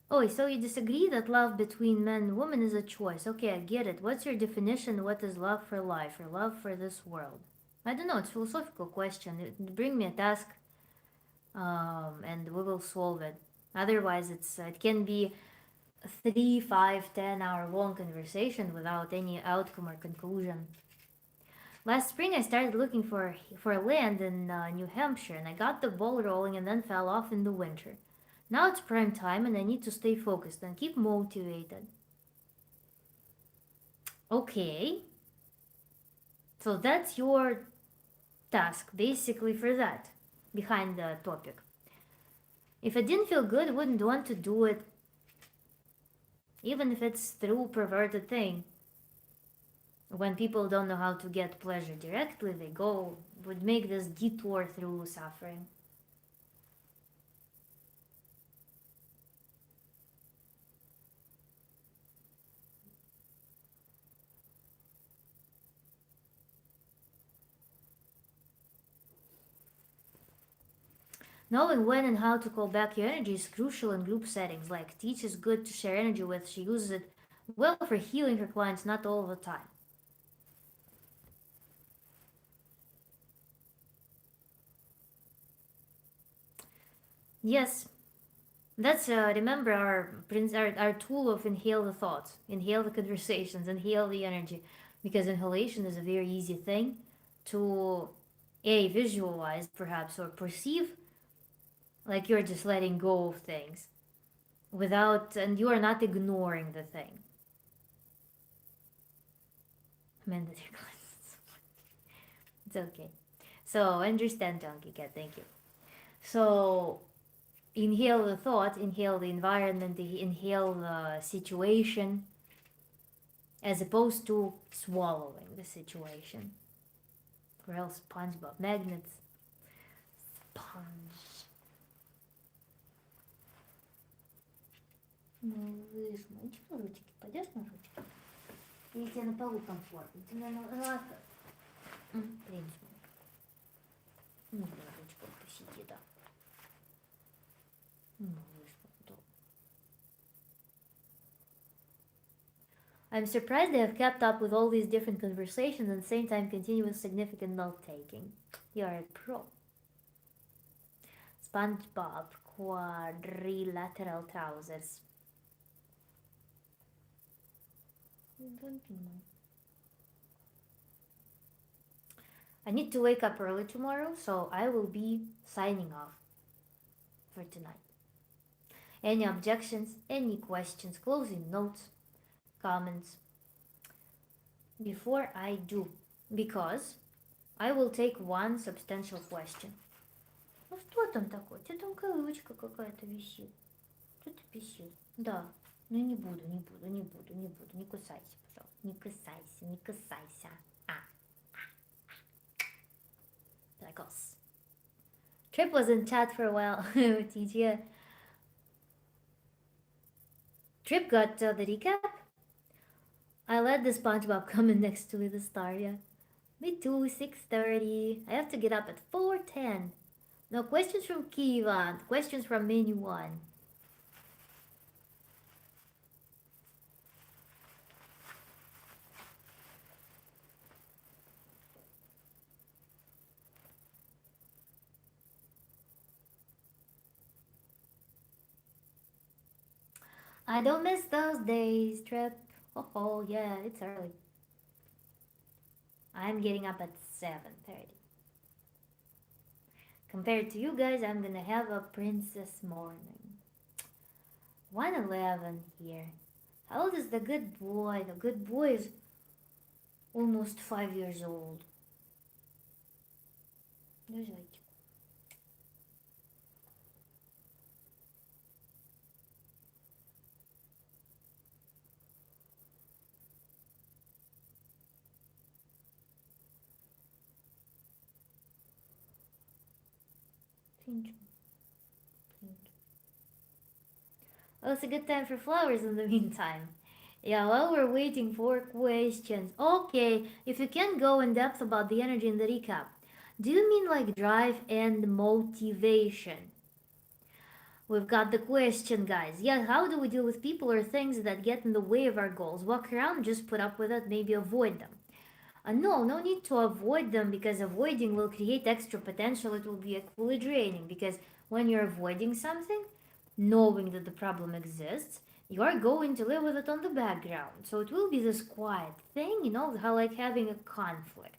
Oh, so you disagree that love between man and woman is a choice. Okay, I get it. What's your definition? What is love for life or love for this world? I don't know. It's a philosophical question. Bring me a task, and we will solve it. Otherwise, it can be 3, 5, 10 hour long conversation without any outcome or conclusion. Last spring, I started looking for land in New Hampshire, and I got the ball rolling and then fell off in the winter. Now it's prime time, and I need to stay focused and keep motivated. Okay, so that's your task basically for that, behind the topic. If it didn't feel good, I wouldn't want to do it, even if it's through perverted thing. When people don't know how to get pleasure directly, they would make this detour through suffering. Knowing when and how to call back your energy is crucial in group settings. Like Teach is good to share energy with. She uses it well for healing her clients, not all the time. Yes, that's remember our tool of inhale the thoughts, inhale the conversations, inhale the energy, because inhalation is a very easy thing to visualize perhaps or perceive, like you're just letting go of things and you are not ignoring the thing. Mandatory classes. It's okay. So understand, Donkey Cat. Thank you. So inhale the thought, inhale the environment, inhale the situation, as opposed to swallowing the situation. Or else SpongeBob magnets. Sponge. Малыш, мальчик, на ручки. Пойдешь на ручки? Или тебе на полу комфортно? Тебе на лапы. Принц мой. Ну, на ручках посиди, да. Малыш, да. I'm surprised they have kept up with all these different conversations and at the same time continue with significant note taking. You are a pro. SpongeBob quadrilateral trousers. Don't you know? I need to wake up early tomorrow, so I will be signing off for tonight. Any objections, any questions, closing notes, comments before I do? Because I will take one substantial question. Ну что там такое? У тебя там колючка какая-то висит. Что ты писишь? Да. Ну не буду, не буду, не буду, не буду. Не кусайся, пожалуйста. Не кусайся, не кусайся. А. Прикос. Trip was in chat for a while. TG. Trip got the recap. I let the SpongeBob comment next to the star, yeah. Me too, 6:30. I have to get up at 4:10. No questions from Kivan. Questions from Menu 1. I don't miss those days, Trip. Oh, yeah, it's early. I'm getting up at 7:30. Compared to you guys, I'm gonna have a princess morning. 1:11 here. How old is the good boy? The good boy is almost 5 years old. Лежать. Well, it's a good time for flowers in the meantime. Yeah, while we're waiting for questions. Okay, if you can go in depth about the energy in the recap, do you mean like drive and motivation? We've got the question, guys. Yeah, how do we deal with people or things that get in the way of our goals? Walk around, just put up with it, maybe avoid them. No need to avoid them because avoiding will create extra potential. It will be equally draining because when you're avoiding something, knowing that the problem exists, you are going to live with it on the background. So it will be this quiet thing, you know, how like having a conflict,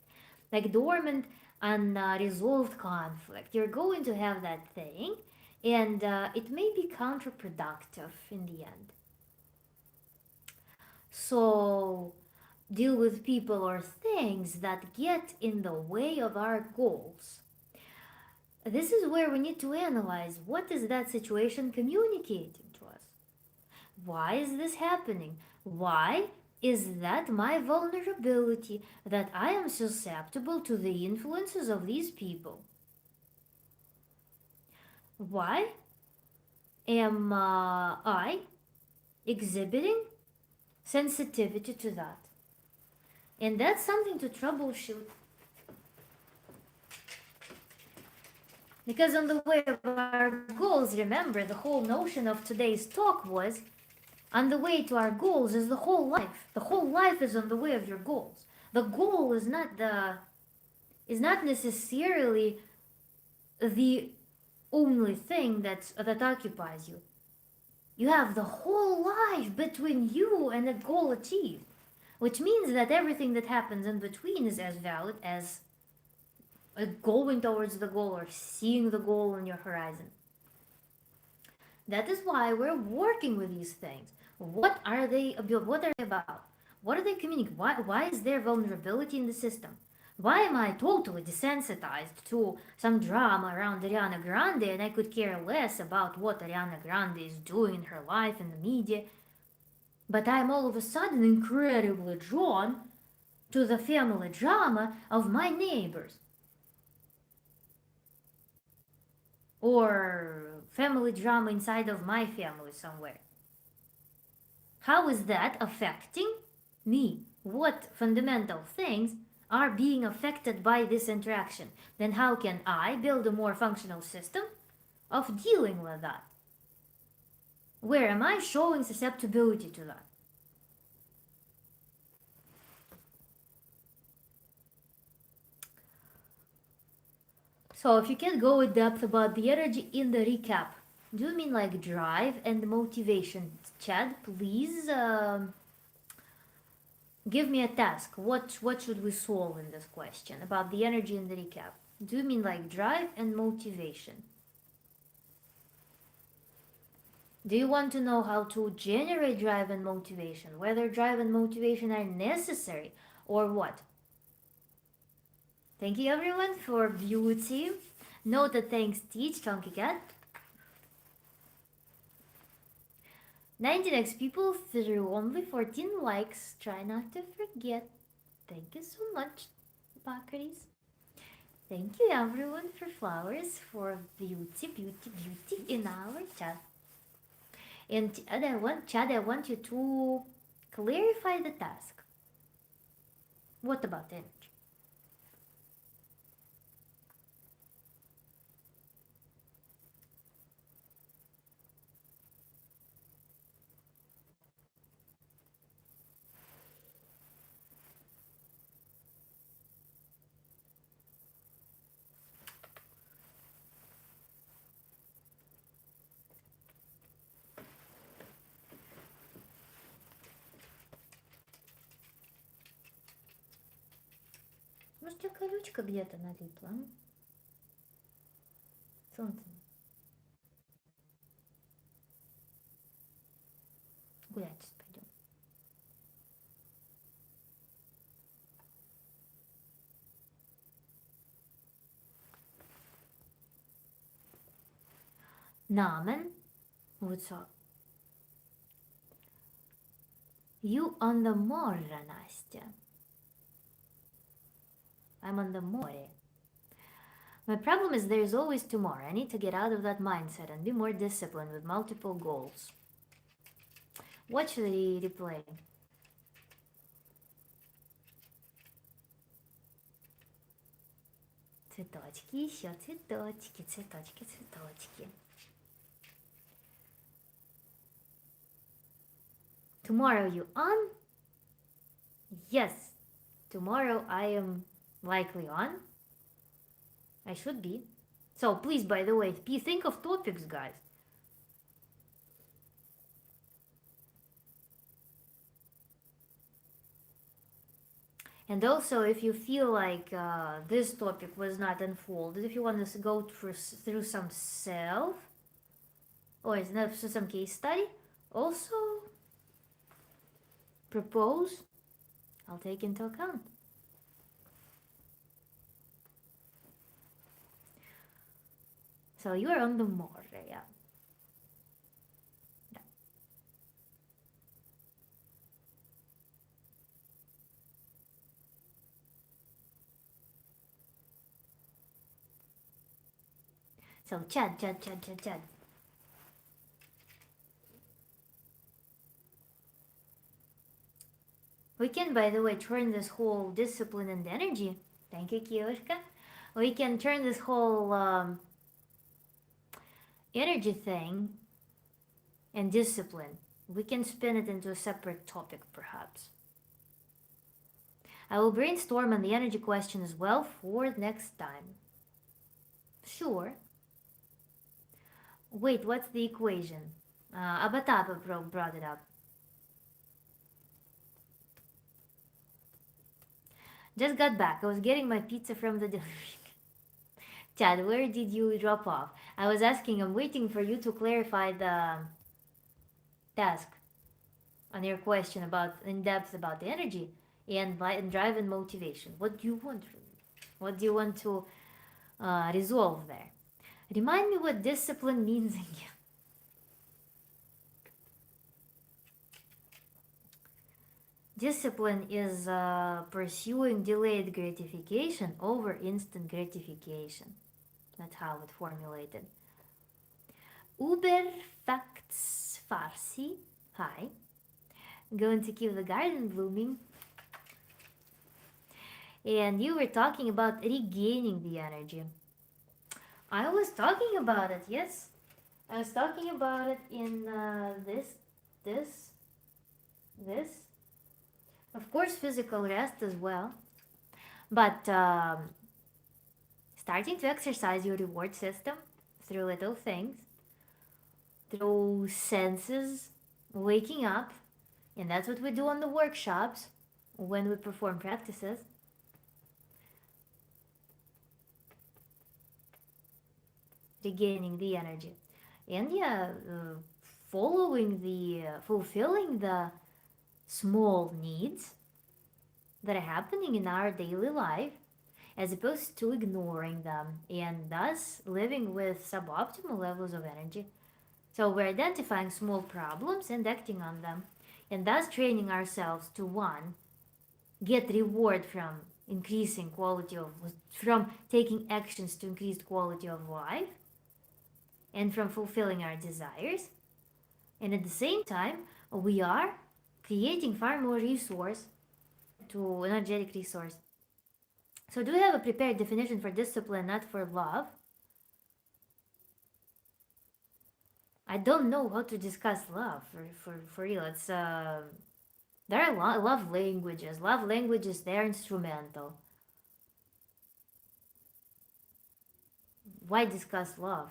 like dormant, unresolved conflict. You're going to have that thing, and it may be counterproductive in the end. So deal with people or things that get in the way of our goals. This is where we need to analyze what is that situation communicating to us? Why is this happening? Why is that my vulnerability that I am susceptible to the influences of these people? Why am I exhibiting sensitivity to that? And that's something to troubleshoot. Because on the way of our goals, remember, the whole notion of today's talk was on the way to our goals is the whole life. The whole life is on the way of your goals. The goal is not necessarily the only thing that occupies you. You have the whole life between you and a goal achieved, which means that everything that happens in between is as valid as going towards the goal or seeing the goal on your horizon. That is why we're working with these things. What are they about? What are they communicating? Why is there vulnerability in the system? Why am I totally desensitized to some drama around Ariana Grande and I could care less about what Ariana Grande is doing in her life in the media? But I'm all of a sudden incredibly drawn to the family drama of my neighbors. Or family drama inside of my family somewhere. How is that affecting me? What fundamental things are being affected by this interaction? Then how can I build a more functional system of dealing with that? Where am I showing susceptibility to that? So if you can go in depth about the energy in the recap, do you mean like drive and motivation? Chad, please Give me a task. What should we solve in this question about the energy in the recap? Do you mean like drive and motivation? Do you want to know how to generate drive and motivation? Whether drive and motivation are necessary or what? Thank you everyone for beauty. Note that thanks teach Chunky Cat. 19x people through only 14 likes. Try not to forget. Thank you so much, Bakris. Thank you everyone for flowers, for beauty, beauty, beauty in our chat. And Chad, I want you to clarify the task. What about energy? Может, у тебя колючка где-то налипла? Солнце. Гулять сейчас пойдем. Namen, what's up? You on the more, Настя. I'm on the more. My problem is there's always tomorrow. I need to get out of that mindset and be more disciplined with multiple goals. What should I replay? Цветочки, еще цветочки, цветочки, цветочки. Tomorrow you on? Yes. Tomorrow I am likely on. I should be. So please, by the way, think of topics, guys. And also, if you feel like this topic was not unfolded, if you want to go through some self, or some case study, also propose. I'll take into account. So you are on the more, yeah. So Chad. We can, by the way, turn this whole discipline and energy. Thank you, Kioshka. We can turn this whole energy thing and discipline. We can spin it into a separate topic, perhaps. I will brainstorm on the energy question as well for next time. Sure. Wait, what's the equation? Abatapa brought it up. Just got back. I was getting my pizza from the delivery. Chad, where did you drop off? I was asking, I'm waiting for you to clarify the task on your question about in depth about the energy and drive and motivation. What do you want from me? What do you want to resolve there? Remind me what discipline means again. Discipline is pursuing delayed gratification over instant gratification. That's how it's formulated. Uber Facts Farsi. Hi. Going to keep the garden blooming. And you were talking about regaining the energy. I was talking about it, yes. I was talking about it in this. Of course, physical rest as well. But starting to exercise your reward system through little things, through senses, waking up, and that's what we do on the workshops. when we perform practices, regaining the energy. And yeah, following fulfilling the small needs that are happening in our daily life, as opposed to ignoring them and thus living with suboptimal levels of energy. So we're identifying small problems and acting on them, and thus training ourselves to one, get reward from increasing quality of, from taking actions to increase quality of life, and from fulfilling our desires. And at the same time, we are creating far more resource to energetic resource. So do we have a prepared definition for discipline, not for love? I don't know how to discuss love for real. It's there are love languages. Love languages, they're instrumental. Why discuss love?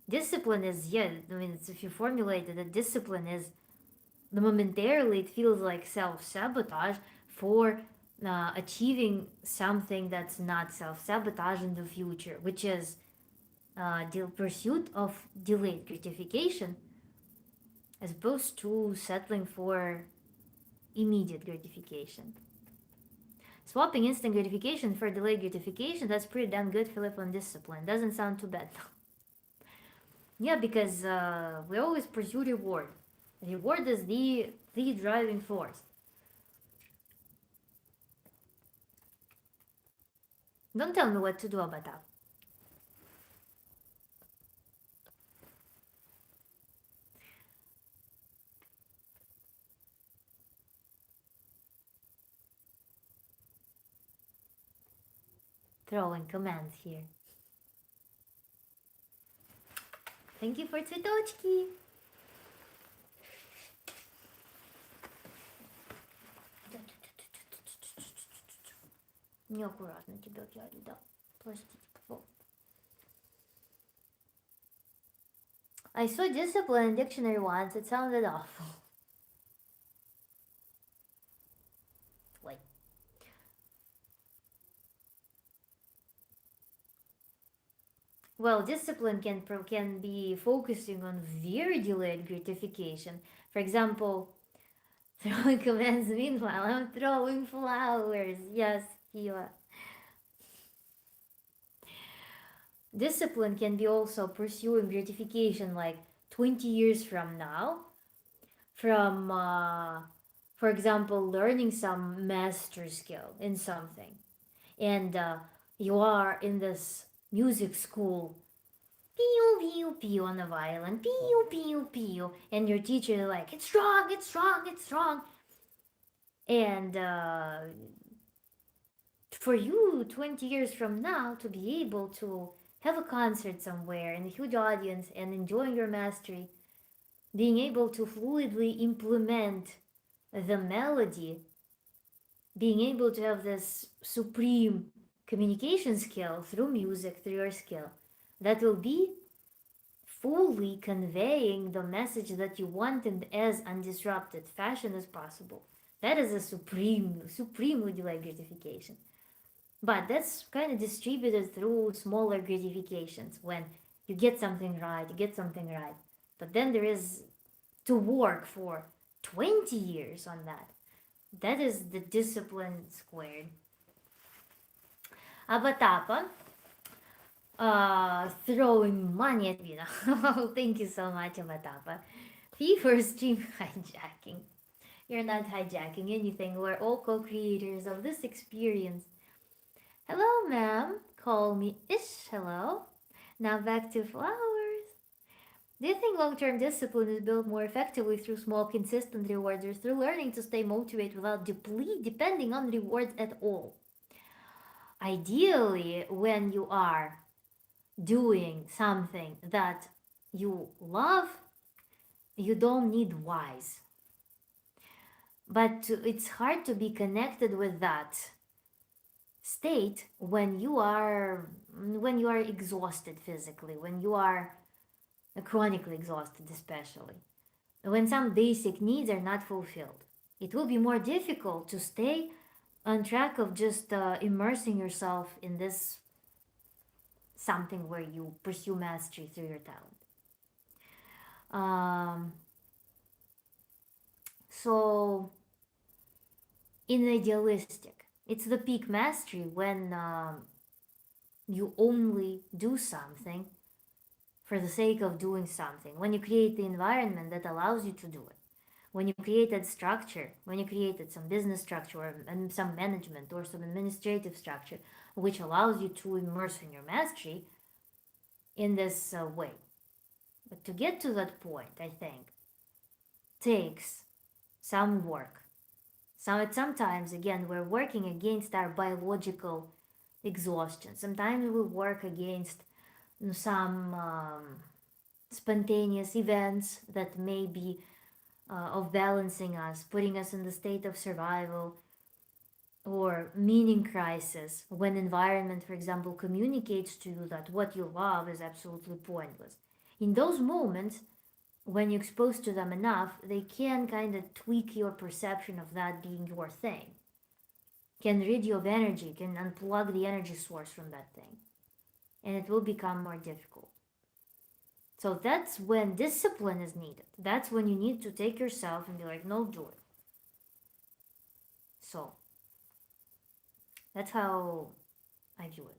Discipline is, yeah, I mean, it's, if you formulate it, that discipline is, momentarily it feels like self-sabotage for achieving something that's not self-sabotage in the future, which is the pursuit of delayed gratification, as opposed to settling for immediate gratification. Swapping instant gratification for delayed gratification, that's pretty damn good, Philip, on discipline. Doesn't sound too bad. Yeah, because we always pursue reward. Reward is the driving force. Don't tell me what to do about that. Throwing commands here. Thank you for цветочки. Неаккуратно тебя взяли, да. Простите, I saw discipline in dictionary once. It sounded awful. Wait. Well, discipline can be focusing on very delayed gratification. For example, throwing commands. Meanwhile, I'm throwing flowers. Yes, Kila. Discipline can be also pursuing gratification like 20 years from now, from, for example, learning some master skill in something. And you are in this music school, pew, pew, pew on the violin, pew, pew, pew. And your teacher is like, it's strong, it's strong, it's strong. And for you, 20 years from now, to be able to have a concert somewhere in a huge audience and enjoying your mastery, being able to fluidly implement the melody, being able to have this supreme communication skill through music, through your skill, that will be fully conveying the message that you want in as undisrupted fashion as possible. That is a supremely delayed gratification. But that's kind of distributed through smaller gratifications when you get something right, you get something right. But then there is to work for 20 years on that. That is the discipline squared. Abatapa, throwing money at me. Thank you so much, Abatapa. Fee for stream hijacking. You're not hijacking anything. We're all co-creators of this experience. Hello, ma'am. Call me Ish. Hello. Now back to flowers. Do you think long-term discipline is built more effectively through small, consistent rewards or through learning to stay motivated without depending on rewards at all? Ideally, when you are doing something that you love, you don't need whys. But it's hard to be connected with that state when you are exhausted physically, when you are chronically exhausted especially. when some basic needs are not fulfilled. It will be more difficult to stay on track of just immersing yourself in this something where you pursue mastery through your talent. Um, so, in idealistic, it's the peak mastery when you only do something for the sake of doing something, when you create the environment that allows you to do it, when you created structure, when you created some business structure or some management or some administrative structure which allows you to immerse in your mastery in this way. But to get to that point, I think, takes some work. Sometimes, again, we're working against our biological exhaustion. Sometimes we work against some spontaneous events that may be of balancing us, putting us in the state of survival or meaning crisis when environment, for example, communicates to you that what you love is absolutely pointless. In those moments, when you're exposed to them enough, they can kind of tweak your perception of that being your thing, can rid you of energy, can unplug the energy source from that thing, and it will become more difficult. So that's when discipline is needed. That's when you need to take yourself and be like, no, do it. So that's how I view it.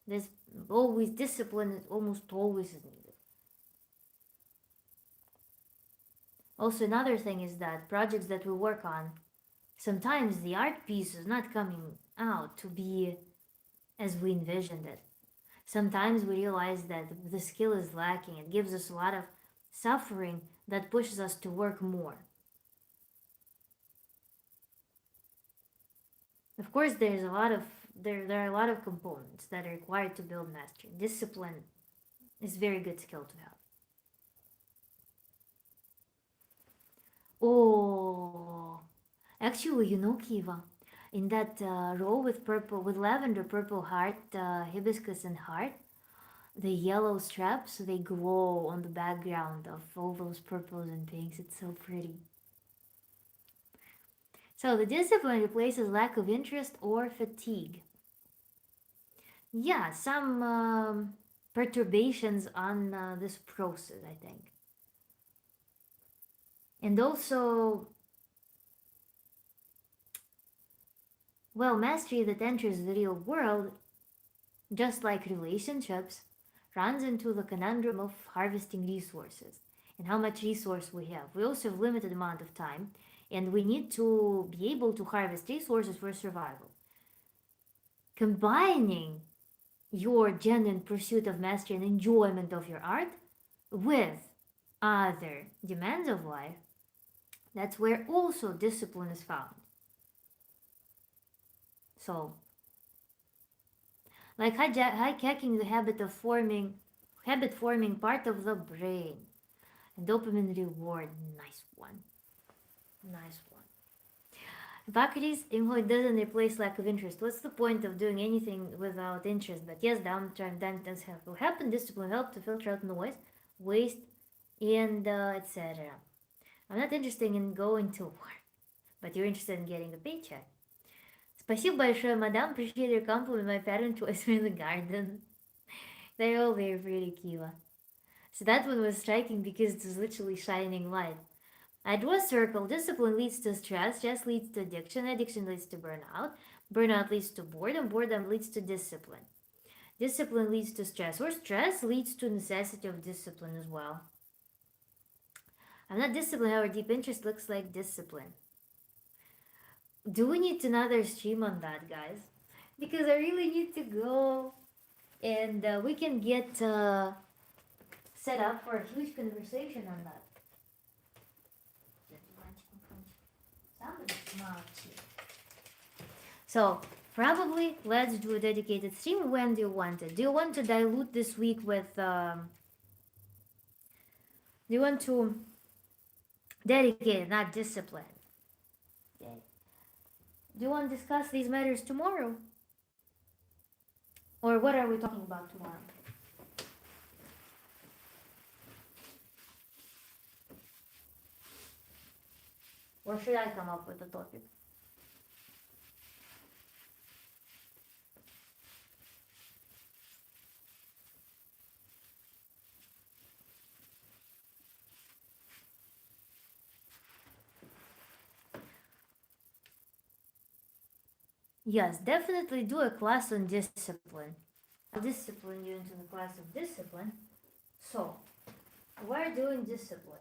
There's always discipline is almost always needed. Also, another thing is that projects that we work on, sometimes the art piece is not coming out to be as we envisioned it. Sometimes we realize that the skill is lacking. It gives us a lot of suffering that pushes us to work more. Of course, there are a lot of components that are required to build mastery. Discipline is a very good skill to have. Oh, actually, Kiva, in that row with purple, with lavender, purple heart, hibiscus, and heart, the yellow straps they glow on the background of all those purples and pinks. It's so pretty. So the discipline replaces lack of interest or fatigue. Yeah, some perturbations on this process, I think. And also, well, mastery that enters the real world, just like relationships, runs into the conundrum of harvesting resources and how much resource we have. We also have limited amount of time, and we need to be able to harvest resources for survival. Combining your genuine pursuit of mastery and enjoyment of your art with other demands of life, that's where also discipline is found. So, like hijacking the habit forming part of the brain. And dopamine reward, nice one. Nice one. Hippocrates, it doesn't replace lack of interest. What's the point of doing anything without interest? But yes, downtime does happen. Discipline help to filter out noise, waste, and etc. I'm not interested in going to work, but you're interested in getting a paycheck. Спасибо большое, madam. Appreciate your compliment. My parent was in the garden. They're all very pretty, Kiva. So that one was striking because it was literally shining light. I draw a circle. Discipline leads to stress. Stress leads to addiction. Addiction leads to burnout. Burnout leads to boredom. Boredom leads to discipline. Discipline leads to stress. Or stress leads to necessity of discipline as well. I'm not disciplined. However, deep interest looks like discipline. Do we need another stream on that, guys? Because I really need to go. And we can get set up for a huge conversation on that. So probably let's do a dedicated stream. When do you want it? Do you want to dilute this week with do you want to dedicate it, not discipline? Okay. Do you want to discuss these matters tomorrow? Or what are we talking about tomorrow? Or should I come up with a topic? Yes, definitely do a class on discipline. I'll discipline you into the class of discipline. So, we're doing discipline.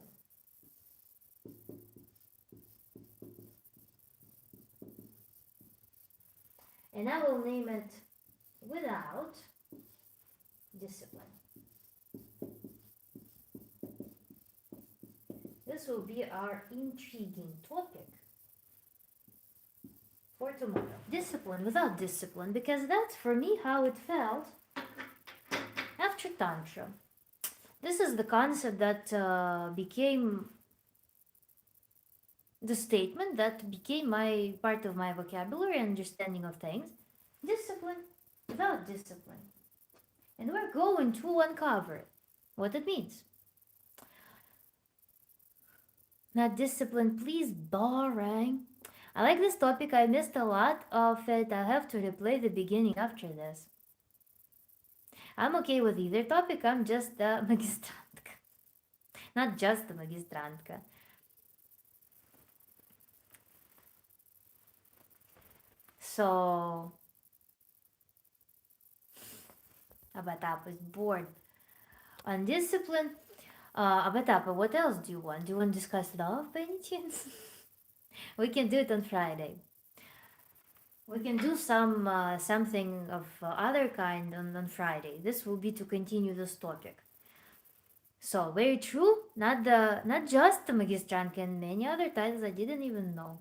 And I will name it without discipline. This will be our intriguing topic for tomorrow. Discipline without discipline, because that's for me how it felt after Tantra. This is the concept that became the statement that became my part of my vocabulary and understanding of things. Discipline without discipline. And we're going to uncover what it means. Not discipline, please, boring. I like this topic. I missed a lot of it. I'll have to replay the beginning after this. I'm okay with either topic. I'm just the magistrantka. Not just the magistrantka. So, Abatapa is bored. On discipline, Abatapa, what else do you want? Do you want to discuss love by any chance? We can do it on Friday. We can do something of other kind on Friday. This will be to continue this topic. So very true. Not just the Magistrank and many other titles I didn't even know.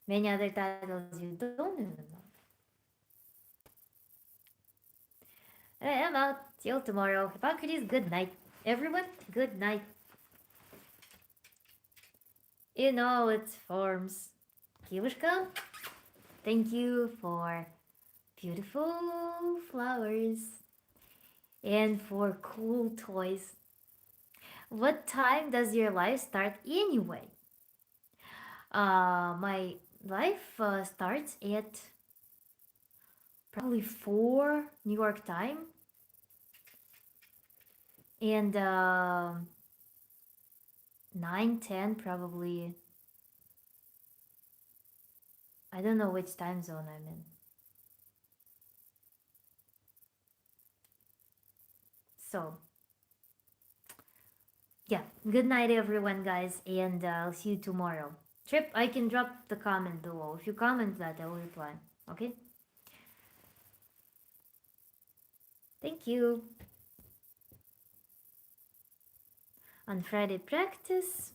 Many other titles you don't even know. I am out. Till tomorrow. Hippocrates, good night. Everyone, good night. In all its forms. Kivushka, thank you for beautiful flowers and for cool toys. What time does your life start anyway? My life starts at probably 4 New York time. And 9, 10 probably. I don't know which time zone I'm in. So, yeah, good night everyone, guys, and I'll see you tomorrow. Trip, I can drop the comment below. If you comment that, I will reply. Okay? Thank you. On Friday practice,